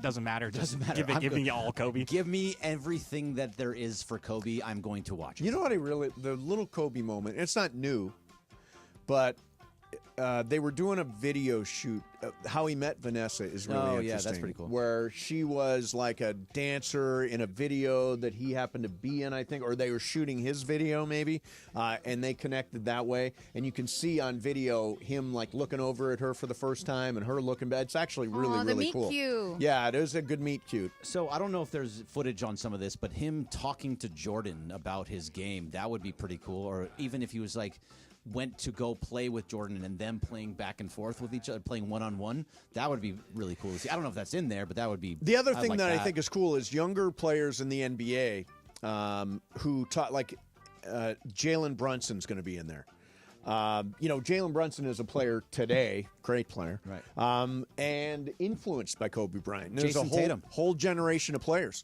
doesn't matter. Just give me all Kobe. Give me everything that there is for Kobe. I'm going to watch it. You know what the little Kobe moment, it's not new, but they were doing a video shoot. How he met Vanessa is really interesting. Yeah, that's pretty cool. Where she was like a dancer in a video that he happened to be in, I think, or they were shooting his video maybe, and they connected that way. And you can see on video him like looking over at her for the first time and her looking back. It's actually really cool. Cute. Yeah, it is a good meet cute. So I don't know if there's footage on some of this, but him talking to Jordan about his game, that would be pretty cool. Or even if he was like went to go play with Jordan and them playing back and forth with each other, playing one-on-one, that would be really cool to see. I don't know if that's in there, but that would be... The other thing that I think is cool is younger players in the NBA who taught, like Jalen Brunson's going to be in there. Jalen Brunson is a player today, great player, right? And influenced by Kobe Bryant. There's Jason Tatum. Whole generation of players.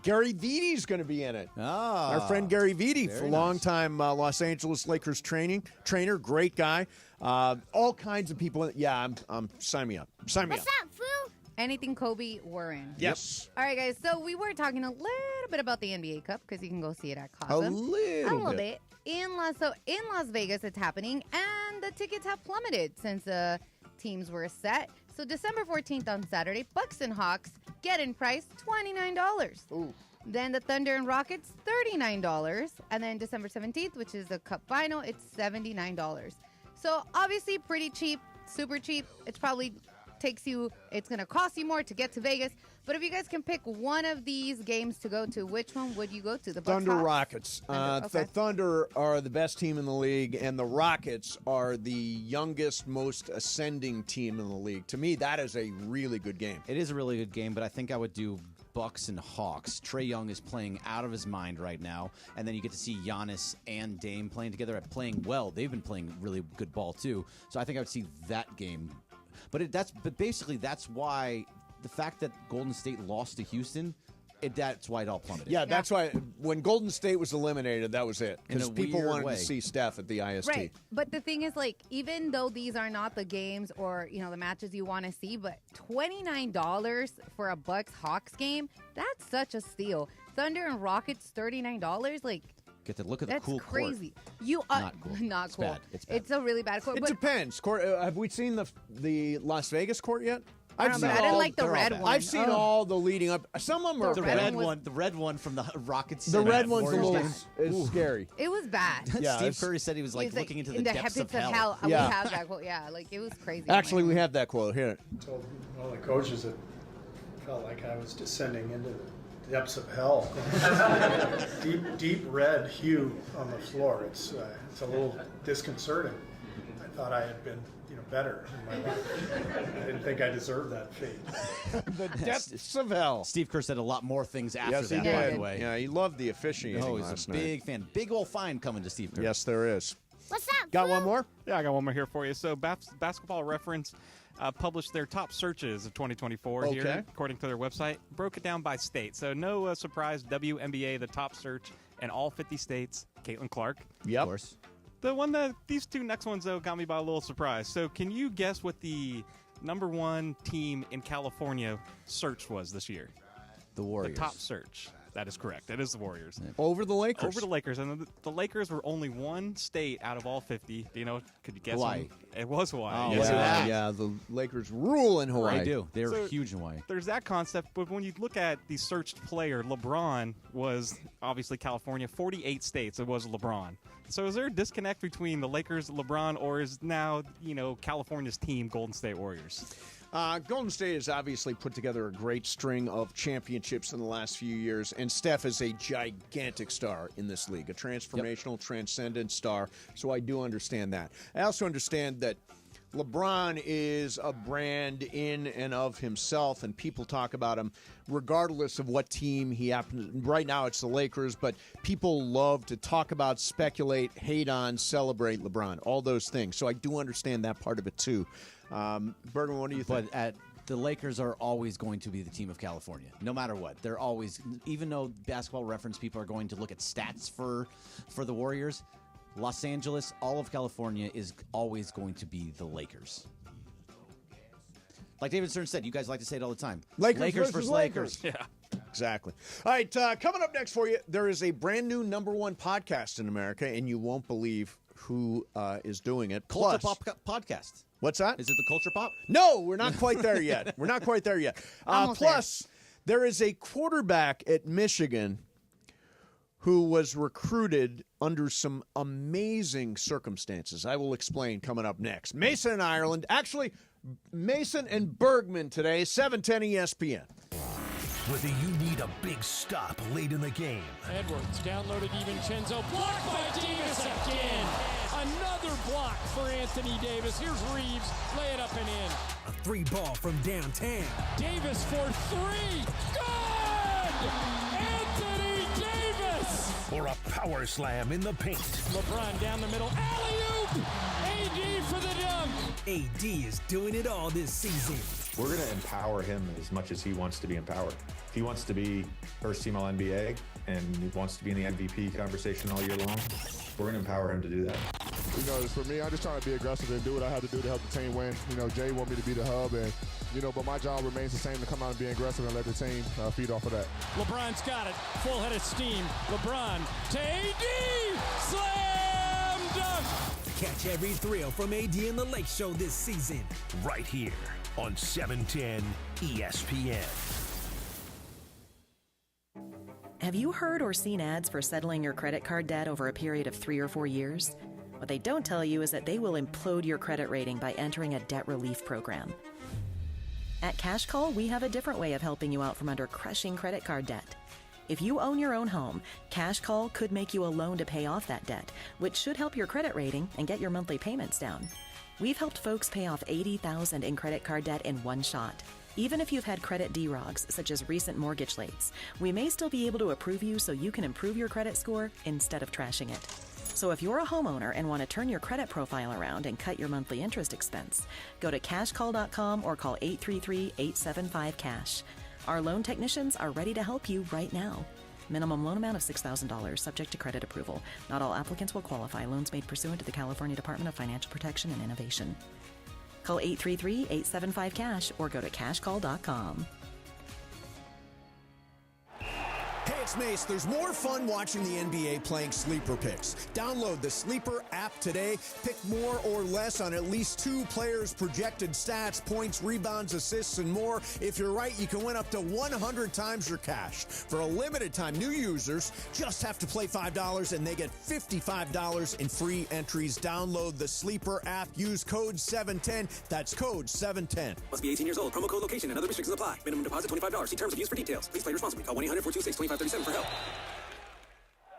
Gary Vidi's going to be in it. Our friend Gary Vidi, for a long time Los Angeles Lakers trainer, great guy. All kinds of people. Yeah, I'm sign me up. Sign me up. What's up, fool? Anything Kobe, we're in. Yes. All right, guys. So we were talking a little bit about the NBA Cup because you can go see it at CASA. A little bit. In Las Vegas, it's happening, and the tickets have plummeted since the teams were set. So December 14th on Saturday, Bucks and Hawks get in price $29. Ooh. Then the Thunder and Rockets $39, and then December 17th, which is the Cup final, it's $79. So obviously pretty cheap, super cheap. It's probably it's going to cost you more to get to Vegas. But if you guys can pick one of these games to go to, which one would you go to? The Bucks, Thunder, Hawks? Rockets. Okay. The Thunder are the best team in the league, and the Rockets are the youngest, most ascending team in the league. To me, that is a really good game. It is a really good game, but I think I would do Bucks and Hawks. Trae Young is playing out of his mind right now, and then you get to see Giannis and Dame playing together and playing well. They've been playing really good ball too, so I think I would see that game. But basically that's why the fact that Golden State lost to Houston, that's why it all plummeted. Yeah, that's why when Golden State was eliminated, that was it. Because In a people weird wanted way. to see Steph at the IST. Right. But the thing is, like, even though these are not the games or, the matches you want to see, but $29 for a Bucks-Hawks game, that's such a steal. Thunder and Rockets, $39, like... Get to look at the That's cool crazy. court. Not cool. Not It's cool. bad. It's bad. It's a really bad court. It but depends. Have we seen the Las Vegas court yet? I don't know, but I didn't like the red one. I've seen all the leading up. Some of them are The bad. red one from the Rockets. The red one's a little is scary. It was bad. Yeah, Steve Curry said he was like looking into the depths of hell. Yeah. We have that quote. Yeah, like it was crazy. Actually, we have that quote here. Told one of the coaches it felt like I was descending into the depths of hell. deep red hue on the floor. It's a little disconcerting. I thought I had been better in my life. I didn't think I deserved that fate. The depths of hell. Steve Kerr said a lot more things after Yes, he that, did. by the way. Yeah, he loved the officiating Oh, he's last a night. big fan. Big old fine coming to Steve Kerr. Yes, there is. What's up? Got one more? Yeah, I got one more here for you. So Basketball Reference published their top searches of 2024 here, according to their website. Broke it down by state. So no surprise, WNBA, the top search in all 50 states, Caitlin Clark. Yep. Of course. The one these two next ones, though, got me by a little surprise. So can you guess what the number one team in California search was this year? The Warriors. The top search. That is correct. It is the Warriors. Over the Lakers. Over the Lakers. And the Lakers were only one state out of all 50. Do you know? Could you guess? Hawaii. It was Hawaii. Oh, Yes, yeah, the Lakers rule in Hawaii. They do. They're So- huge in Hawaii. There's that concept, but when you look at the searched player, LeBron was obviously California, 48 states. It was LeBron. So is there a disconnect between the Lakers, LeBron, or is now, California's team, Golden State Warriors? Golden State has obviously put together a great string of championships in the last few years, and Steph is a gigantic star in this league, a transformational, transcendent star, so I do understand that. I also understand that LeBron is a brand in and of himself, and people talk about him regardless of what team he happens. Right now, it's the Lakers, but people love to talk about, speculate, hate on, celebrate LeBron, all those things. So I do understand that part of it too. Bergman, what do you think? But the Lakers are always going to be the team of California, no matter what. They're always, even though Basketball Reference people are going to look at stats for the Warriors, Los Angeles, all of California is always going to be the Lakers. Like David Stern said, you guys like to say it all the time. Lakers versus Lakers. Yeah. Exactly. All right, coming up next for you, there is a brand new #1 podcast in America, and you won't believe who is doing it. Culture Plus, Pop podcast. What's that? Is it the Culture Pop? No, we're not quite there yet. We're not quite there yet. Plus, there is a quarterback at Michigan who was recruited under some amazing circumstances. I will explain coming up next. Mason and Ireland. Actually, Mason and Bergman today, 710 ESPN. Whether you need a big stop late in the game. Edwards downloaded DiVincenzo. Blocked by Davis again. Another block for Anthony Davis. Here's Reeves. Lay it up and in. A 3-ball from downtown. Davis for 3. Good! Anthony Davis! Or a power slam in the paint. LeBron down the middle. Alley-oop! AD for the dunk. AD is doing it all this season. We're going to empower him as much as he wants to be empowered. If he wants to be first team All-NBA and he wants to be in the MVP conversation all year long, we're going to empower him to do that. You know, for me, I'm just trying to be aggressive and do what I have to do to help the team win. You know, Jay want me to be the hub, and but my job remains the same, to come out and be aggressive and let the team feed off of that. LeBron's got it. Full head of steam. LeBron to AD. Slam dunk. Catch every thrill from AD and the Lake Show this season, right here on 710 ESPN. Have you heard or seen ads for settling your credit card debt over a period of 3 or 4 years? What they don't tell you is that they will implode your credit rating by entering a debt relief program. At Cash Call, we have a different way of helping you out from under crushing credit card debt. If you own your own home, Cash Call could make you a loan to pay off that debt, which should help your credit rating and get your monthly payments down. We've helped folks pay off $80,000 in credit card debt in one shot. Even if you've had credit derogs, such as recent mortgage lates, we may still be able to approve you so you can improve your credit score instead of trashing it. So if you're a homeowner and want to turn your credit profile around and cut your monthly interest expense, go to cashcall.com or call 833-875-CASH. Our loan technicians are ready to help you right now. Minimum loan amount of $6,000, subject to credit approval. Not all applicants will qualify. Loans made pursuant to the California Department of Financial Protection and Innovation. Call 833-875-CASH or go to cashcall.com. Hey, it's Mace. There's more fun watching the NBA playing Sleeper Picks. Download the Sleeper app today. Pick more or less on at least 2 players' projected stats, points, rebounds, assists, and more. If you're right, you can win up to 100 times your cash. For a limited time, new users just have to play $5 and they get $55 in free entries. Download the Sleeper app. Use code 710. That's code 710. Must be 18 years old. Promo code location and other restrictions apply. Minimum deposit $25. See terms of use for details. Please play responsibly. Call 1-800-426-2537 for help.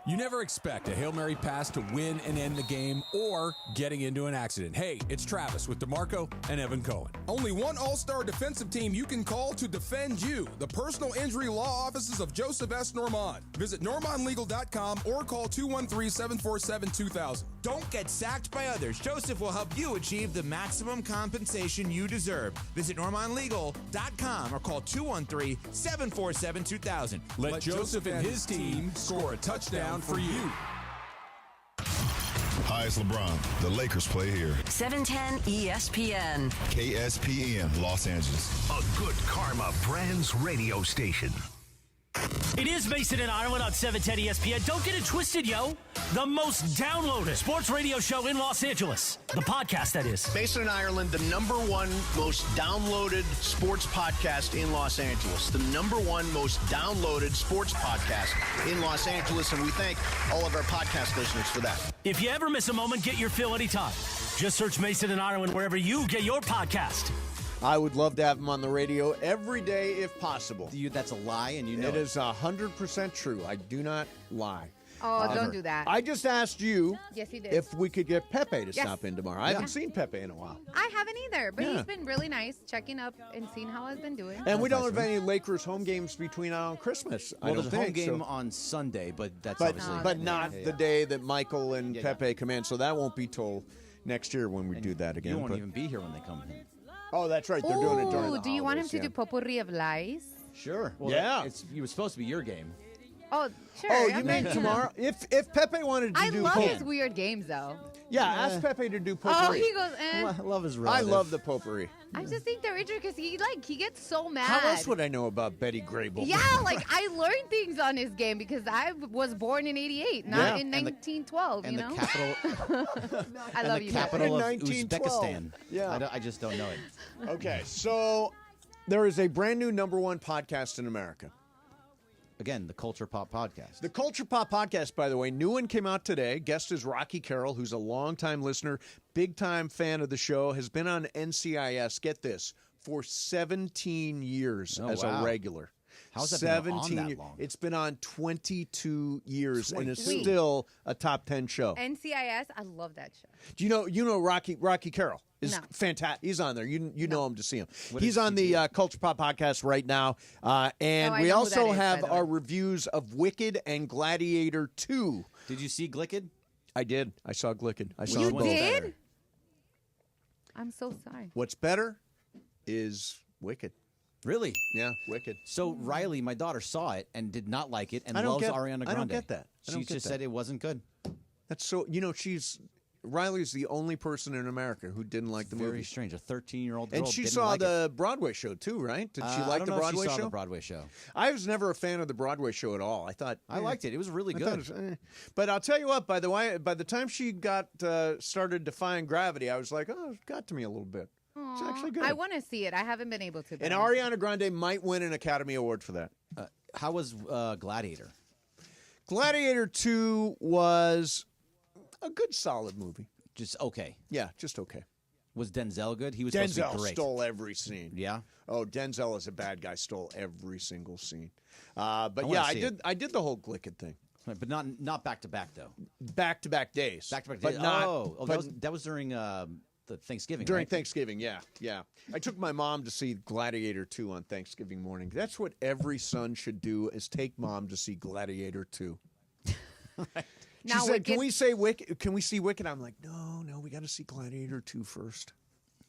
You never expect a Hail Mary pass to win and end the game or getting into an accident. Hey, it's Travis with DeMarco and Evan Cohen. Only one all-star defensive team you can call to defend you. The personal injury law offices of Joseph S. Normand. Visit normandlegal.com or call 213-747-2000. Don't get sacked by others. Joseph will help you achieve the maximum compensation you deserve. Visit normandlegal.com or call 213-747-2000. Let Joseph and his team score a touchdown for you. Hi, it's LeBron. The Lakers play here. 710 ESPN. KSPN, Los Angeles. A Good Karma Brands radio station. It is Mason and Ireland on 710 ESPN. Don't get it twisted, yo. The most downloaded sports radio show in Los Angeles. The podcast, that is. Mason and Ireland, the #1 most downloaded sports podcast in Los Angeles. The #1 most downloaded sports podcast in Los Angeles. And we thank all of our podcast listeners for that. If you ever miss a moment, get your fill anytime. Just search Mason and Ireland wherever you get your podcast. I would love to have him on the radio every day if possible. That's a lie, and you know it is 100% true. I do not lie. Oh, don't do that. I just asked you Yes, he did. if we could get Pepe to Yes. stop in tomorrow. I haven't seen Pepe in a while. I haven't either, but Yeah. he's been really nice, checking up and seeing how I've been doing. And we don't have any Lakers home games between now and Christmas. I Well, don't there's a home think, game so. on Sunday, but that's But, obviously but not Yeah. the day that Michael and Pepe come in, so that won't be till next year when we do that again. You won't but- even be here when they come in. Oh, that's right. They're doing it during the Ooh, do you want him holidays, to yeah. do potpourri of lies? Sure. Well, Yeah. It was supposed to be your game. Oh, sure. Oh, I you mean mean, tomorrow? If Pepe wanted to I do love potpourri. his weird games, though. Yeah, ask Pepe to do potpourri. Oh, he goes, eh. I love his I relative. love the potpourri. I just think they're interesting because he gets so mad. How else would I know about Betty Grable? Yeah, like I learned things on his game because I was born in '88, not Yeah. in 1912. And you the know. capital. I and love the you. capital of 1912. Uzbekistan. Yeah. I just don't know it. Okay, so there is a brand new #1 podcast in America. Again, the Culture Pop Podcast. The Culture Pop Podcast, by the way, new one came out today. Guest is Rocky Carroll, who's a longtime listener, big-time fan of the show, has been on NCIS, get this, for 17 years as wow. a regular. How's that been on that years. long? It's been on 22 years, and it's 22. still a top 10 show. NCIS, I love that show. Do you know Rocky Carroll is No. fantastic. He's on there. You know him to see him. What He's does on he the Culture Pop Podcast right now, and Oh, I we know who also that is, have by the our way. reviews of Wicked and Gladiator 2. Did you see Glicked? I did. I saw Glicked. I saw You them both. did? I'm so sorry. What's better is Wicked. Really? Yeah, Wicked. So Riley, my daughter, saw it and did not like it and I don't loves get- Ariana Grande. I don't get that. I She don't just get that. said it wasn't good. That's so. Riley's the only person in America who didn't like the Very movie. strange. A 13-year-old girl And she didn't saw like it. the Broadway show too, right? Did she I like don't the know if Broadway she saw show? the Broadway show. I was never a fan of the Broadway show at all. I thought I liked it. It was really I good. thought it was, But I'll tell you what. By the time she got started defying gravity, I was like, oh, it got to me a little bit. It's actually good. I want to see it. I haven't been able to. And Ariana Grande might win an Academy Award for that. How was Gladiator? Gladiator 2 was a good, solid movie. Just okay. Yeah, just okay. Was Denzel good? He was supposed to Denzel be great. stole every scene. Yeah. Oh, Denzel as a bad guy stole every single scene. But I yeah, wanna see it. I did the whole Glicked thing. Right, but not back to back though. Back to back days. Back to back. But not but that was during the Thanksgiving. during right? Thanksgiving. Yeah. I took my mom to see Gladiator 2 on Thanksgiving morning. That's what every son should do: is take mom to see Gladiator 2. She Now, said, Wicked- "Can we say Wicked? Can we see Wicked?" I'm like, "No, we got to see Gladiator 2 first."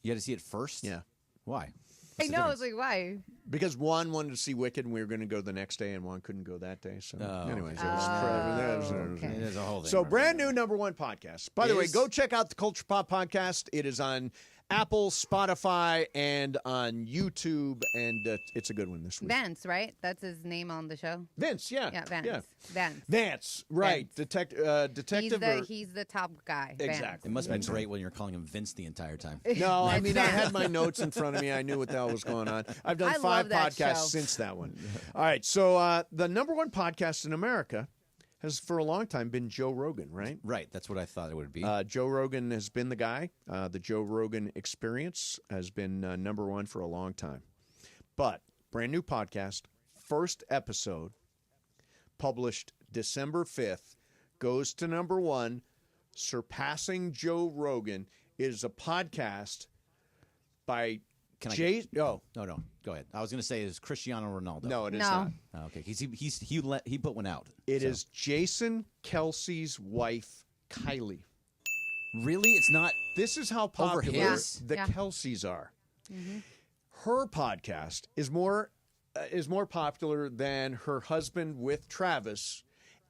You had to see it first. Yeah. Why? I know. It's like why? Because one wanted to see Wicked, and we were going to go the next day, and one couldn't go that day. So, anyways, okay. it was okay. It is a whole thing. so brand new #1 podcast. By the way, Is- go check out the Culture Pop podcast. It is on Apple, Spotify, and on YouTube, and it's a good one this week. Vance, right? That's his name on the show. Vince, yeah, Yeah, Vance. yeah. Vance. Vance, right? Detective. He's the top guy. Vance. Exactly. It must have been great when you're calling him Vince the entire time. No, I It's mean, I Vance. had my notes in front of me. I knew what the hell was going on. I've done I 5 love that podcasts show. since that one. All right, so the #1 podcast in America has for a long time been Joe Rogan, right? Right. That's what I thought it would be. Joe Rogan has been the guy. The Joe Rogan Experience has been #1 for a long time. But brand new podcast, first episode, published December 5th, goes to #1, surpassing Joe Rogan. It is a podcast by Jay. No. Go ahead. I was going to say is Cristiano Ronaldo. No, it is No. not. Oh, okay. He put one out. It so. is Jason Kelsey's wife, Kylie. Really? It's not. This is how Over popular his? the Yeah. Kelseys are. Her podcast is more popular than her husband with Travis,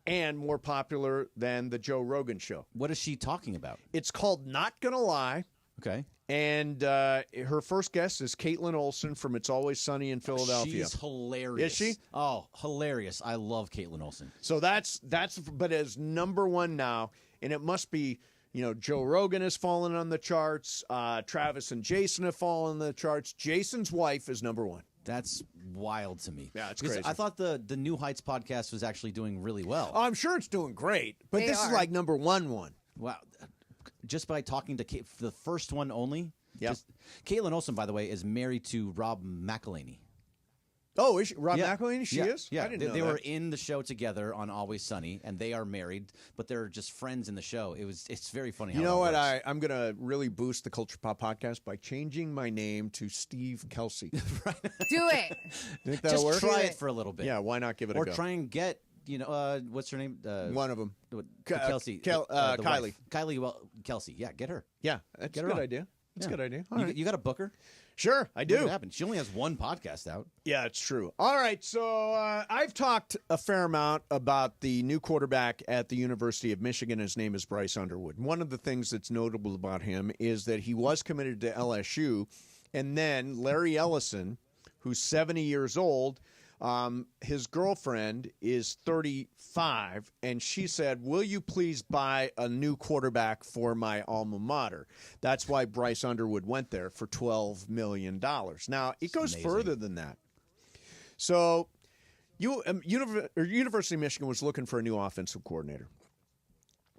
and more popular than the Joe Rogan show. What is she talking about? It's called Not Gonna Lie. Okay. And her first guest is Caitlin Olsen from It's Always Sunny in Philadelphia. She's hilarious. Is she? Oh, hilarious. I love Caitlin Olsen. So that's but as #1 now, and it must be, Joe Rogan has fallen on the charts. Travis and Jason have fallen on the charts. Jason's wife is #1. That's wild to me. Yeah, it's Because crazy. I thought the New Heights podcast was actually doing really well. Oh, I'm sure it's doing great, but They this is are. like #1 one. Wow. Just by talking to the first one only. Yep. Caitlin Olsen, by the way, is married to Rob McElhaney. Oh, is she, Rob Yeah. McElhenney? She Yeah. is? Yeah, I didn't they, know they that. were in the show together on Always Sunny, and they are married, but they're just friends in the show. It's very funny. You how know it what? all works. I'm going to really boost the Culture Pop podcast by changing my name to Steve Kelsey. Do it. Think that'll Just work? try it for a little bit. Yeah, why not give it a or go? try and get what's her name? One of them. Kelsey. Kylie. Wife. Kylie. Kelsey. Yeah, get her. Yeah, that's Get a her good on. idea. That's Yeah. a good idea. All You, right. you got a booker? Sure, I do. What happened? She only has one podcast out. Yeah, it's true. All right, so I've talked a fair amount about the new quarterback at the University of Michigan. His name is Bryce Underwood. One of the things that's notable about him is that he was committed to LSU, and then Larry Ellison, who's 70 years old, his girlfriend is 35, and she said, will you please buy a new quarterback for my alma mater? That's why Bryce Underwood went there for $12 million. Now, it goes further than that. So, University of Michigan was looking for a new offensive coordinator.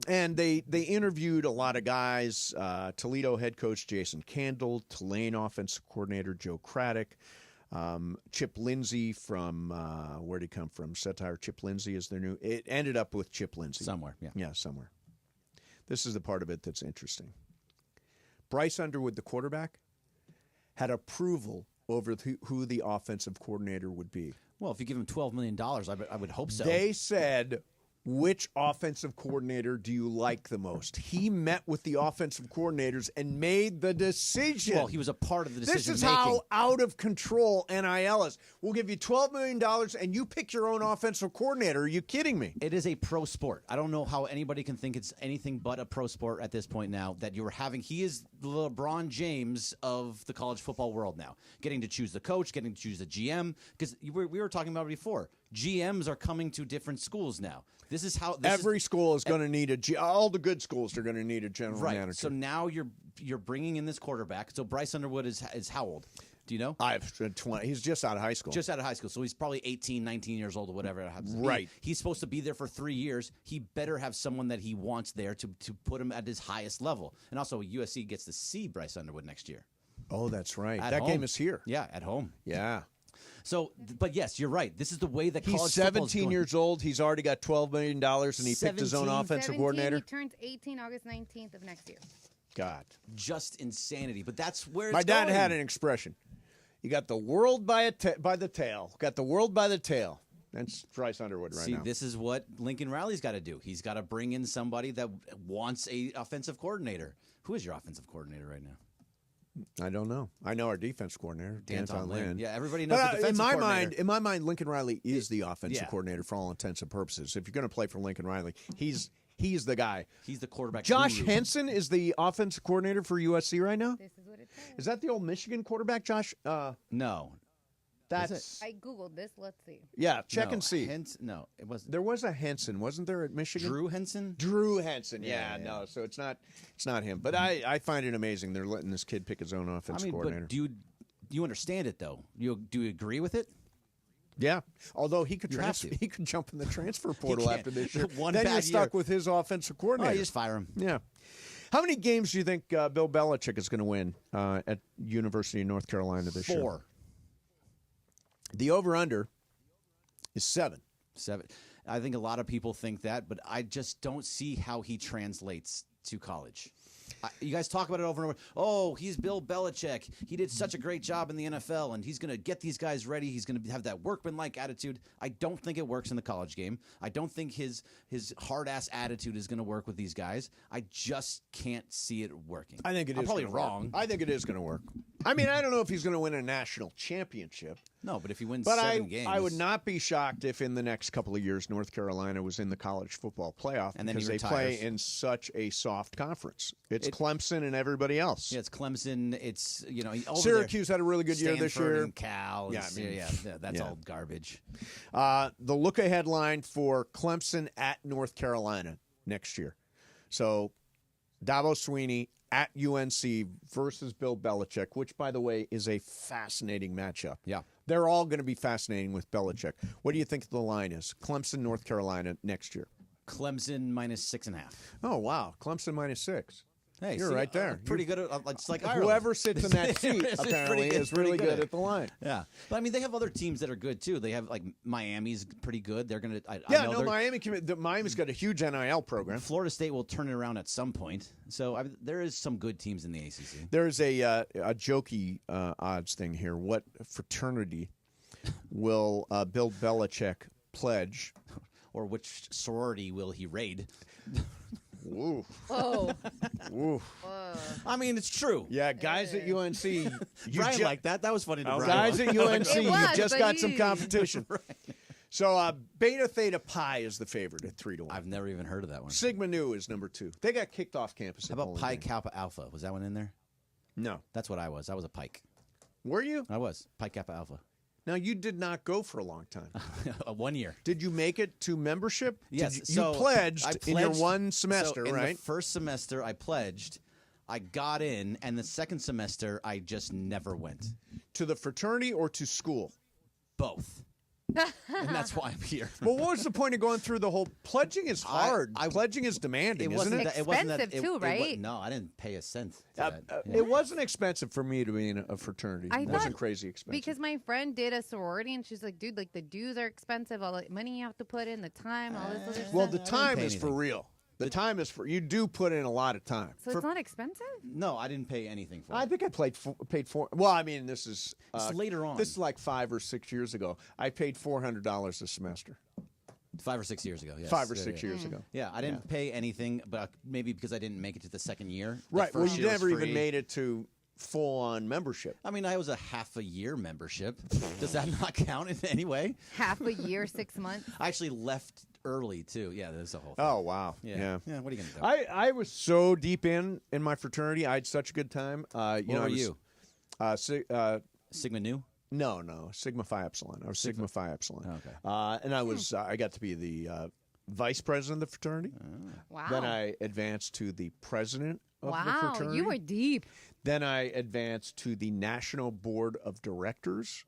And they interviewed a lot of guys, Toledo head coach Jason Candle, Tulane offensive coordinator Joe Craddock, Chip Lindsey from, where'd he come from? Satire Chip Lindsey is their new. It ended up with Chip Lindsey. Somewhere, yeah. Yeah, somewhere. This is the part of it that's interesting. Bryce Underwood, the quarterback, had approval over who the offensive coordinator would be. Well, if you give him $12 million, I would hope so. They said, which offensive coordinator do you like the most? He met with the offensive coordinators and made the decision. Well, he was a part of the decision This is making. how out of control NIL is. We'll give you $12 million and you pick your own offensive coordinator. Are you kidding me? It is a pro sport. I don't know how anybody can think it's anything but a pro sport at this point now that you're having. He is the LeBron James of the college football world now. Getting to choose the coach, getting to choose the GM. Because we were talking about it before. GMs are coming to different schools now. This is how every school is going to need all the good schools are going to need a general manager. So now you're bringing in this quarterback. So Bryce Underwood is how old? Do you know? I've 20. He's just out of high school. Just out of high school. So he's probably 18, 19 years old or whatever it happens to be. Right. He's supposed to be there for 3 years. He better have someone that he wants there to put him at his highest level. And also USC gets to see Bryce Underwood next year. Oh, that's right. At that home. game is here. Yeah, at home. Yeah. So, but yes, you're right. This is the way that college He's football is 17 going. years old. He's already got $12 million, and he picked his own 17? offensive coordinator. He turns 18 August 19th of next year. God. Just insanity. But that's where My it's dad going. had an expression. You got the world by the tail. Got the world by the tail. That's Bryce Underwood right See, now. this is what Lincoln Riley's got to do. He's got to bring in somebody that wants a offensive coordinator. Who is your offensive coordinator right now? I don't know. I know our defense coordinator, Danton Lynn. Yeah, everybody knows But the defensive coordinator. in my mind, Lincoln Riley is the offensive coordinator for all intents and purposes. If you're going to play for Lincoln Riley, he's the guy. He's the quarterback. Josh guru. Henson is the offensive coordinator for USC right now. This is what it says. Is that the old Michigan quarterback, Josh? No. That's I googled this. Let's see. yeah. Check No, and see. No, it wasn't. There was a Henson, wasn't there, at Michigan? Drew Henson? Drew Henson. Yeah, Yeah, no. So it's not him. But I find it amazing they're letting this kid pick his own offensive coordinator. But do you understand it though? Do you agree with it? Yeah, although he could You have to. he could jump in the transfer portal can't. after this year. One then bad you're stuck year. with his offensive coordinator. Oh, you just fire him. Yeah. How many games do you think Bill Belichick is going to win at University of North Carolina this year? 4. The over/under is 7. 7. I think a lot of people think that, but I just don't see how he translates to college. You guys talk about it over and over. Oh, he's Bill Belichick. He did such a great job in the NFL, and he's going to get these guys ready. He's going to have that workmanlike attitude. I don't think it works in the college game. I don't think his hard-ass attitude is going to work with these guys. I just can't see it working. I think it is. I'm probably gonna work. wrong. I think it is going to work. I mean, I don't know if he's going to win a national championship. No, but if he wins But 7 games. I would not be shocked if in the next couple of years North Carolina was in the college football playoff And then he because they retires. play in such a soft conference. It's Clemson and everybody else. Yeah, it's Clemson. It's, over Syracuse there, had a really good year this Stanford year. and Cal. Yeah, It's- I mean, yeah, that's yeah. all garbage. The look-ahead line for Clemson at North Carolina next year. So Dabo Swinney at UNC versus Bill Belichick, which, by the way, is a fascinating matchup. Yeah. They're all going to be fascinating with Belichick. What do you think the line is? Clemson, North Carolina next year. Clemson -6.5. Oh, wow. Clemson -6. Hey, You're see, right there. Pretty good at it's like Ireland. Whoever sits in that seat apparently is really good at the line. Yeah, but I mean, they have other teams that are good too. They have like Miami's pretty good. They're gonna. Miami's got a huge NIL program. Florida State will turn it around at some point. So there is some good teams in the ACC. There's a jokey odds thing here. What fraternity will Bill Belichick pledge? Or which sorority will he raid? Woo. Oh. Woo. I mean, it's true. Yeah, guys at UNC. Brian like that. That was funny to Brian. Guys at UNC, you've just got some competition. Right. So Beta Theta Pi is the favorite at 3-1. I've never even heard of that one. Sigma Nu is number 2. They got kicked off campus. How about Pi Kappa Alpha? Was that one in there? No. That's what I was. I was a Pike. Were you? I was. Pi Kappa Alpha. Now, you did not go for a long time. 1 year. Did you make it to membership? Yes. You pledged in your one semester, in right? The first semester, I pledged. I got in, and the second semester, I just never went. To the fraternity or to school? Both. And that's why I'm here. Well, what was the point of going through the whole pledging? Is hard. Pledging is demanding, isn't it? Expensive too, right? No, I didn't pay a cent. It wasn't expensive for me to be in a fraternity. It wasn't crazy expensive. Because my friend did a sorority, and she's like, dude, like the dues are expensive. All the money you have to put in, the time, all this other stuff. Well, the time is for real. The time is for you. Do put in a lot of time. So it's not expensive? No, I didn't pay anything for it. I think I paid four. Well, I mean, this is later on. This is like 5 or 6 years ago. I paid $400 a semester. 5 or 6 years ago, yes. 5 or 6 years ago. Yeah, I didn't pay anything, but maybe because I didn't make it to the second year. Right. Well, you never even made it to full-on membership. I mean, I was a half a year membership. Does that not count in any way? Half a year, 6 months? I actually left early, too. Yeah, there's a whole thing. Oh, wow. Yeah. Yeah, what are you going to do? I was so deep in my fraternity. I had such a good time. What were you? Sigma Nu? No. Sigma Phi Epsilon. I was Sigma Phi Epsilon. Okay. And I was I got to be the vice president of the fraternity. Wow. Then I advanced to the president of the fraternity. Wow, you were deep. Then I advanced to the national board of directors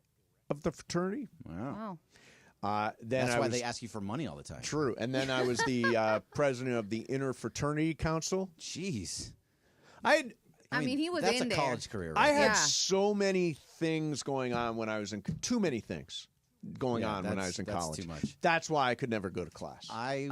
of the fraternity. Wow. That's why they ask you for money all the time. True. And then I was the president of the interfraternity council. Jeez. I mean, he was that's in a there. college career. I Right? had so many things going on when I was in too many things going on when I was in college. That's too much. That's why I could never go to class. I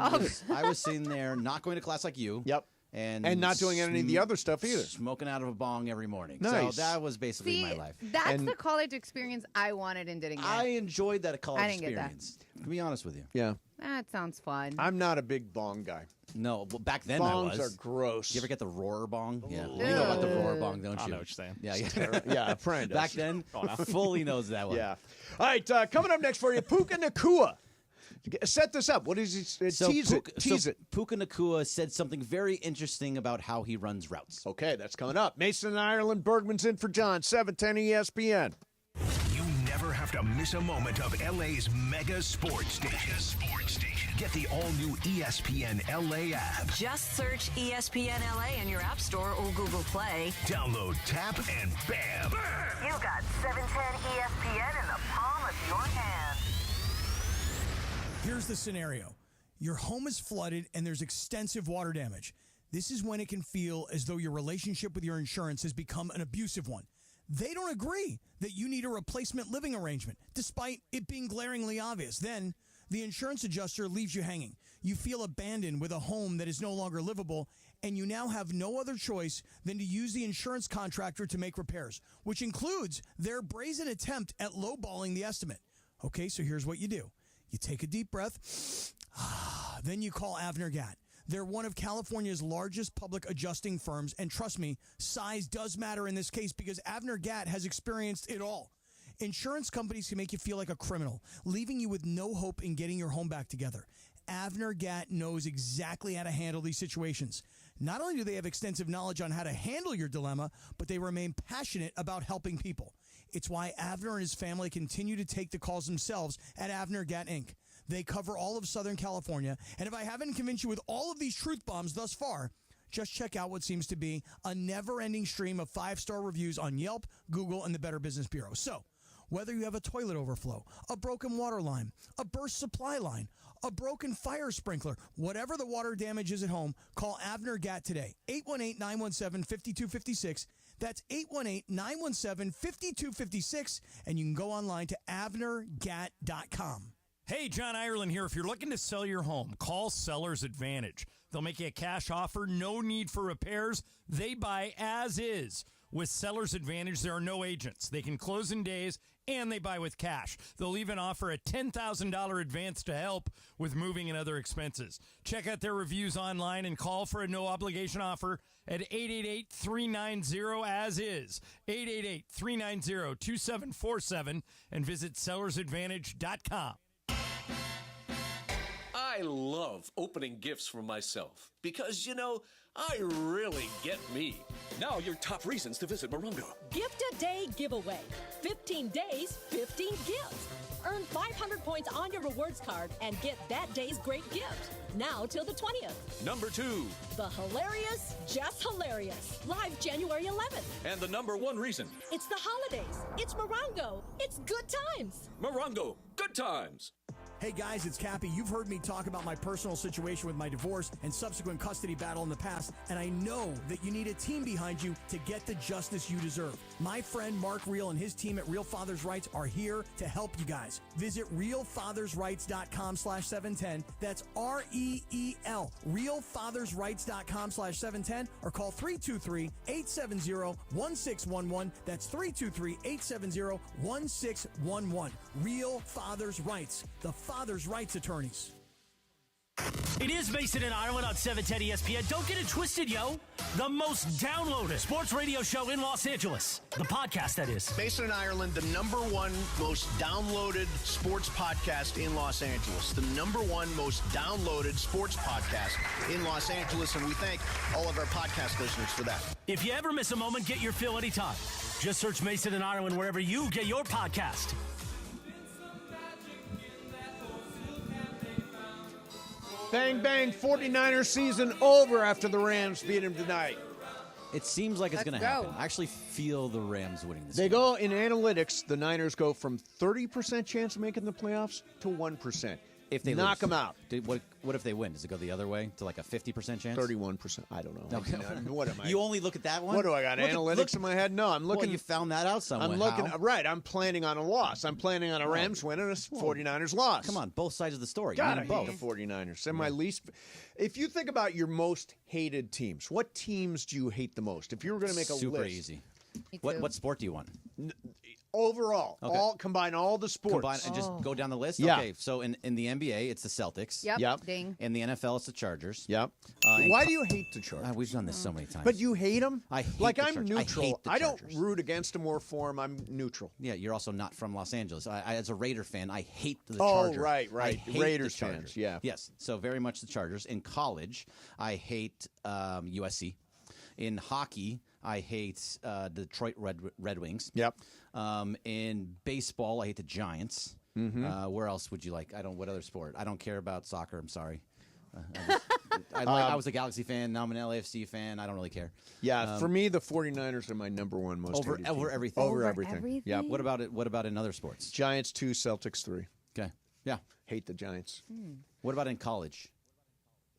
was sitting there not going to class like you. Yep. And not doing any of the other stuff either. Smoking out of a bong every morning. Nice. So that was basically my life. That's the college experience I wanted and didn't get. I enjoyed that college I didn't get that. experience. To be honest with you. Yeah. That sounds fun. I'm not a big bong guy. No, well, back then Bongs I was. are gross. You ever get the roar bong? Yeah. Ooh. You know about the roar bong, don't you? I know what you're saying. Yeah. Yeah, a friend does. Back then, fully knows that one. Yeah. All right, coming up next for you, Puka Nacua. Set this up. What is he? Tease it. Puka Nacua said something very interesting about how he runs routes. Okay, that's coming up. Mason and Ireland, Bergman's in for John, 710 ESPN. You never have to miss a moment of LA's mega sports station. Get the all-new ESPN LA app. Just search ESPN LA in your App Store or Google Play. Download, tap, and bam! You got 710 ESPN in the palm of your hand. Here's the scenario. Your home is flooded and there's extensive water damage. This is when it can feel as though your relationship with your insurance has become an abusive one. They don't agree that you need a replacement living arrangement, despite it being glaringly obvious. Then, the insurance adjuster leaves you hanging. You feel abandoned with a home that is no longer livable, and you now have no other choice than to use the insurance contractor to make repairs, which includes their brazen attempt at lowballing the estimate. Okay, so here's what you do. You take a deep breath, then you call Avner Gatt. They're one of California's largest public adjusting firms, and trust me, size does matter in this case because Avner Gatt has experienced it all. Insurance companies can make you feel like a criminal, leaving you with no hope in getting your home back together. Avner Gatt knows exactly how to handle these situations. Not only do they have extensive knowledge on how to handle your dilemma, but they remain passionate about helping people. It's why Avner and his family continue to take the calls themselves at Avner Gatt Inc. They cover all of Southern California, and if I haven't convinced you with all of these truth bombs thus far, just check out what seems to be a never-ending stream of 5-star reviews on Yelp, Google, and the Better Business Bureau. So, Whether you have a toilet overflow, a broken water line, a burst supply line, a broken fire sprinkler, whatever the water damage is at home, call Avner Gatt today. 818-917-5256. That's 818-917-5256. And you can go online to avnergatt.com. Hey, John Ireland here. If you're looking to sell your home, call Seller's Advantage. They'll make you a cash offer, no need for repairs. They buy as is. With Seller's Advantage, there are no agents. They can close in days, and they buy with cash. They'll even offer a $10,000 advance to help with moving and other expenses. Check out their reviews online and call for a no-obligation offer at 888-390-AS-IS, 888-390-2747, and visit sellersadvantage.com. I love opening gifts for myself because, I really get me. Now your top reasons to visit Morongo. Gift a Day giveaway. 15 days, 15 gifts. Earn 500 points on your rewards card and get that day's great gift. Now till the 20th. Number 2. The Hilarious, Just Hilarious. Live January 11th. And the number 1 reason. It's the holidays. It's Morongo. It's good times. Morongo. Good times. Hey guys, it's Cappy. You've heard me talk about my personal situation with my divorce and subsequent custody battle in the past, and I know that you need a team behind you to get the justice you deserve. My friend Mark Reel and his team at Real Fathers Rights are here to help you guys. Visit realfathersrights.com/710. That's REEL. realfathersrights.com/710 or call 323-870-1611. That's 323-870-1611. Real Fathers Rights. The Father's Rights Attorneys. It is Mason and Ireland on 710 ESPN. Don't get it twisted, yo. The most downloaded sports radio show in Los Angeles. The podcast, that is. Mason and Ireland, the number 1 most downloaded sports podcast in Los Angeles. The number 1 most downloaded sports podcast in Los Angeles. And we thank all of our podcast listeners for that. If you ever miss a moment, get your fill anytime. Just search Mason and Ireland wherever you get your podcast. Bang, bang, 49ers season over after the Rams beat him tonight. It seems like it's going to Let's happen. go. I actually feel the Rams winning this They game. go in analytics, the Niners go from 30% chance of making the playoffs to 1%. If they knock lose. them out. What if they win? Does it go the other way to like a 50% chance? 31%. I don't know. Okay. What am I? You only look at that one? What do I got? Analytics in my head? No, I'm looking. Well, you found that out somewhere. I'm looking. How? Right. I'm planning on a loss. I'm planning on a Rams win and a 49ers loss. Come on, both sides of the story. God, You I need hate the 49ers. They're my least. If you think about your most hated teams, what teams do you hate the most? If you were going to make a Super list. easy. What sport do you want? Overall, Okay. combine all the sports. Combine and just go down the list? Yeah. Okay, so in the NBA, it's the Celtics. Yep. Ding. In the NFL, it's the Chargers. Yep. in Why do you hate the Chargers? We've done this so many times. But you hate them? I hate like the I'm Chargers. neutral. I hate the don't Chargers. root against them or for them. I'm neutral. Yeah, you're also not from Los Angeles. As a Raider fan, I hate the Oh, Chargers. right. I hate Raiders the Chargers. fans, yeah. Yes, so very much the Chargers. In college, I hate USC. In hockey, I hate Detroit Red Wings. Yep. In baseball, I hate the Giants. Mhm. Where else would you like? What other sport? I don't care about soccer. I'm sorry. I was a Galaxy fan. Now I'm an LAFC fan. I don't really care. Yeah, for me, the 49ers are my number 1 most over hated team. everything. Over everything. Yeah. What about in other sports? Giants 2, Celtics 3. Okay. Yeah. Hate the Giants. What about in college?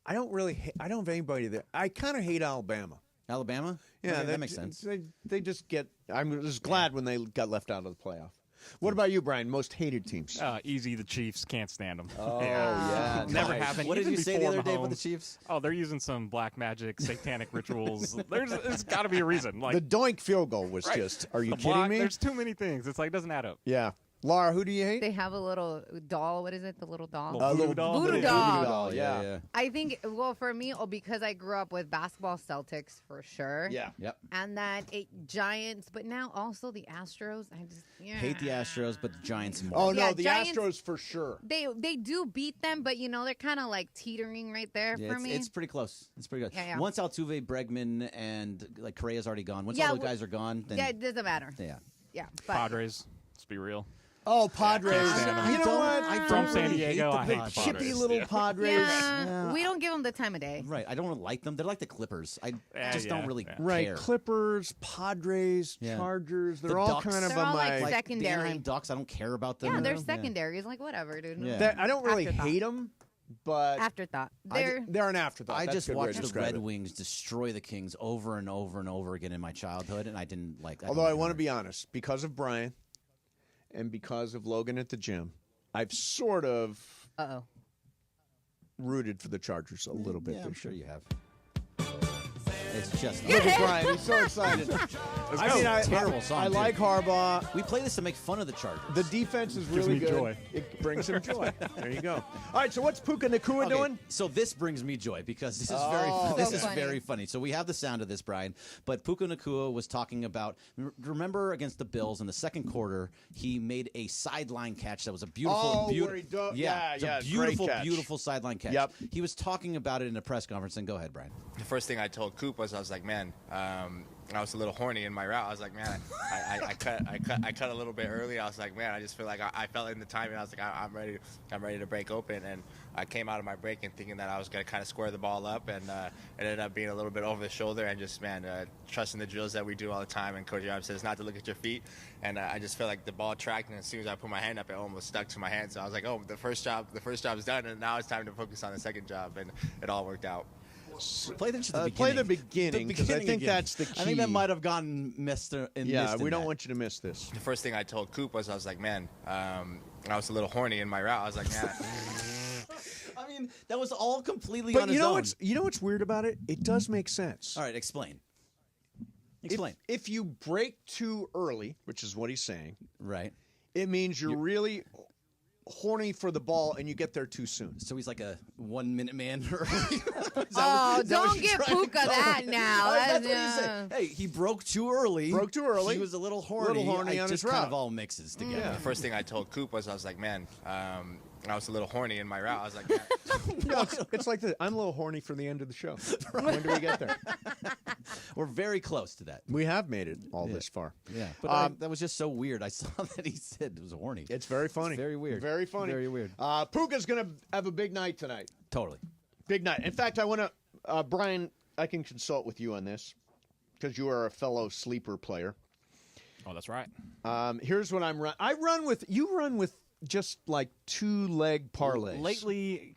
I don't really. I don't have anybody there. I kind of hate Alabama. Alabama? Yeah, Okay, that makes sense. They just get. I'm just glad when they got left out of the playoff. What about you, Brian? Most hated teams? Easy, the Chiefs. Can't stand them. Oh, yeah. Never Nice. happened. What did Even you say the before other day with Mahomes. the Chiefs? Oh, they're using some black magic, satanic rituals. There's got to be a reason. Like The doink field goal was right. just. Are you The kidding block, me? There's too many things. It's like it doesn't add up. Yeah. Laura, who do you hate? They have a little doll. What is it? The little doll? Voodoo doll. Voodoo Voodoo doll. doll, yeah. I think, well, for me, because I grew up with basketball Celtics for sure. Yeah. Yep. And then Giants, but now also the Astros. I just Hate the Astros, but the Giants more. Oh, no, Yeah, the Giants- Astros for sure. They do beat them, but they're kind of like teetering right there Yeah, for me. it's pretty close. It's pretty good. Yeah. Once Altuve, Bregman, and Correa's already gone. Once Yeah, all the guys are gone, then yeah, it doesn't matter. yeah. Yeah, but Padres. Let's be real. Oh, Padres. You know what? I'm from San Diego. I hate the chippy Padres. little Padres. Yeah, we don't give them the time of day. Right. I don't really like them. They're like the Clippers. I just don't really Right. care. Clippers, Padres, Yeah. Chargers. They're The all Ducks. kind of They're on all my. like The secondary. Anaheim Ducks, I don't care about them. Yeah, they're secondary. It's like whatever, dude. Yeah. I don't really Afterthought. hate them, but Afterthought. they're an afterthought. I That's just a good way to watched the describe Red it. Wings destroy the Kings over and over and over again in my childhood, and I didn't like that. Although I want to be honest, because of Brian and because of Logan at the gym, I've sort of rooted for the Chargers a little bit Yeah, this I'm sure year. you have. It's just Look at Brian. He's so excited. Terrible song. I too. like Harbaugh. We play this to make fun of the Chargers. The defense is Gives really me good. joy. It brings him joy. There you go. All right, so what's Puka Nacua Okay, doing? so this brings me joy because this is very funny. So we have the sound of this, Brian. But Puka Nacua was talking about. Remember against the Bills in the second quarter, he made a sideline catch that was a beautiful, where he yeah, it's a great beautiful, catch. beautiful sideline catch. Yep. He was talking about it in a press conference. And go ahead, Brian. The first thing I told Coop was I was like, man, I was a little horny in my route. I was like, man, I cut a little bit early. I was like, man, I just feel like I felt in the timing. I was like, I'm ready to break open. And I came out of my break and thinking that I was gonna kind of square the ball up, and it ended up being a little bit over the shoulder. And just trusting the drills that we do all the time. And Coach Yam says not to look at your feet. And I just felt like the ball tracked, and as soon as I put my hand up, it almost stuck to my hand. So I was like, oh, the first job's done, and now it's time to focus on the second job. And it all worked out. Play the beginning because I think that's the key. I think that might have gotten missed. We don't want you to miss this. The first thing I told Coop was I was like, man, I was a little horny in my route. I was like, man. I mean, that was all completely But on you his know own. you know what's weird about it? It does make sense. All right, explain. If you break too early, which is what he's saying, right? It means you're really horny for the ball and you get there too soon. So he's like a 1 minute man. Don't get Puka that now. That's what he's saying. Hey, he broke too early. He was a little horny. on It his just route. kind of all mixes together. The first thing I told Coop was I was like, man, I was a little horny in my route. I was like, man. It's like I'm a little horny for the end of the show. When do we get there? We're very close to that. We have made it all this far. Yeah, but that was just so weird. I saw that he said it was horny. It's very funny. It's very weird. Very funny. Very weird. Puka's going to have a big night tonight. Totally. Big night. In fact, I want to, Brian, I can consult with you on this because you are a fellow sleeper player. Oh, that's right. Here's what I'm running. You run with just like 2-leg parlays. Lately,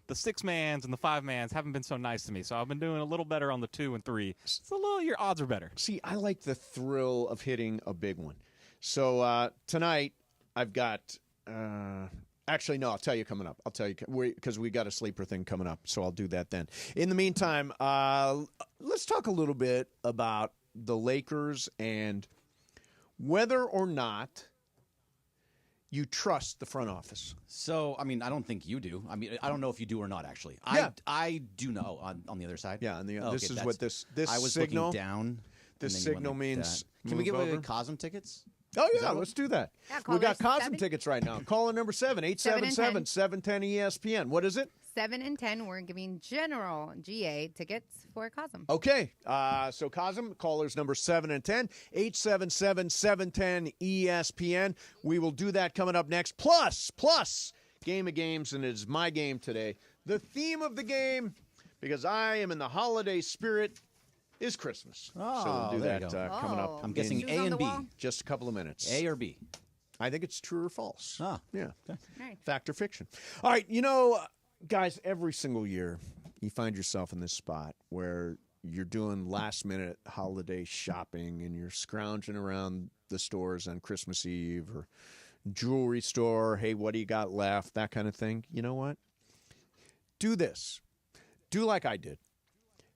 the 6-mans and the 5-mans haven't been so nice to me, so I've been doing a little better on the 2 and 3. Your odds are better. See, I like the thrill of hitting a big one. So tonight, I've got. Actually, no, I'll tell you coming up. I'll tell you because we got a sleeper thing coming up, so I'll do that then. In the meantime, let's talk a little bit about the Lakers and whether or not you trust the front office. So, I mean, I don't think you do. I mean, I don't know if you do or not, actually. Yeah. I do know on the other side. Yeah, on the Oh, this okay, is that's- what this I was signal looking down. This and then you signal went like means. that. Can we give move away over. Cosm tickets? Oh, Is yeah, that let's do that. Yeah, We got callers Cosm 7. tickets right now. Caller number 7, 877-710-ESPN. What is it? 7 and 10, we're giving general GA tickets for Cosm. Okay, so Cosm, callers number 7 and 10, 877-710-ESPN. We will do that coming up next. Plus, Game of Games, and it is my game today. The theme of the game, because I am in the holiday spirit, is Christmas. So we'll do there that you go. coming up. I'm guessing Shoes A on and the B. wall? Just a couple of minutes. A or B? I think it's true or false. Ah. Yeah. Right. Fact or fiction. All right, guys, every single year you find yourself in this spot where you're doing last-minute holiday shopping and you're scrounging around the stores on Christmas Eve or jewelry store, hey, what do you got left, that kind of thing. You know what? Do this. Do like I did.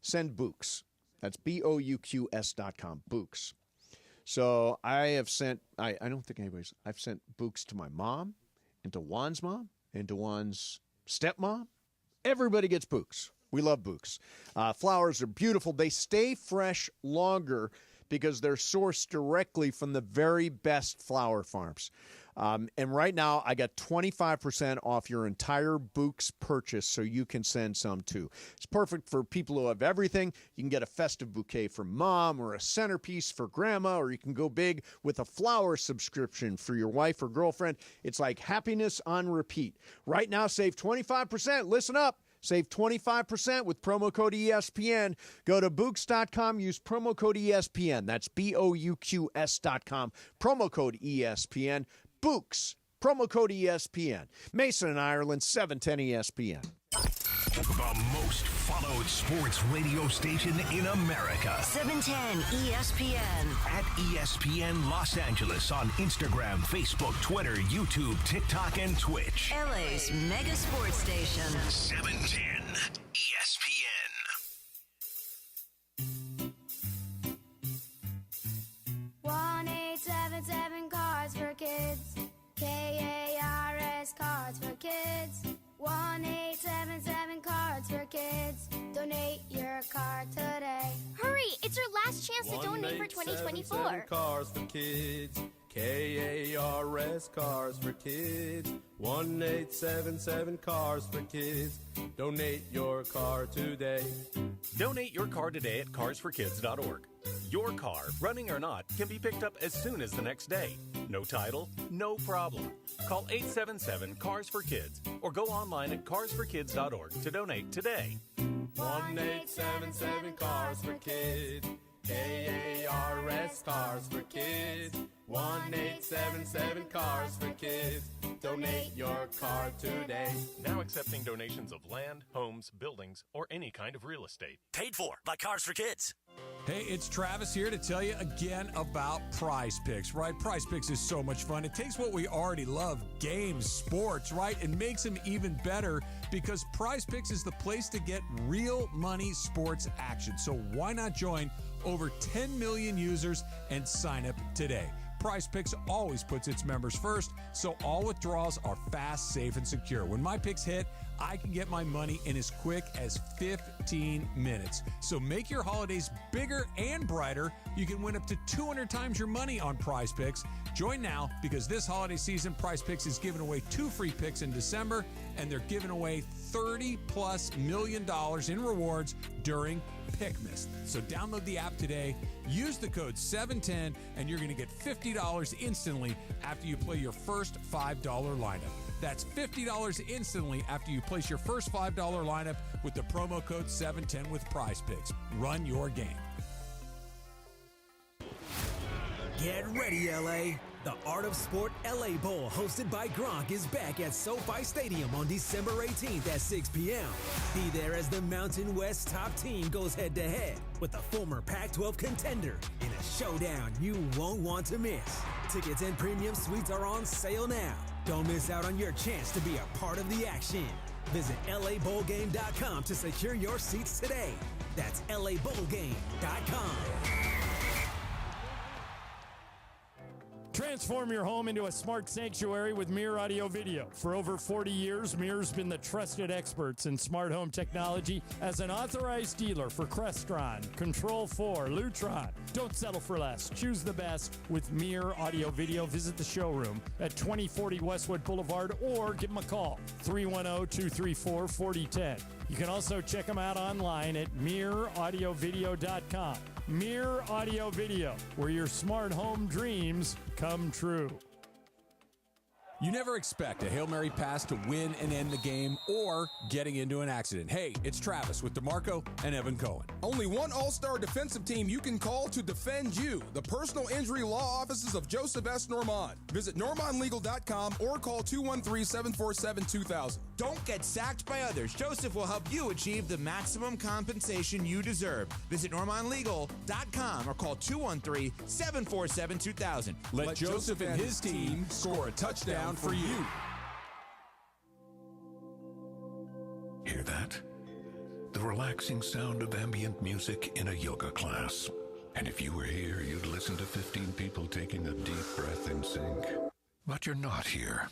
Send Books. That's BOUQS.com. Books. So I have sent, I don't think anybody's, I've sent Books to my mom and to Juan's mom and to Juan's stepmom. Everybody gets Books. We love Books. Flowers are beautiful. They stay fresh longer because they're sourced directly from the very best flower farms. And right now, I got 25% off your entire Books purchase, so you can send some too. It's perfect for people who have everything. You can get a festive bouquet for mom or a centerpiece for grandma, or you can go big with a flower subscription for your wife or girlfriend. It's like happiness on repeat. Right now, save 25%. Listen up. Save 25% with promo code ESPN. Go to Books.com. Use promo code ESPN. That's BOUQS.com. Promo code ESPN. Books. Promo code ESPN. Mason and Ireland, 710 ESPN. The most followed sports radio station in America. 710 ESPN. At ESPN Los Angeles on Instagram, Facebook, Twitter, YouTube, TikTok, and Twitch. LA's mega sports station. 710 ESPN. 1877 Cards for Kids. KARS Cards for Kids. 1877 Cards for Kids. Donate your card today. Hurry! It's your last chance to donate for 2024. Cars for Kids. KARS Cars for Kids. 1877 Cars for Kids. Donate your car today. Donate your car today at carsforkids.org. Your car, running or not, can be picked up as soon as the next day. No title, no problem. Call 877-CARS-FOR-KIDS or go online at carsforkids.org to donate today. 1877 Cars for Kids. KARS Cars for Kids. 1877 Cars for Kids. Donate your car today. Now accepting donations of land, homes, buildings, or any kind of real estate. Paid for by Cars for Kids. Hey, it's Travis here to tell you again about Prize Picks, right? Prize Picks is so much fun. It takes what we already love, games, sports, right, and makes them even better because Prize Picks is the place to get real money sports action. So why not join over 10 million users and sign up today? Prize Picks always puts its members first, so all withdrawals are fast, safe, and secure. When my picks hit, I can get my money in as quick as 15 minutes. So make your holidays bigger and brighter. You can win up to 200 times your money on Prize Picks. Join now because this holiday season, Prize Picks is giving away 2 free picks in December, and they're giving away $30+ million in rewards during Pickmas. So download the app today, use the code 710, and you're going to get $50 instantly after you play your first $5 lineup. That's $50 instantly after you place your first $5 lineup with the promo code 710 with Prize Picks. Run your game. Get ready, LA. The Art of Sport LA Bowl, hosted by Gronk, is back at SoFi Stadium on December 18th at 6 p.m. Be there as the Mountain West top team goes head-to-head with the former Pac-12 contender in a showdown you won't want to miss. Tickets and premium suites are on sale now. Don't miss out on your chance to be a part of the action. Visit LABowlGame.com to secure your seats today. That's LABowlGame.com. Transform your home into a smart sanctuary with Mir Audio Video. For over 40 years, Mir's been the trusted experts in smart home technology as an authorized dealer for Crestron, Control4, Lutron. Don't settle for less. Choose the best with Mir Audio Video. Visit the showroom at 2040 Westwood Boulevard or give them a call, 310-234-4010. You can also check them out online at MirAudioVideo.com. Mir Audio Video, where your smart home dreams come true. You never expect a Hail Mary pass to win and end the game or getting into an accident. Hey, it's Travis with DeMarco and Evan Cohen. Only one all-star defensive team you can call to defend you. The personal injury law offices of Joseph S. Normand. Visit NormandLegal.com or call 213-747-2000. Don't get sacked by others. Joseph will help you achieve the maximum compensation you deserve. Visit NormandLegal.com or call 213-747-2000. Let Joseph and his team score a touchdown for you. Hear that? The relaxing sound of ambient music in a yoga class. And if you were here, you'd listen to 15 people taking a deep breath in sync. But you're not here.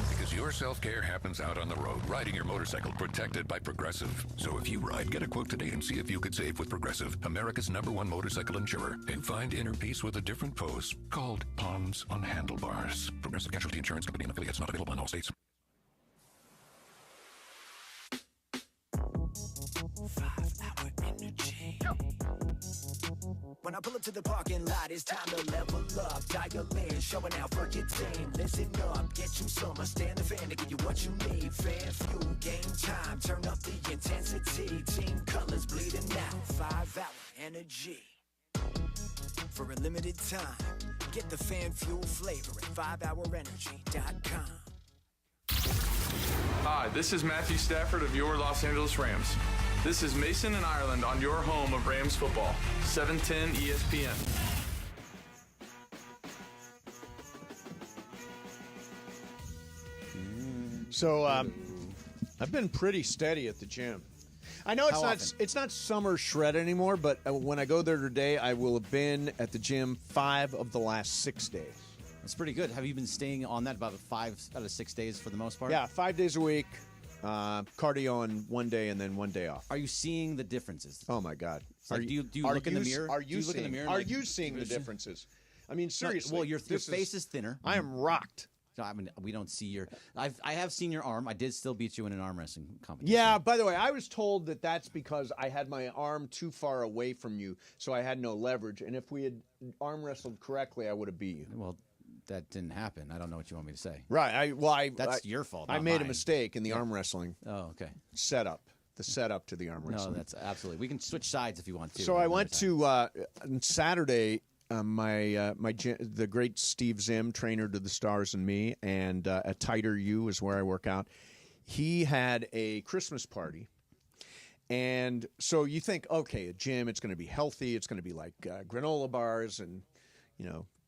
Because Because your self-care happens out on the road, riding your motorcycle protected by Progressive. So if you ride, get a quote today and see if you could save with Progressive, America's #1 motorcycle insurer, and find inner peace with a different pose called Palms on Handlebars. Progressive Casualty Insurance Company and affiliates, not available in all states. When I pull up to the parking lot, it's time to level up. Dial in, showing out for your team. Listen up, get you some. Stand the fan to give you what you need. Fan fuel, game time. Turn up the intensity. Team colors bleeding out. 5-hour energy. For a limited time, get the fan fuel flavor at 5hourenergy.com. Hi, this is Matthew Stafford of your Los Angeles Rams. This is Mason in Ireland on your home of Rams football, 710 ESPN. So I've been pretty steady at the gym. I know it's not summer shred anymore, but when I go there today, I will have been at the gym 5 of the last 6 days. That's pretty good. Have you been staying on that about 5 out of 6 days for the most part? Yeah, 5 days a week. Cardio on one day and then one day off. Are you seeing the differences? Oh my God! Like, do you look in the mirror? Are you look in the mirror? Are you seeing the differences? I mean, seriously. Well, your face is thinner. I am rocked. I mean, we don't see your. I have seen your arm. I did still beat you in an arm wrestling competition. Yeah. By the way, I was told that that's because I had my arm too far away from you, so I had no leverage. And if we had arm wrestled correctly, I would have beat you. Well, that didn't happen. I don't know what you want me to say. Right. That's your fault. I made a mistake in the arm wrestling. Oh, okay. Setup. The setup to the arm wrestling. No, that's absolutely. We can switch sides if you want to. So I went to on Saturday. The great Steve Zim, trainer to the Stars and Me, and at Tighter U is where I work out. He had a Christmas party. And so you think, okay, a gym, it's going to be healthy. It's going to be like granola bars and,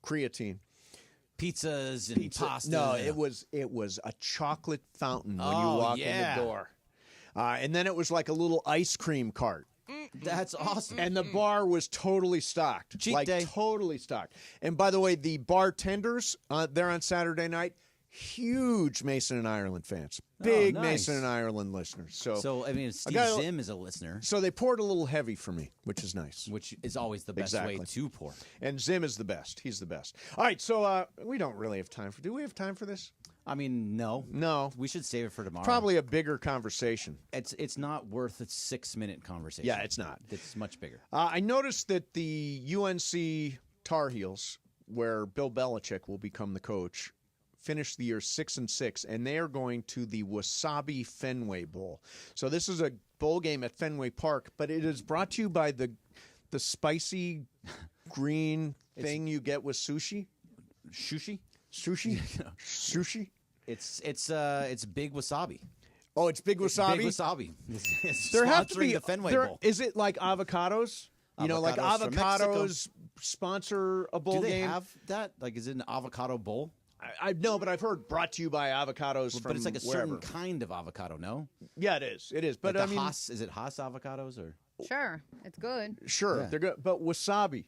creatine. Pizzas and pasta. No, it was a chocolate fountain when you walk in the door. And then it was like a little ice cream cart. That's awesome. And the bar was totally stocked. Cheat day. Totally stocked. And by the way, the bartenders there on Saturday night, huge Mason and Ireland fans. Big Mason and Ireland listeners. So I mean, Steve Zim is a listener. So they poured a little heavy for me, which is nice. Which is always the best way to pour. And Zim is the best. He's the best. All right, so we don't really have time for... Do we have time for this? I mean, no. No. We should save it for tomorrow. Probably a bigger conversation. It's not worth a 6-minute conversation. Yeah, it's not. It's much bigger. I noticed that the UNC Tar Heels, where Bill Belichick will become the coach, finished the year 6-6, and they are going to the Wasabi Fenway Bowl. So this is a bowl game at Fenway Park, but it is brought to you by the spicy green thing you get with sushi. Sushi? Sushi? Sushi? It's Big Wasabi. Oh, it's Big Wasabi? Big Wasabi. It's there have to be the Fenway Bowl. Is it like avocados? Like avocados sponsor a bowl game? Do they have that? Like, is it an avocado bowl? I know, but I've heard brought to you by avocados from But it's like a wherever. certain kind of avocado, no? Yeah, it is. It is. But like I mean, is it Haas avocados or? Sure, it's good. Sure, Yeah. they're good. But wasabi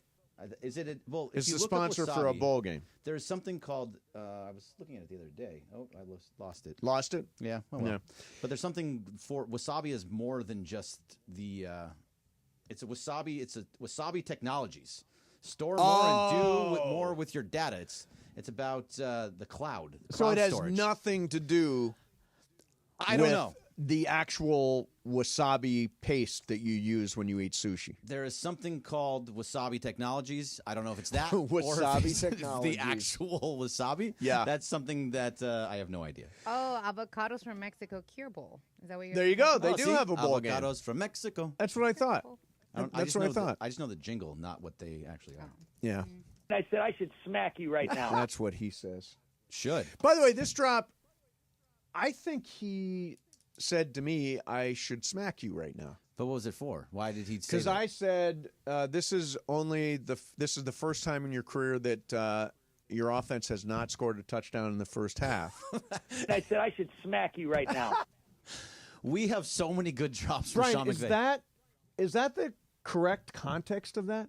is it? Well, is if you the look up sponsor for a wasabi, bowl game. There's something called. I was looking at it the other day. Oh, I lost it. Lost it? Yeah. Oh, well. Yeah. But there's something for wasabi is more than just the. It's a wasabi. It's a wasabi technologies. Store more and do more with your data. It's about the cloud. So it has storage. nothing to do. I don't know. The actual wasabi paste that you use when you eat sushi. There is something called Wasabi Technologies. I don't know if it's that Wasabi or if it's Technologies. the actual wasabi. Yeah. That's something that I have no idea. Oh, avocados from Mexico Cure Bowl. Is that what you're There you go. They Oh, do see? have a bowl game. Avocados from Mexico. That's what I thought. That's what I thought. I just know the jingle, not what they actually are. Yeah. I said I should smack you right now. That's what he says. Should. By the way, this drop, I think he said to me, I should smack you right now. But what was it for? Why did he say Because that? I said, this is the first time in your career that your offense has not scored a touchdown in the first half. I said I should smack you right now. We have so many good drops for Brian, Sean McVay. is that the correct context of that?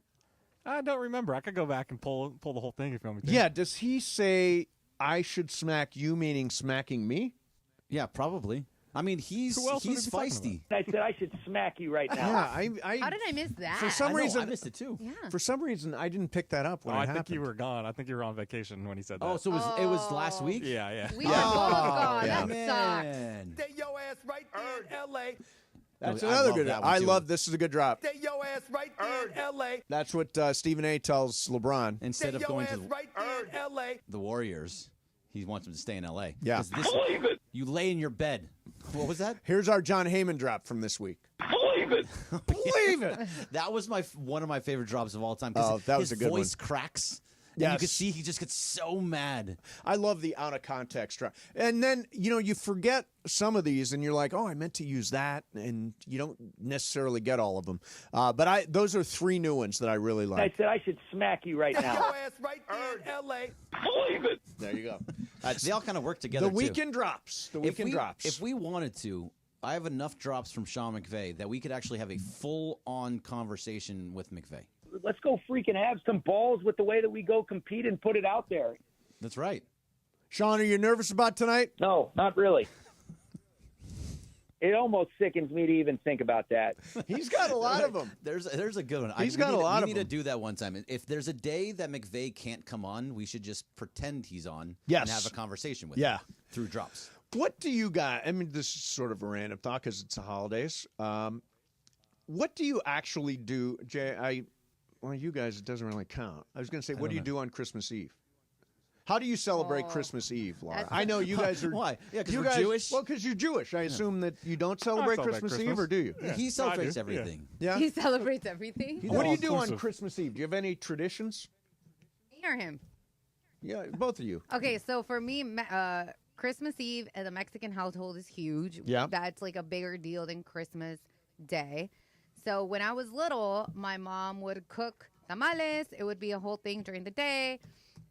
I don't remember. I could go back and pull the whole thing if you want me to. Yeah, does he say I should smack you, meaning smacking me? Yeah, probably. I mean, he's feisty. I said I should smack you right now. Yeah, How did I miss that? For some reason, I missed it too. Yeah. For some reason, I didn't pick that up when it I happened. think you were gone. I think you were on vacation when he said that. Oh, so it was last week? Yeah. We were both gone. yeah. That sucks. Stay your ass right there in L.A. That's I another love good. that one, I too. love this. Is a good drop. Stay your ass right there in L.A. That's what Stephen A. tells LeBron. Instead of Stay going your to ass right there in L.A. the Warriors, he wants him to stay in L.A. Yeah. 'Cause you lay in your bed. What was that? Here's our John Heyman drop from this week. Believe it. Believe it. That was one of my favorite drops of all time. Oh, that was his a good voice one. cracks. And Yes. you can see he just gets so mad. I love the out of context drop. And then, you forget some of these and you're like, oh, I meant to use that. And you don't necessarily get all of them. But those are 3 new ones that I really I like. said I should smack you right Stay now. your ass right there in L.A. Believe it. There you go. They all kind of work together, The too. weekend drops. The weekend drops. If we wanted to, I have enough drops from Sean McVay that we could actually have a full-on conversation with McVay. Let's go freaking have some balls with the way that we go compete and put it out there. That's right. Sean, are you nervous about tonight? No, not really. It almost sickens me to even think about that. He's got a lot of them. There's a good one. He's got a lot of We them. need to do that one time. If there's a day that McVay can't come on, we should just pretend he's on Yes. and have a conversation with Yeah. him through drops. What do you got? I mean, this is sort of a random thought because it's the holidays. What do you actually do, Jay? Well, you guys, it doesn't really count. I was going to say, what do you do on Christmas Eve? How do you celebrate Christmas Eve, Laura? I know you guys are. Why? Yeah, because you we're guys, Jewish. Well, because you're Jewish. I assume that you don't celebrate Christmas Eve, or do you? Yeah. He celebrates everything. Yeah. He celebrates everything. What do you do on Christmas Eve? Do you have any traditions? Me or him? Yeah, both of you. Okay, so for me, Christmas Eve as a Mexican household is huge. Yeah. That's like a bigger deal than Christmas Day. So when I was little, my mom would cook tamales. It would be a whole thing during the day.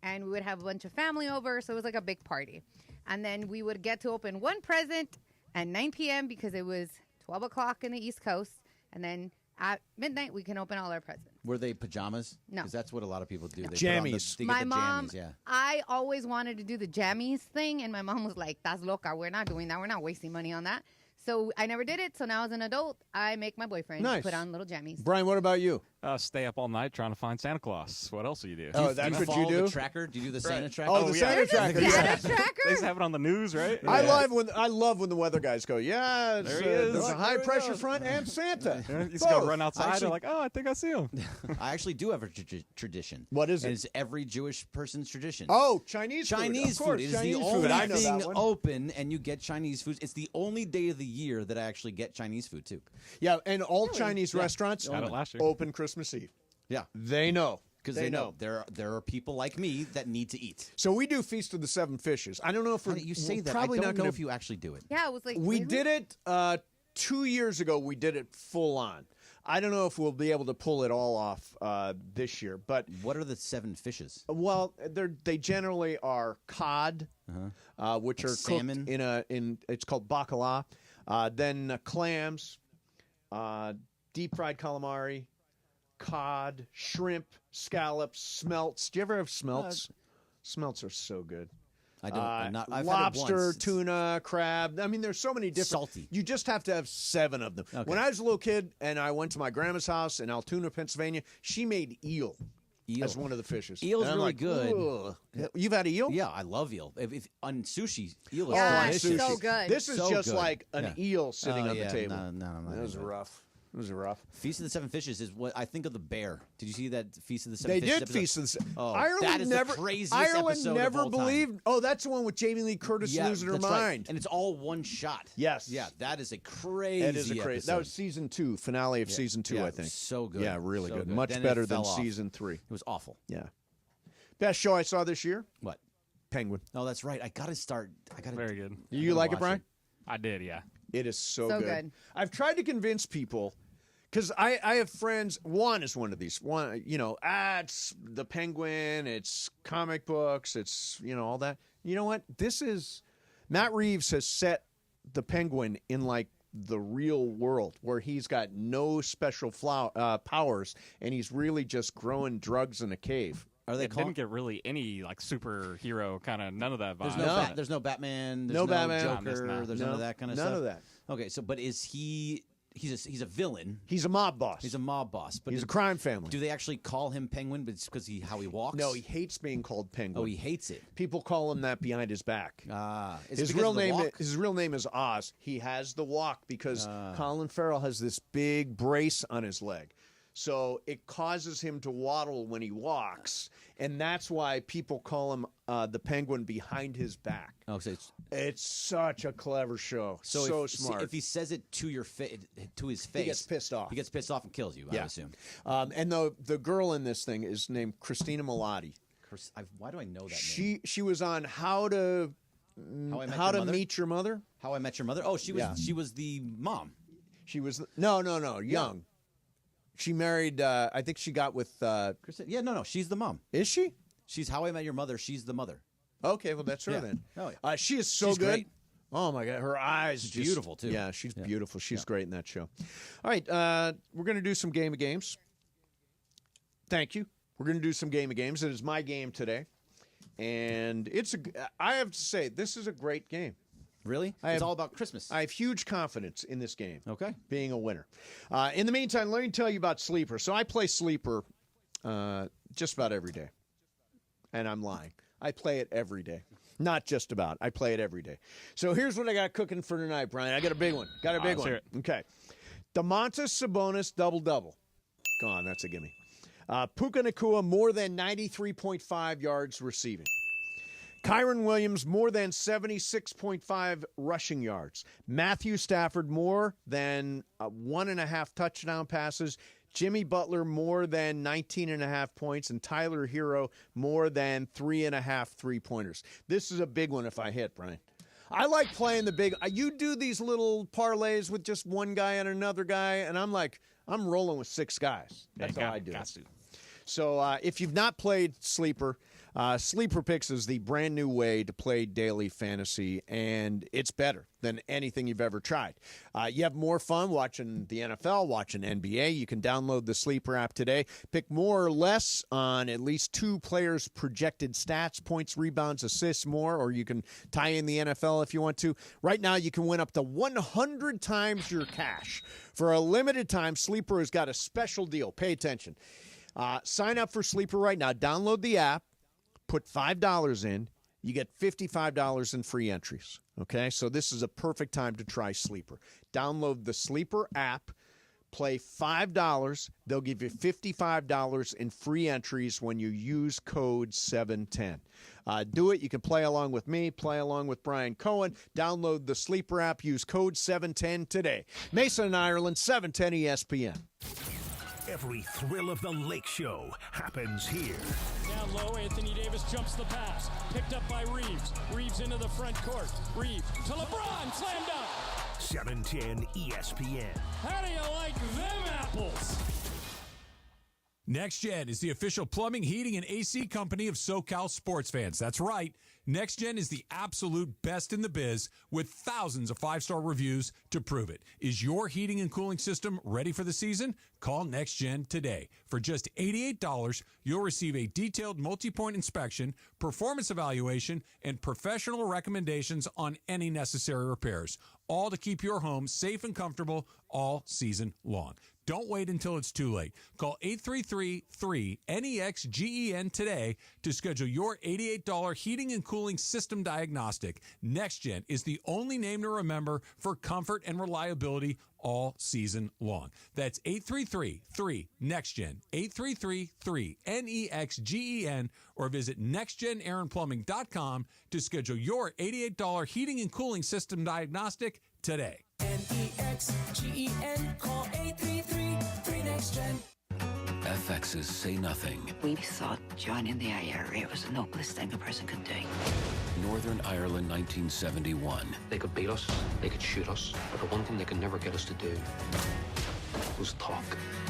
And we would have a bunch of family over. So it was like a big party. And then we would get to open one present at 9 p.m. because it was 12 o'clock in the East Coast. And then at midnight, we can open all our presents. Were they pajamas? No. Because that's what a lot of people do. No. They put on Jammies. they get My the mom, jammies, yeah. I always wanted to do the jammies thing, and my mom was like, "That's loca. We're not doing that. We're not wasting money on that." So I never did it. So now as an adult, I make my boyfriend Nice. put on little jammies. Brian, what about you? Stay up all night trying to find Santa Claus. What else do you do? Oh, that's do you what follow you do? the tracker? Do you do the Santa tracker? Oh, the Santa tracker. Yeah. Santa tracker? They just have it on the news, right? I love when the weather guys go, yeah, it's, There he is. there's a high There he pressure goes. front and Santa. You just got to Both. run outside. Actually- They're like, oh, I think I see him. I actually do have a tradition. What is it? And it's every Jewish person's tradition. Oh, Chinese food. Chinese Of course, food. It is Chinese the food. only I know thing that one. open, and you get Chinese food. It's the only day of the year that I actually get Chinese food, too. Yeah, and all Chinese restaurants Got it last year. open Christmas Eve. Yeah. They know. Because they know there are people like me that need to eat. So we do Feast of the Seven Fishes. I don't know if we're You say we're that. Probably I don't not know gonna, if you actually do it. Yeah, it was like We really? did it 2 years ago. We did it full on. I don't know if we'll be able to pull it all off this year. But What are the 7 fishes? well, they generally are cod, which are salmon? cooked in it's called bacala. Then clams, deep fried calamari, cod, shrimp, scallops, smelts. Do you ever have smelts? Smelts are so good. I don't. I've had it Lobster, once. tuna, crab. I mean, there's so many different. Salty. You just have to have 7 of them. Okay. When I was a little kid and I went to my grandma's house in Altoona, Pennsylvania, she made eel. As one of the fishes. Eel's And I'm really like, good. "Ugh." You've had eel? Yeah, I love eel. If on sushi, eel is Yeah, delicious. it's so good. This is So just good. like an Yeah. eel sitting Oh, on yeah, the table. no, I'm not That was into it. rough. It was rough. Feast of the 7 Fishes is what I think of the bear. Did you see that Feast of the 7 They Fishes did episode? Feast of the Seven. Oh, Ireland that is never, the craziest Ireland episode of never all time. believed. Oh, that's the one with Jamie Lee Curtis losing her that's right. mind. And it's all one shot. Yes. Yeah, that is a crazy It is a crazy. episode. That was season 2, finale of season 2, Yeah, I think. so good. Yeah, really So good. good. Much Then it better than fell off. season 3. It was awful. Yeah. Best show I saw this year? What? Penguin. Oh, that's right. I got to start. Very good. You like it, Brian? I did, yeah. It is so So good. good. I've tried to convince people because I have friends. Juan is one of these. One, it's the Penguin. It's comic books. It's all that. You know what? This is Matt Reeves has set the Penguin in like the real world where he's got no special powers and he's really just growing drugs in a cave. Are they it didn't get really any like superhero kind of none of that vibe. There's no Batman. There's No Batman. Joker. There's none of that kind of stuff. None of that. Okay, so but is he? He's a villain. He's a mob boss. He's a mob boss. But He's a crime family. Do they actually call him Penguin? But it's because how he walks. No, he hates being called Penguin. Oh, he hates it. People call him that behind his back. Is it His because real of the name. walk? His real name is Oz. He has the walk because Colin Farrell has this big brace on his leg. So it causes him to waddle when he walks, and that's why people call him the Penguin behind his back. Oh, so it's such a clever show. So smart. If he says it to your to his face, he gets pissed off. He gets pissed off and kills you. I assume. And the girl in this thing is named Christina Milioti. Why do I know that name? She was on How to Meet Your Mother. How I Met Your Mother. Oh, she was the mom. She was no young. She married. I think she got with. Yeah, no, she's the mom. Is she? She's How I Met Your Mother. She's the mother. Okay, well that's her Yeah. then. Oh, yeah. She is so She's good. great. Oh my God, her eyes She's just beautiful, too. Yeah, she's beautiful. She's great in that show. All right, we're going to do some game of games. Thank you. We're going to do some game of games. It is my game today, and I have to say this is a great game. Really? It's all about Christmas. I have huge confidence in this game. Okay. Being a winner. In the meantime, let me tell you about Sleeper. So I play Sleeper just about every day. And I'm lying. I play it every day. Not just about. I play it every day. So here's what I got cooking for tonight, Brian. I got a big one. Let's hear it. Okay. DeMontis Sabonis double-double. Go on, that's a gimme. Puka Nacua more than 93.5 yards receiving. Kyron Williams, more than 76.5 rushing yards. Matthew Stafford, more than 1.5 touchdown passes. Jimmy Butler, more than 19.5 points. And Tyler Hero, more than 3.5 three-pointers. This is a big one if I hit, Brian. I like playing the big. You do these little parlays with just one guy and another guy, and I'm rolling with 6 guys. That's how I do it. So if you've not played Sleeper, Sleeper Picks is the brand new way to play daily fantasy, and it's better than anything you've ever tried. You have more fun watching the NFL, watching NBA. You can download the Sleeper app today. Pick more or less on at least 2 players' projected stats, points, rebounds, assists, more, or you can tie in the NFL if you want to. Right now, you can win up to 100 times your cash. For a limited time, Sleeper has got a special deal. Pay attention. Sign up for Sleeper right now. Download the app. Put $5 in, you get $55 in free entries. Okay, so this is a perfect time to try Sleeper. Download the Sleeper app, play $5. They'll give you $55 in free entries when you use code 710. Do it. You can play along with me, play along with Brian Cohen. Download the Sleeper app. Use code 710 today. Mason and Ireland, 710 ESPN. Every thrill of the Lake Show happens here. Down low, Anthony Davis jumps the pass. Picked up by Reeves. Reeves into the front court. Reeves to LeBron. Slam dunk. 710 ESPN. How do you like them apples? Next Gen is the official plumbing, heating, and AC company of SoCal sports fans. That's right. Next Gen is the absolute best in the biz with thousands of 5-star reviews to prove it. Is your heating and cooling system ready for the season? Call Next Gen today. For just $88, you'll receive a detailed multi-point inspection, performance evaluation, and professional recommendations on any necessary repairs, all to keep your home safe and comfortable all season long. Don't wait until it's too late. Call 833-3-NEXGEN today to schedule your $88 heating and cooling system diagnostic. NextGen is the only name to remember for comfort and reliability all season long. That's 833-3-NEXTGEN, 833-3-NEXGEN, or visit nextgenaaronplumbing.com to schedule your $88 heating and cooling system diagnostic today. NEXGEN, call 833-3-NEXTGEN. FX's Say Nothing. We thought joining the IRA was the noblest thing a person could do. Northern Ireland, 1971. They could beat us, they could shoot us, but the one thing they could never get us to do was talk.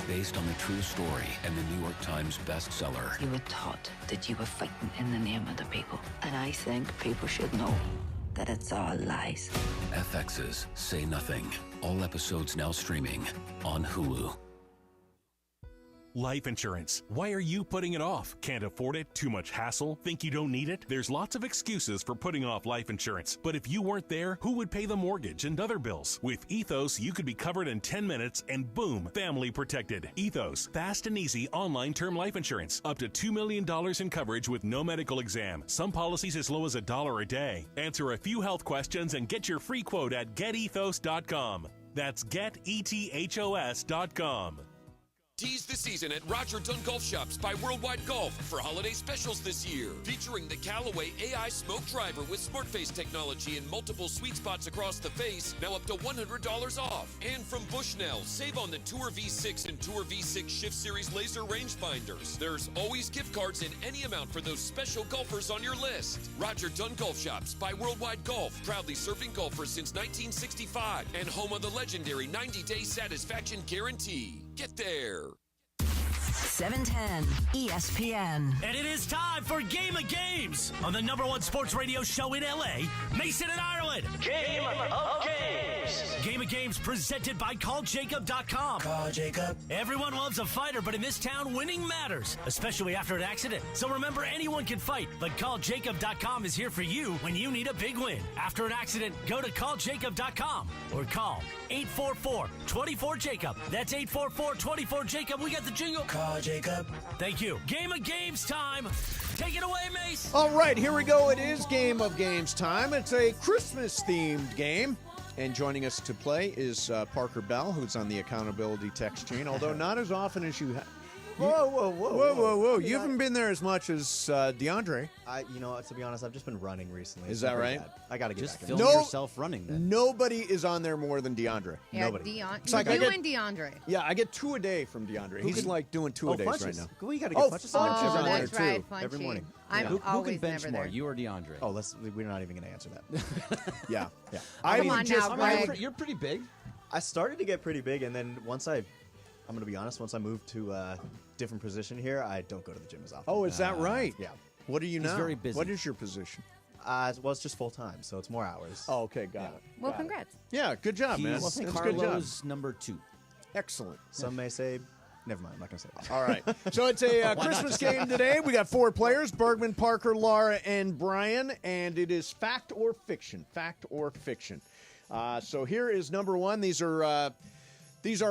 Based on the true story and the New York Times bestseller. You were taught that you were fighting in the name of the people. And I think people should know that it's all lies. FX's Say Nothing. All episodes now streaming on Hulu. Life insurance. Why are you putting it off? Can't afford it? Too much hassle? Think you don't need it? There's lots of excuses for putting off life insurance. But if you weren't there, who would pay the mortgage and other bills? With Ethos, you could be covered in 10 minutes and boom, family protected. Ethos, fast and easy online term life insurance. Up to $2 million in coverage with no medical exam. Some policies as low as $1 a day. Answer a few health questions and get your free quote at getethos.com. That's getethos.com. Tease the season at Roger Dunn Golf Shops by Worldwide Golf for holiday specials this year. Featuring the Callaway AI Smoke Driver with Smart Face technology and multiple sweet spots across the face, now up to $100 off. And from Bushnell, save on the Tour V6 and Tour V6 Shift Series laser rangefinders. There's always gift cards in any amount for those special golfers on your list. Roger Dunn Golf Shops by Worldwide Golf, proudly serving golfers since 1965 and home of the legendary 90-day satisfaction guarantee. Get there. 710 ESPN. And it is time for Game of Games on the #1 sports radio show in L.A., Mason and Ireland. Game of Games. Game of Games presented by CallJacob.com. Call Jacob. Everyone loves a fighter, but in this town, winning matters, especially after an accident. So remember, anyone can fight, but CallJacob.com is here for you when you need a big win. After an accident, go to CallJacob.com or call 844-24-JACOB. That's 844-24-JACOB. We got the jingle. Call Jacob. Thank you. Game of Games time. Take it away, Mace. All right, here we go. It is Game of Games time. It's a Christmas-themed game. And joining us to play is Parker Bell, who's on the accountability text chain, although not as often as you have. Whoa. You haven't been there as much as DeAndre. To be honest, I've just been running recently. Is that right? I got to get Just back. film yourself running then. Nobody is on there more than DeAndre. Yeah, Nobody. It's like you and DeAndre. Yeah, I get 2 a day from DeAndre. He's like doing 2 a days Funches. right now. We got to get Funches on Funches there. on there that's too. right, Every Funchy. morning. I'm Who always can bench never more, there. you or DeAndre? Oh, we're not even going to answer that. Yeah. Come on now, Greg. You're pretty big. I started to get pretty big, and then I'm going to be honest, once I moved to a different position here, I don't go to the gym as often. Oh, is that right? Yeah. What are you He's now? very busy. What is your position? Well, it's just full time, so it's more hours. Oh, okay, got it. Well, congrats. Yeah, good job, man. He's That's a good job. Carlo's number 2. Excellent. Some may say, never mind, I'm not going to say that. All right. So it's a Christmas game today. We got 4 players, Bergman, Parker, Laura, and Brian, and it is fact or fiction. Fact or fiction. So here is number 1. These are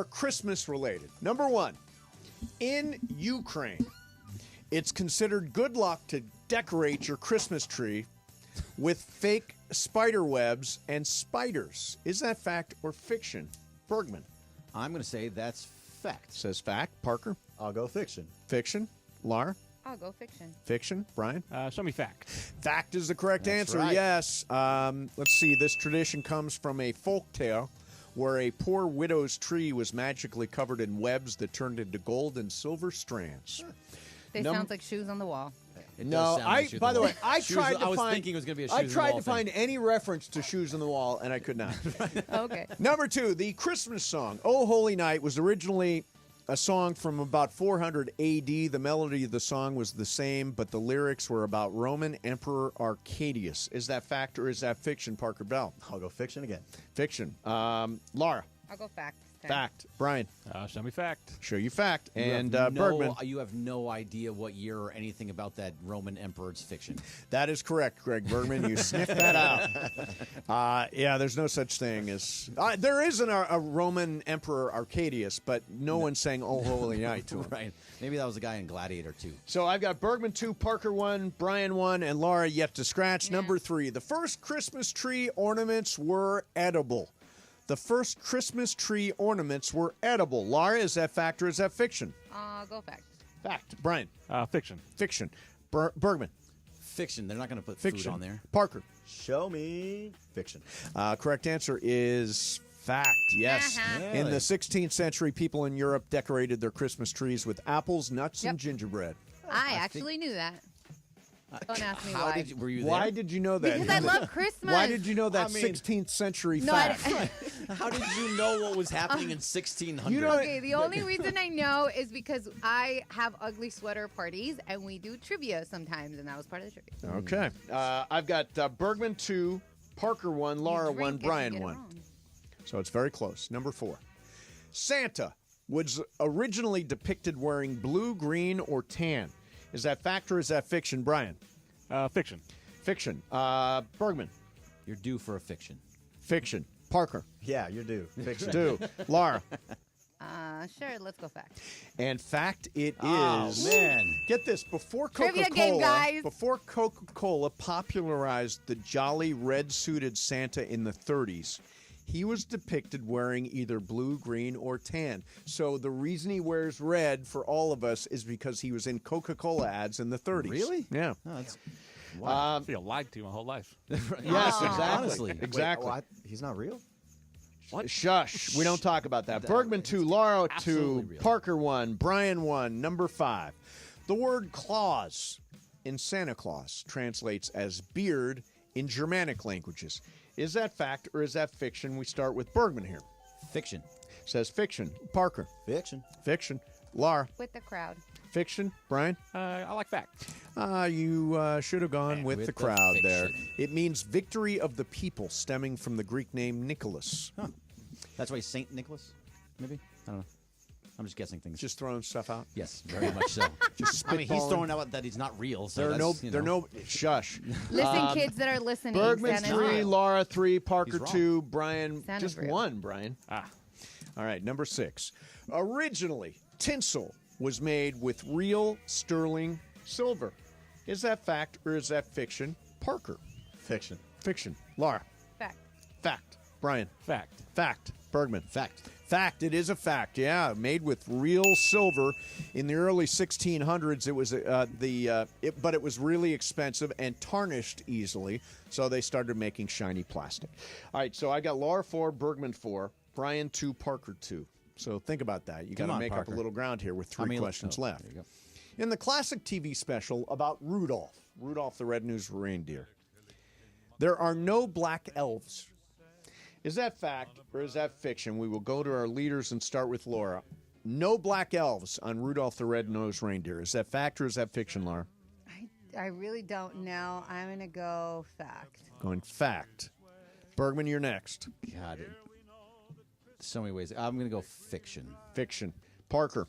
Christmas related. Number 1, in Ukraine, it's considered good luck to decorate your Christmas tree with fake spider webs and spiders. Is that fact or fiction? Bergman. I'm going to say that's fact. Says fact. Parker? I'll go fiction. Fiction. Laura? I'll go fiction. Fiction. Brian? Show me fact. Fact is the correct answer, right. yes. Let's see. This tradition comes from a folk tale where a poor widow's tree was magically covered in webs that turned into gold and silver strands. They sound like shoes on the wall. It No, does sound like shoes by on the way, wall. I Shoes- tried to I was find. thinking it was going to be a shoes I on the tried wall to find thing. any reference to shoes on the wall, and I could not. Okay. Number 2, the Christmas song "Oh Holy Night" was originally a song from about 400 A.D. The melody of the song was the same, but the lyrics were about Roman Emperor Arcadius. Is that fact or is that fiction, Parker Bell? I'll go fiction again. Fiction. Laura. I'll go fact. Fact. Brian. Show me fact. Show you fact. And You have Bergman. You have no idea what year or anything about that Roman emperor's fiction. That is correct, Greg Bergman. You sniffed that out. Yeah, there's no such thing as... there is a Roman Emperor Arcadius, but no one's saying, "Oh, holy night" to him. Right. Maybe that was the guy in Gladiator, too. So I've got Bergman 2, Parker 1, Brian 1, and Laura yet to scratch. Number 3, the first Christmas tree ornaments were edible. The first Christmas tree ornaments were edible. Laura, is that fact or is that fiction? Go fact. Fact. Brian? Fiction. Fiction. Bergman? Fiction. They're not going to put Fiction. food on there. Parker? Show me fiction. Correct answer is fact. Yes. Uh-huh. In the 16th century, people in Europe decorated their Christmas trees with apples, nuts, and gingerbread. I actually knew that. Don't ask me why. Were you Why there? did you know that? Because I love Christmas. Why did you know that 16th century No, fact? How did you know what was happening in 1600? Okay, the only reason I know is because I have ugly sweater parties and we do trivia sometimes, and that was part of the trivia. Okay. I've got Bergman 2, Parker 1, Laura 1, drink if you Brian get it 1. wrong. So it's very close. Number 4. Santa was originally depicted wearing blue, green, or tan. Is that fact or is that fiction, Brian? Fiction. Fiction. Bergman. You're due for a fiction. Fiction. Parker. Yeah, you're due. Fiction. Due. Laura. Sure, let's go fact. And fact it Oh, is. man. Get this, before Trivia Coca-Cola, game, guys. before Coca-Cola popularized the jolly red-suited Santa in the 30s, he was depicted wearing either blue, green, or tan. So the reason he wears red for all of us is because he was in Coca-Cola ads in the 30s. Really? Yeah. Oh, that's I feel lied to my whole life. Yes, Oh. exactly. Honestly. Exactly. Wait, he's not real? What? Shush. We don't talk about that. Bergman 2, Laura 2, absolutely real. Parker 1, Brian 1, number 5. The word claus in Santa Claus translates as beard in Germanic languages. Is that fact or is that fiction? We start with Bergman here. Fiction. Says fiction. Parker. Fiction. Fiction. Laura. With the crowd. Fiction. Brian. I like fact. You should have gone with the the crowd there. fiction. It means victory of the people, stemming from the Greek name Nicholas. Huh. That's why Saint Nicholas, maybe? I don't know. I'm just guessing things. Just throwing stuff out. Yes, very much so. Just I mean, he's spitballing. throwing out that he's not real. So There are no. that's, you There are know. no. Shush. Listen, kids that are listening. Bergman Santa's 3, real. Laura 3, Parker He's wrong. 2, Brian Santa's just real. 1. Brian. All right, number 6. Originally, tinsel was made with real sterling silver. Is that fact or is that fiction? Parker. Fiction. Fiction. Laura. Fact. Fact. Brian. Fact. Fact. Bergman. Fact. Fact. It is a fact. Yeah, made with real silver in the early 1600s. It was but it was really expensive and tarnished easily. So they started making shiny plastic. All right. So I got Laura 4, Bergman 4, Brian 2, Parker 2. So think about that. You got Come to on, make up Parker. a little ground here with 3 questions left. There you go. In the classic TV special about Rudolph the Red-Nosed Reindeer, there are no black elves. Is that fact or is that fiction? We will go to our leaders and start with Laura. No black elves on Rudolph the Red-Nosed Reindeer. Is that fact or is that fiction, Laura? I really don't know. I'm going to go fact. Going fact. Bergman, you're next. God, so many ways. I'm going to go fiction. Fiction. Parker.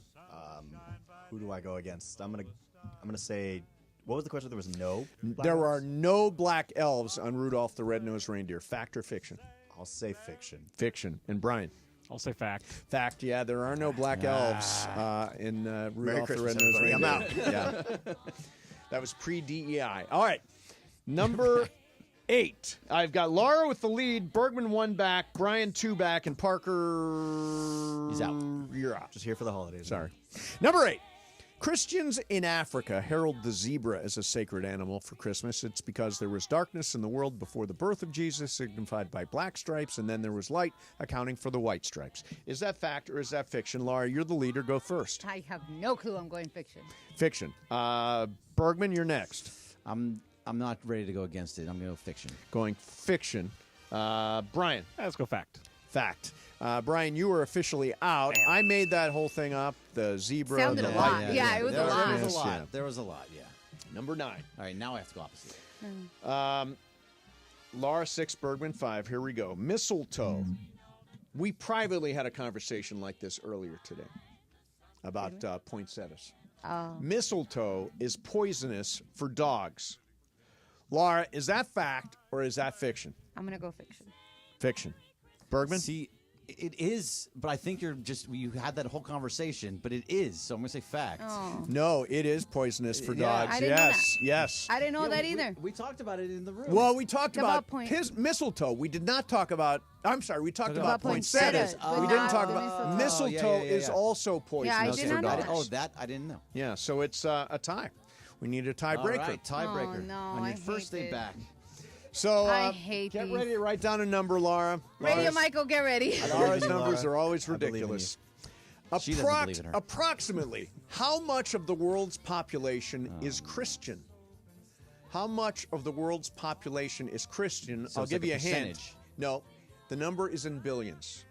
Who do I go against? I'm gonna say. What was the question? There was no. There are no black elves on Rudolph the Red-Nosed Reindeer. Fact or fiction? I'll say fiction. Fiction. And Brian? I'll say fact. Fact, yeah, there are no black elves in Rudolph the Christmas, Red-Nosed everybody. Reindeer. I'm out. Yeah. That was pre-DEI. All right. Number 8. I've got Laura with the lead, Bergman 1 back, Brian 2 back, and Parker... He's out. You're out. Just here for the holidays. Sorry. Number 8. Christians in Africa herald the zebra as a sacred animal for Christmas. It's because there was darkness in the world before the birth of Jesus, signified by black stripes, and then there was light, accounting for the white stripes. Is that fact or is that fiction? Laura, you're the leader. Go first. I have no clue. I'm going fiction. Fiction. Bergman, you're next. I'm not ready to go against it. I'm going to go fiction. Going fiction. Brian. Let's go fact. Fact. Brian, you were officially out. I made that whole thing up. The zebra. Sounded the a lot. light- Yeah, it was a lot. There was a lot. Yeah. There was a lot, yeah. Number 9. All right, now I have to go opposite. Laura 6, Bergman 5. Here we go. Mistletoe. We privately had a conversation like this earlier today about poinsettias. Oh. Mistletoe is poisonous for dogs. Laura, is that fact or is that fiction? I'm going to go fiction. Fiction. Bergman? See, it is, but I think you had that whole conversation, but it is, so I'm going to say fact. Oh. No, it is poisonous for Yeah. dogs. I didn't know Yes, that. yes. I didn't know that either. We talked about it in the room. Well, we talked About about point- mistletoe. We did not talk about. I'm sorry. We talked about poinsettias, poinsettias. but We didn't not talk the about mistletoe. mistletoe. Yeah. Is also poisonous I did for not know dogs. that. I didn't know. Yeah, so it's a tie. We need a tiebreaker. All right, tiebreaker. Oh, no, on your I first hate day this. back. So I hate get these. ready to write down a number, Laura. Radio Laura's- Michael, get ready. Laura's you, numbers Laura. are always I believe in ridiculous. She doesn't believe in her. Approximately, how much of the world's population is Christian? How much of the world's population is Christian? So I'll it's give like you a a hint. percentage. No, the number is in billions.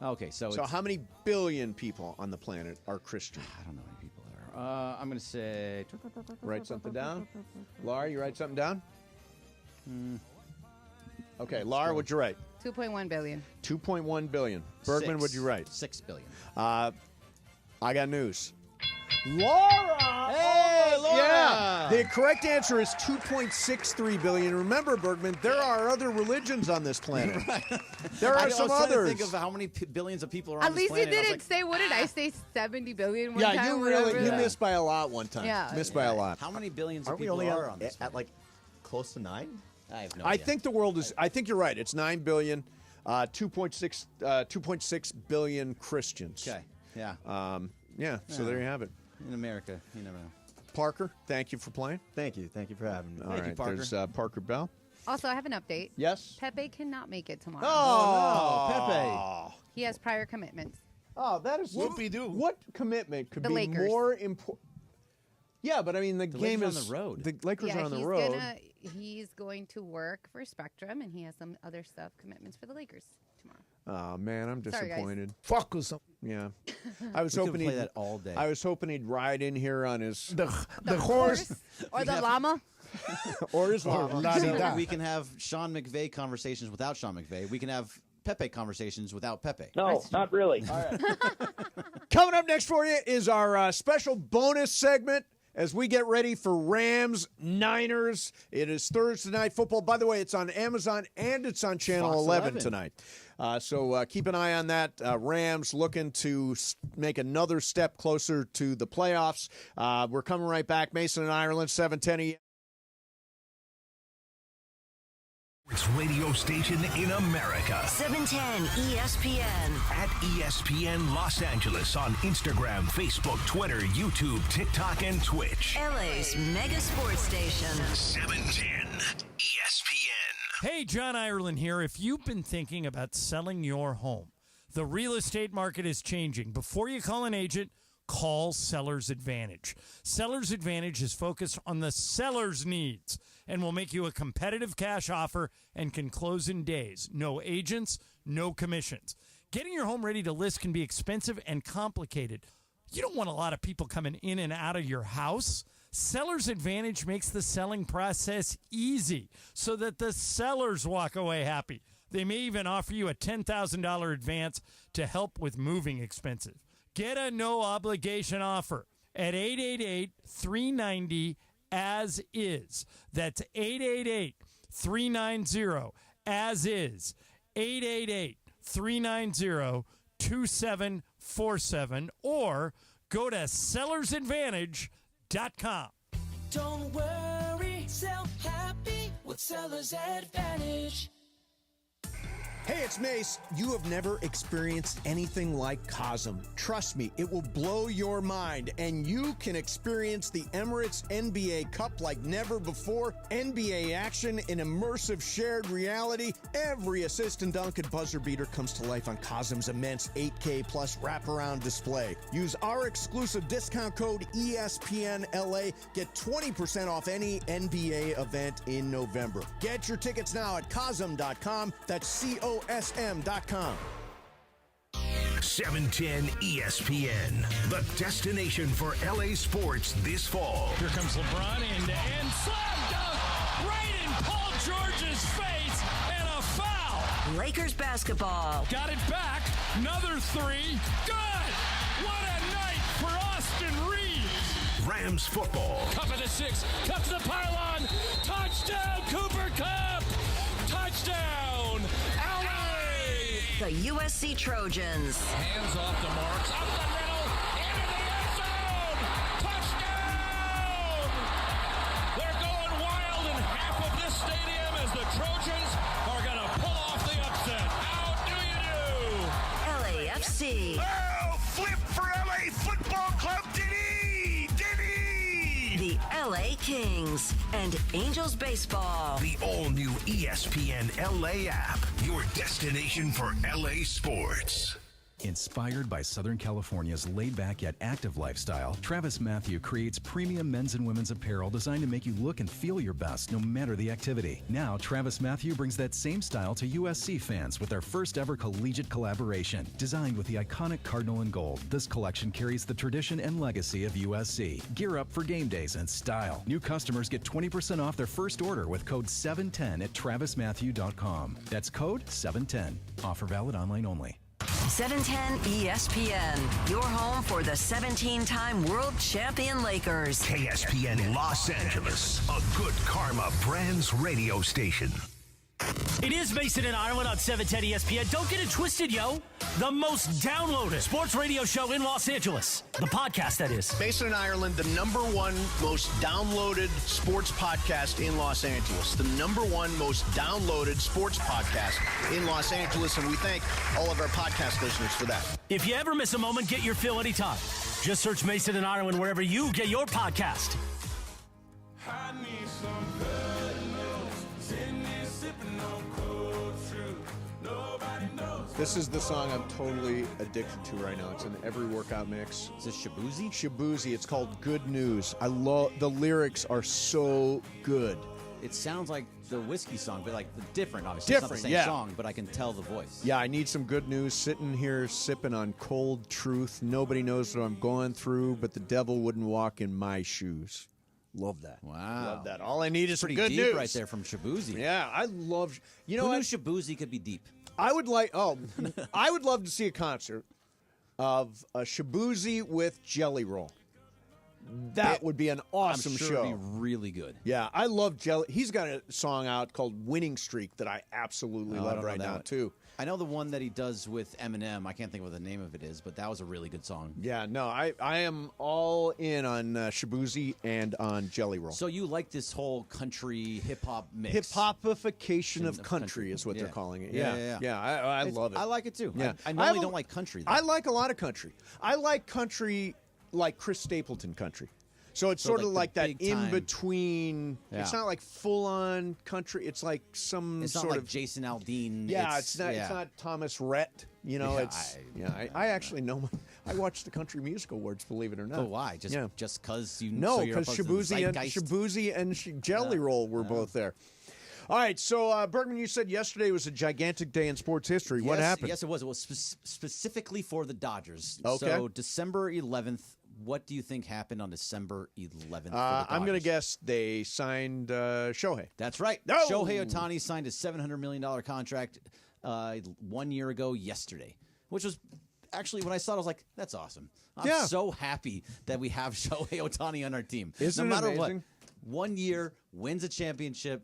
Okay, so So it's, how many billion people on the planet are Christian? I don't know how many people there are. I'm going to say... Write something down. Laura, you write something down? Okay, Laura, what'd you write? 2.1 billion. 2.1 billion. Bergman, what'd you write? 6 billion. I got news. Laura! Hey, Laura! Yeah. The correct answer is 2.63 billion. Remember, Bergman, there are other religions on this planet. There are some I was trying others. to think of how many billions of people are on At this least you planet. I was didn't say, what did I say, 70 billion one Yeah, time? you whatever really you that- missed by a lot one time. Yeah. Missed by a lot. How many billions of Aren't we people only are on this? at like close to 9? I have no I idea. think the world is. I think you're right. It's 9 billion, 2.6 billion Christians. Okay. Yeah. Yeah. So Yeah. there you have it. In America, you never know. Parker, thank you for playing. Thank you for having me. All right, Parker. there's Parker Bell. Also, I have an update. Yes. Pepe cannot make it tomorrow. Oh, He has prior commitments. Oh, that is Whoopie-doo. What commitment could The be Lakers. more important? Yeah, but I mean the game Lakers is on the road. The Lakers Yeah, are on the he's road. he's going to work for Spectrum, and he has some other stuff commitments for the Lakers tomorrow. Oh man, I'm Sorry, guys. disappointed. Fuck or something. Yeah, I was We could hoping play he'd that all day. I was hoping he'd ride in here on his The horse. Or the llama. or his Or llama. la-di-da. So we can have Sean McVay conversations without Sean McVay. We can have Pepe conversations without Pepe. No, not really. Coming up next for you is our special bonus segment as we get ready for Rams Niners. It is Thursday Night Football. By the way, it's on Amazon and it's on Channel Fox 11 11. tonight. So keep an eye on that. Rams looking to make another step closer to the playoffs. We're coming right back. Mason and Ireland, 710 It's radio station in America. 710 ESPN. At ESPN Los Angeles on Instagram, Facebook, Twitter, YouTube, TikTok, and Twitch. LA's mega sports station. 710 ESPN. Hey, John Ireland here. If you've been thinking about selling your home, the real estate market is changing. Before you call an agent, call Seller's Advantage. Seller's Advantage is focused on the seller's needs and will make you a competitive cash offer and can close in days. No agents, no commissions. Getting your home ready to list can be expensive and complicated. You don't want a lot of people coming in and out of your house. Seller's Advantage makes the selling process easy so that the sellers walk away happy. They may even offer you a $10,000 advance to help with moving expenses. Get a no-obligation offer at 888-390-AS-IS. That's 888-390-AS-IS. 888-390-2747. Or go to sellersadvantage.com. Don't worry, sell happy with Seller's Advantage. Hey, it's Mace. You have never experienced anything like Cosm. Trust me, it will blow your mind, and you can experience the Emirates NBA Cup like never before. NBA action in immersive shared reality. Every assist and dunk and buzzer beater comes to life on Cosm's immense 8K plus wraparound display. Use our exclusive discount code ESPNLA. Get 20% off any NBA event in November. Get your tickets now at Cosm.com. That's COSM.com. 710 ESPN, the destination for LA sports this fall. Here comes LeBron and slam dunk right in Paul George's face and a foul. Lakers basketball. Got it back. Another three. Good. What a night for Austin Reeves. Rams football. Cup of the six. Cup to the pylon. Touchdown, Cooper Cup. Touchdown, LA. The USC Trojans. Hands off the marks. Up the middle. Into the end zone. Touchdown. They're going wild in half of this stadium as the Trojans are going to pull off the upset. How do you do? LAFC. Oh, flip for LA Football Club. Did he? The LA Kings and Angels baseball. The all-new ESPN LA app, your destination for LA sports. Inspired by Southern California's laid-back yet active lifestyle, Travis Mathew creates premium men's and women's apparel designed to make you look and feel your best no matter the activity. Now, Travis Mathew brings that same style to USC fans with their first ever collegiate collaboration. Designed with the iconic Cardinal and Gold, this collection carries the tradition and legacy of USC. Gear up for game days in style. New customers get 20% off their first order with code 710 at travismathew.com. That's code 710. Offer valid online only. 710 ESPN, your home for the 17-time world champion Lakers. KSPN Los Angeles, a good karma brands radio station. It is Mason and Ireland on 710 ESPN. Don't get it twisted, yo. The most downloaded sports radio show in Los Angeles. The podcast, that is. Mason and Ireland, the #1 most downloaded sports podcast in Los Angeles. The #1 most downloaded sports podcast in Los Angeles, and we thank all of our podcast listeners for that. If you ever miss a moment, get your fill anytime. Just search Mason and Ireland wherever you get your podcast. I need some good news. Sitting here sipping on cold fruit. Nobody knows. This is the song I'm totally addicted to right now. It's in every workout mix. Is this Shabuzi? Shabuzi. It's called Good News. I love the lyrics are so good. It sounds like the whiskey song, but like different, obviously. Different, it's not the same song, but I can tell the voice. Yeah, I need some good news. Sitting here sipping on cold truth. Nobody knows what I'm going through, but the devil wouldn't walk in my shoes. Love that. Wow. Love that. All I need is some Pretty good deep news. right there from Shabuzi. Yeah, I love. You know Who what? knew Shabuzi could be deep? I would like. Oh, I would love to see a concert of a Shabuzi with Jelly Roll. That would be an awesome I'm sure show. It'd be really good. Yeah, I love Jelly. He's got a song out called "Winning Streak" that I absolutely Oh, I love don't know right that now one. too. I know the one that he does with Eminem. I can't think of what the name of it is, but that was a really good song. Yeah, no, I am all in on Shabuzi and on Jelly Roll. So you like this whole country hip hop mix? Hip hopification of country is what they're Yeah. calling it. Yeah. I love it. I like it too. Yeah. I normally don't like country, though. I like a lot of country. I like country like Chris Stapleton country. So it's So sort of like like the that big time- in between. It's Yeah. not like full on country. It's like some It's not sort like of Jason Aldean. Yeah, it's not. It's not Thomas Rhett. You know, Yeah, I actually know. I watched the Country Music Awards. Believe it or not. Oh, why? Just because you? No, so you're because opposed to the Shabuzi and Jelly Roll were both there. All right, so Bergman, you said yesterday was a gigantic day in sports history. What happened? Yes, it was. It was specifically for the Dodgers. Okay. So December 11th. What do you think happened on December 11th? I'm going to guess they signed Shohei. That's right. No! Shohei Ohtani signed a $700 million contract 1 year ago yesterday, which was actually, when I saw it, I was like, that's awesome. I'm so happy that we have Shohei Ohtani on our team. Isn't no it matter amazing? what, 1 year, wins a championship.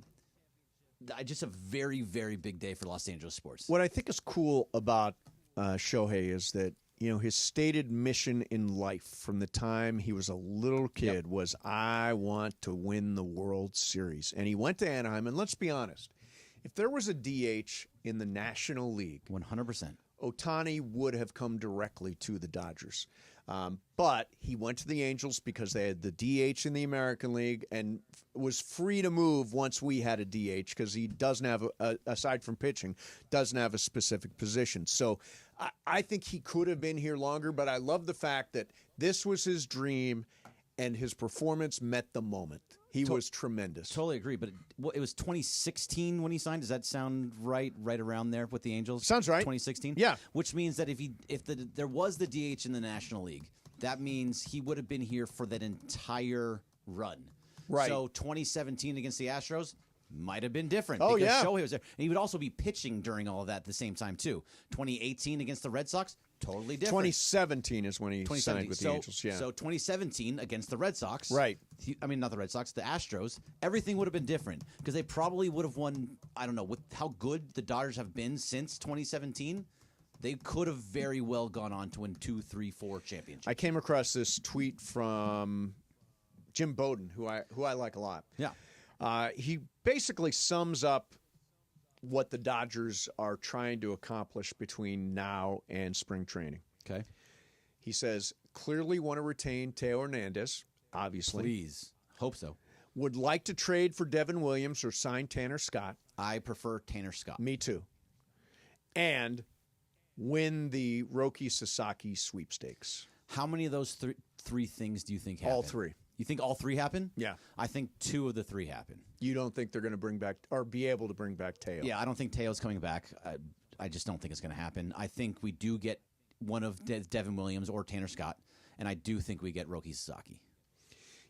Just a very, very big day for Los Angeles sports. What I think is cool about Shohei is that, you know, his stated mission in life from the time he was a little kid was, I want to win the World Series. And he went to Anaheim. And let's be honest, if there was a DH in the National League, 100%, Ohtani would have come directly to the Dodgers. But he went to the Angels because they had the DH in the American League and was free to move once we had a DH because he doesn't have, aside from pitching, doesn't have a specific position. So I think he could have been here longer, but I love the fact that this was his dream and his performance met the moment. He was tremendous. Totally agree, but it was 2016 when he signed. Does that sound right? Right around there with the Angels? Sounds right. 2016? Yeah. Which means that if there was the DH in the National League, that means he would have been here for that entire run. Right. So 2017 against the Astros might have been different. Oh, because yeah. Shohei was there. And he would also be pitching during all of that at the same time, too. 2018 against the Red Sox, totally different. 2017 is when he signed with the Angels. Yeah. So 2017 against the Red Sox. Right. Not the Red Sox, the Astros. Everything would have been different because they probably would have won, I don't know, with how good the Dodgers have been since 2017. They could have very well gone on to win 2, 3, 4 championships. I came across this tweet from Jim Bowden, who I like a lot. Yeah. He basically sums up what the Dodgers are trying to accomplish between now and spring training. Okay. He says, clearly want to retain Teo Hernandez, obviously. Please. Hope so. Would like to trade for Devin Williams or sign Tanner Scott. I prefer Tanner Scott. Me too. And win the Roki Sasaki sweepstakes. How many of those three things do you think happen? All three. You think all three happen? Yeah. I think 2 of the 3 happen. You don't think they're going to bring back or be able to bring back Teo? Yeah, I don't think Teo's coming back. I just don't think it's going to happen. I think we do get one of Devin Williams or Tanner Scott, and I do think we get Roki Sasaki.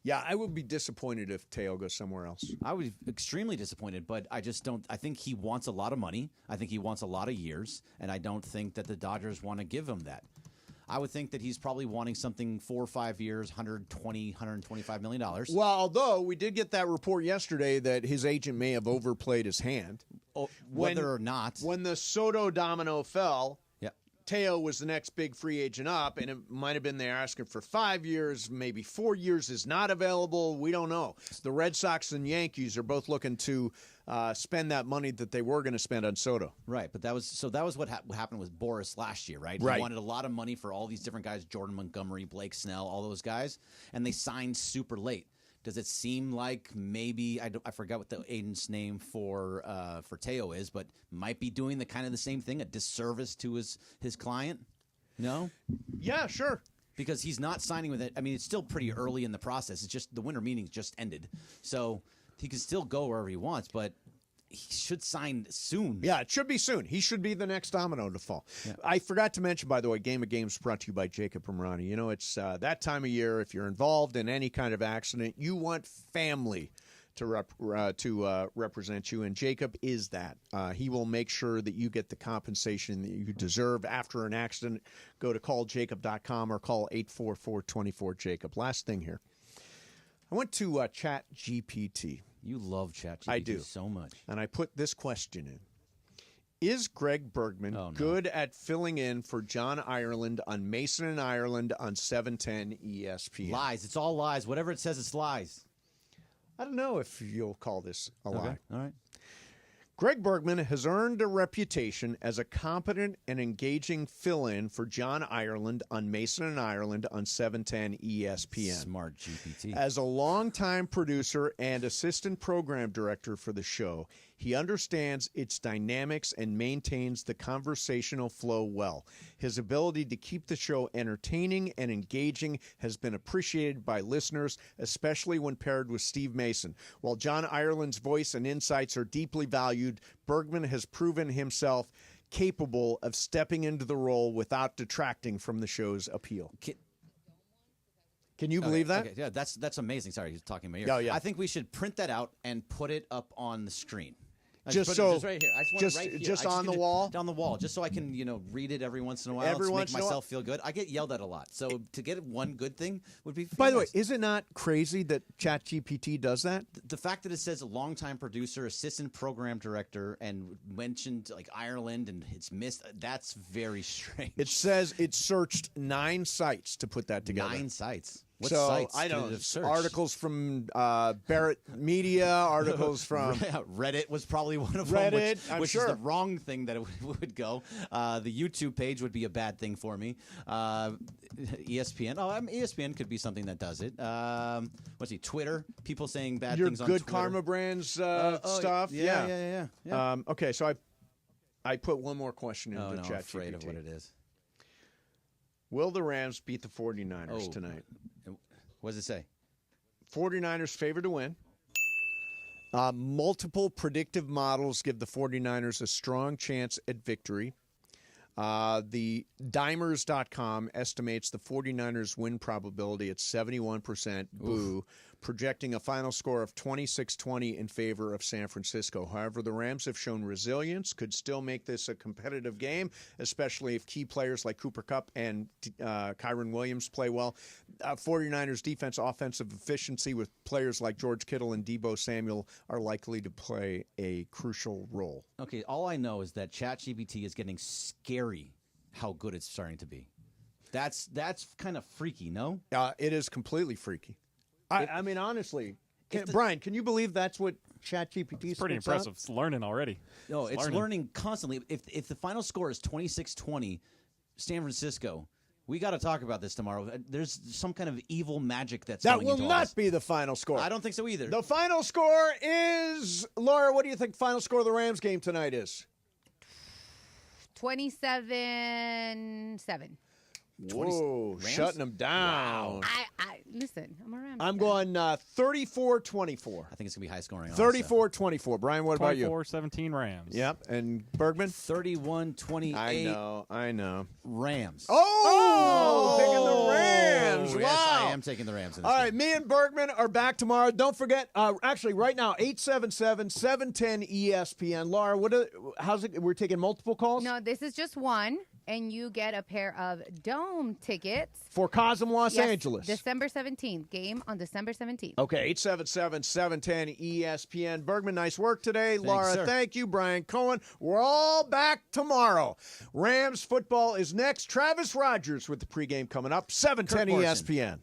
Yeah, I would be disappointed if Teo goes somewhere else. I would be extremely disappointed, but I just don't. I think he wants a lot of money. I think he wants a lot of years, and I don't think that the Dodgers want to give him that. I would think that he's probably wanting something 4 or 5 years, $125 million. Well, although we did get that report yesterday that his agent may have overplayed his hand. Whether or not. When the Soto domino fell, yeah. Teo was the next big free agent up, and it might have been they're asking for 5 years, maybe 4 years is not available. We don't know. The Red Sox and Yankees are both looking to spend that money that they were going to spend on Soto. Right, but that was what happened with Boris last year, right? Right. He wanted a lot of money for all these different guys, Jordan Montgomery, Blake Snell, all those guys, and they signed super late. Does it seem like maybe I forgot what the agent's name for Teo is, but might be doing the same thing, a disservice to his client? No? Yeah, sure. Because he's not signing with it. I mean, it's still pretty early in the process. It's just the winter meetings just ended, so he can still go wherever he wants, but he should sign soon. Yeah, it should be soon. He should be the next domino to fall. Yeah. I forgot to mention, by the way, Game of Games brought to you by Jacob Ramrani. You know, it's that time of year. If you're involved in any kind of accident, you want family to represent you, and Jacob is that. He will make sure that you get the compensation that you deserve after an accident. Go to calljacob.com or call 844-24-JACOB. Last thing here. I went to ChatGPT. You love ChatGPT I do. so much. And I put this question in. Is Greg Bergman good at filling in for John Ireland on Mason and Ireland on 710 ESPN? Lies. It's all lies. Whatever it says, it's lies. I don't know if you'll call this a lie. All right. Greg Bergman has earned a reputation as a competent and engaging fill-in for John Ireland on Mason and Ireland on 710 ESPN. Smart GPT. As a longtime producer and assistant program director for the show, he understands its dynamics and maintains the conversational flow well. His ability to keep the show entertaining and engaging has been appreciated by listeners, especially when paired with Steve Mason. While John Ireland's voice and insights are deeply valued, Bergman has proven himself capable of stepping into the role without detracting from the show's appeal. Can you believe that? Okay, yeah, that's amazing. Sorry, he's talking in my ear. Oh, yeah. I think we should print that out and put it up on the screen. Just right here. I just want it right here. Just I on the need it wall? on the wall, just so I can read it every once in a while. Every to once make in a myself feel good. I get yelled at a lot, so to get one good thing would be. By the way, is it not crazy that ChatGPT does that? The fact that it says a longtime producer, assistant program director, and mentioned like Ireland and it's missed, that's very strange. It says it searched 9 sites to put that together. 9 sites. What so sites I don't did it know. have searched? Articles from Barrett Media, articles from Reddit was probably one of Reddit, them, I'm which sure. is the wrong thing that it would go. The YouTube page would be a bad thing for me. ESPN. ESPN could be something that does it. Twitter. People saying bad Your things on Good Twitter. Karma Brands stuff. Yeah. Okay, so I put one more question into I'm ChatGPT. afraid of what it is. Will the Rams beat the 49ers tonight? What does it say? 49ers favor to win. Multiple predictive models give the 49ers a strong chance at victory. The Dimers.com estimates the 49ers win probability at 71%. Boo. Projecting a final score of 26-20 in favor of San Francisco. However, the Rams have shown resilience, could still make this a competitive game, especially if key players like Cooper Kupp and Kyron Williams play well. 49ers defense, offensive efficiency with players like George Kittle and Deebo Samuel are likely to play a crucial role. Okay, all I know is that ChatGPT is getting scary how good it's starting to be. That's kind of freaky, no? It is completely freaky. I mean, honestly, Brian, can you believe that's what ChatGPT is? Pretty impressive. It's learning already. No, it's learning constantly. If the final score is 26-20, San Francisco, we got to talk about this tomorrow. There's some kind of evil magic that's that going will into all not this. be the final score. I don't think so either. The final score is, Laura, what do you think the final score of the Rams game tonight is? 27-7. Whoa, shutting them down. Wow. listen, I'm a Rams. I'm fan. going 34-24. I think it's going to be high scoring. 34-24. Brian, what about you? 24-17 Rams. Yep. And Bergman? 31-28. I know. Rams. Oh, picking the Rams. Wow. Yes, I am taking the Rams. In this All game. right, me and Bergman are back tomorrow. Don't forget, actually, right now, 877-710-ESPN. Laura, how's it? We're taking multiple calls? No, this is just one, and you get a pair of dome tickets. For Cosm, Los Angeles. December 17th. Game on December 17th. Okay, 877-710-ESPN. Bergman, nice work today. Thanks, Laura, sir. thank you. Brian Cohen. We're all back tomorrow. Rams football is next. Travis Rogers with the pregame coming up. 710 ESPN.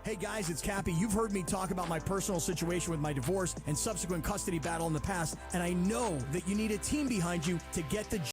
Hey guys, it's Cappy. You've heard me talk about my personal situation with my divorce and subsequent custody battle in the past, and I know that you need a team behind you to get the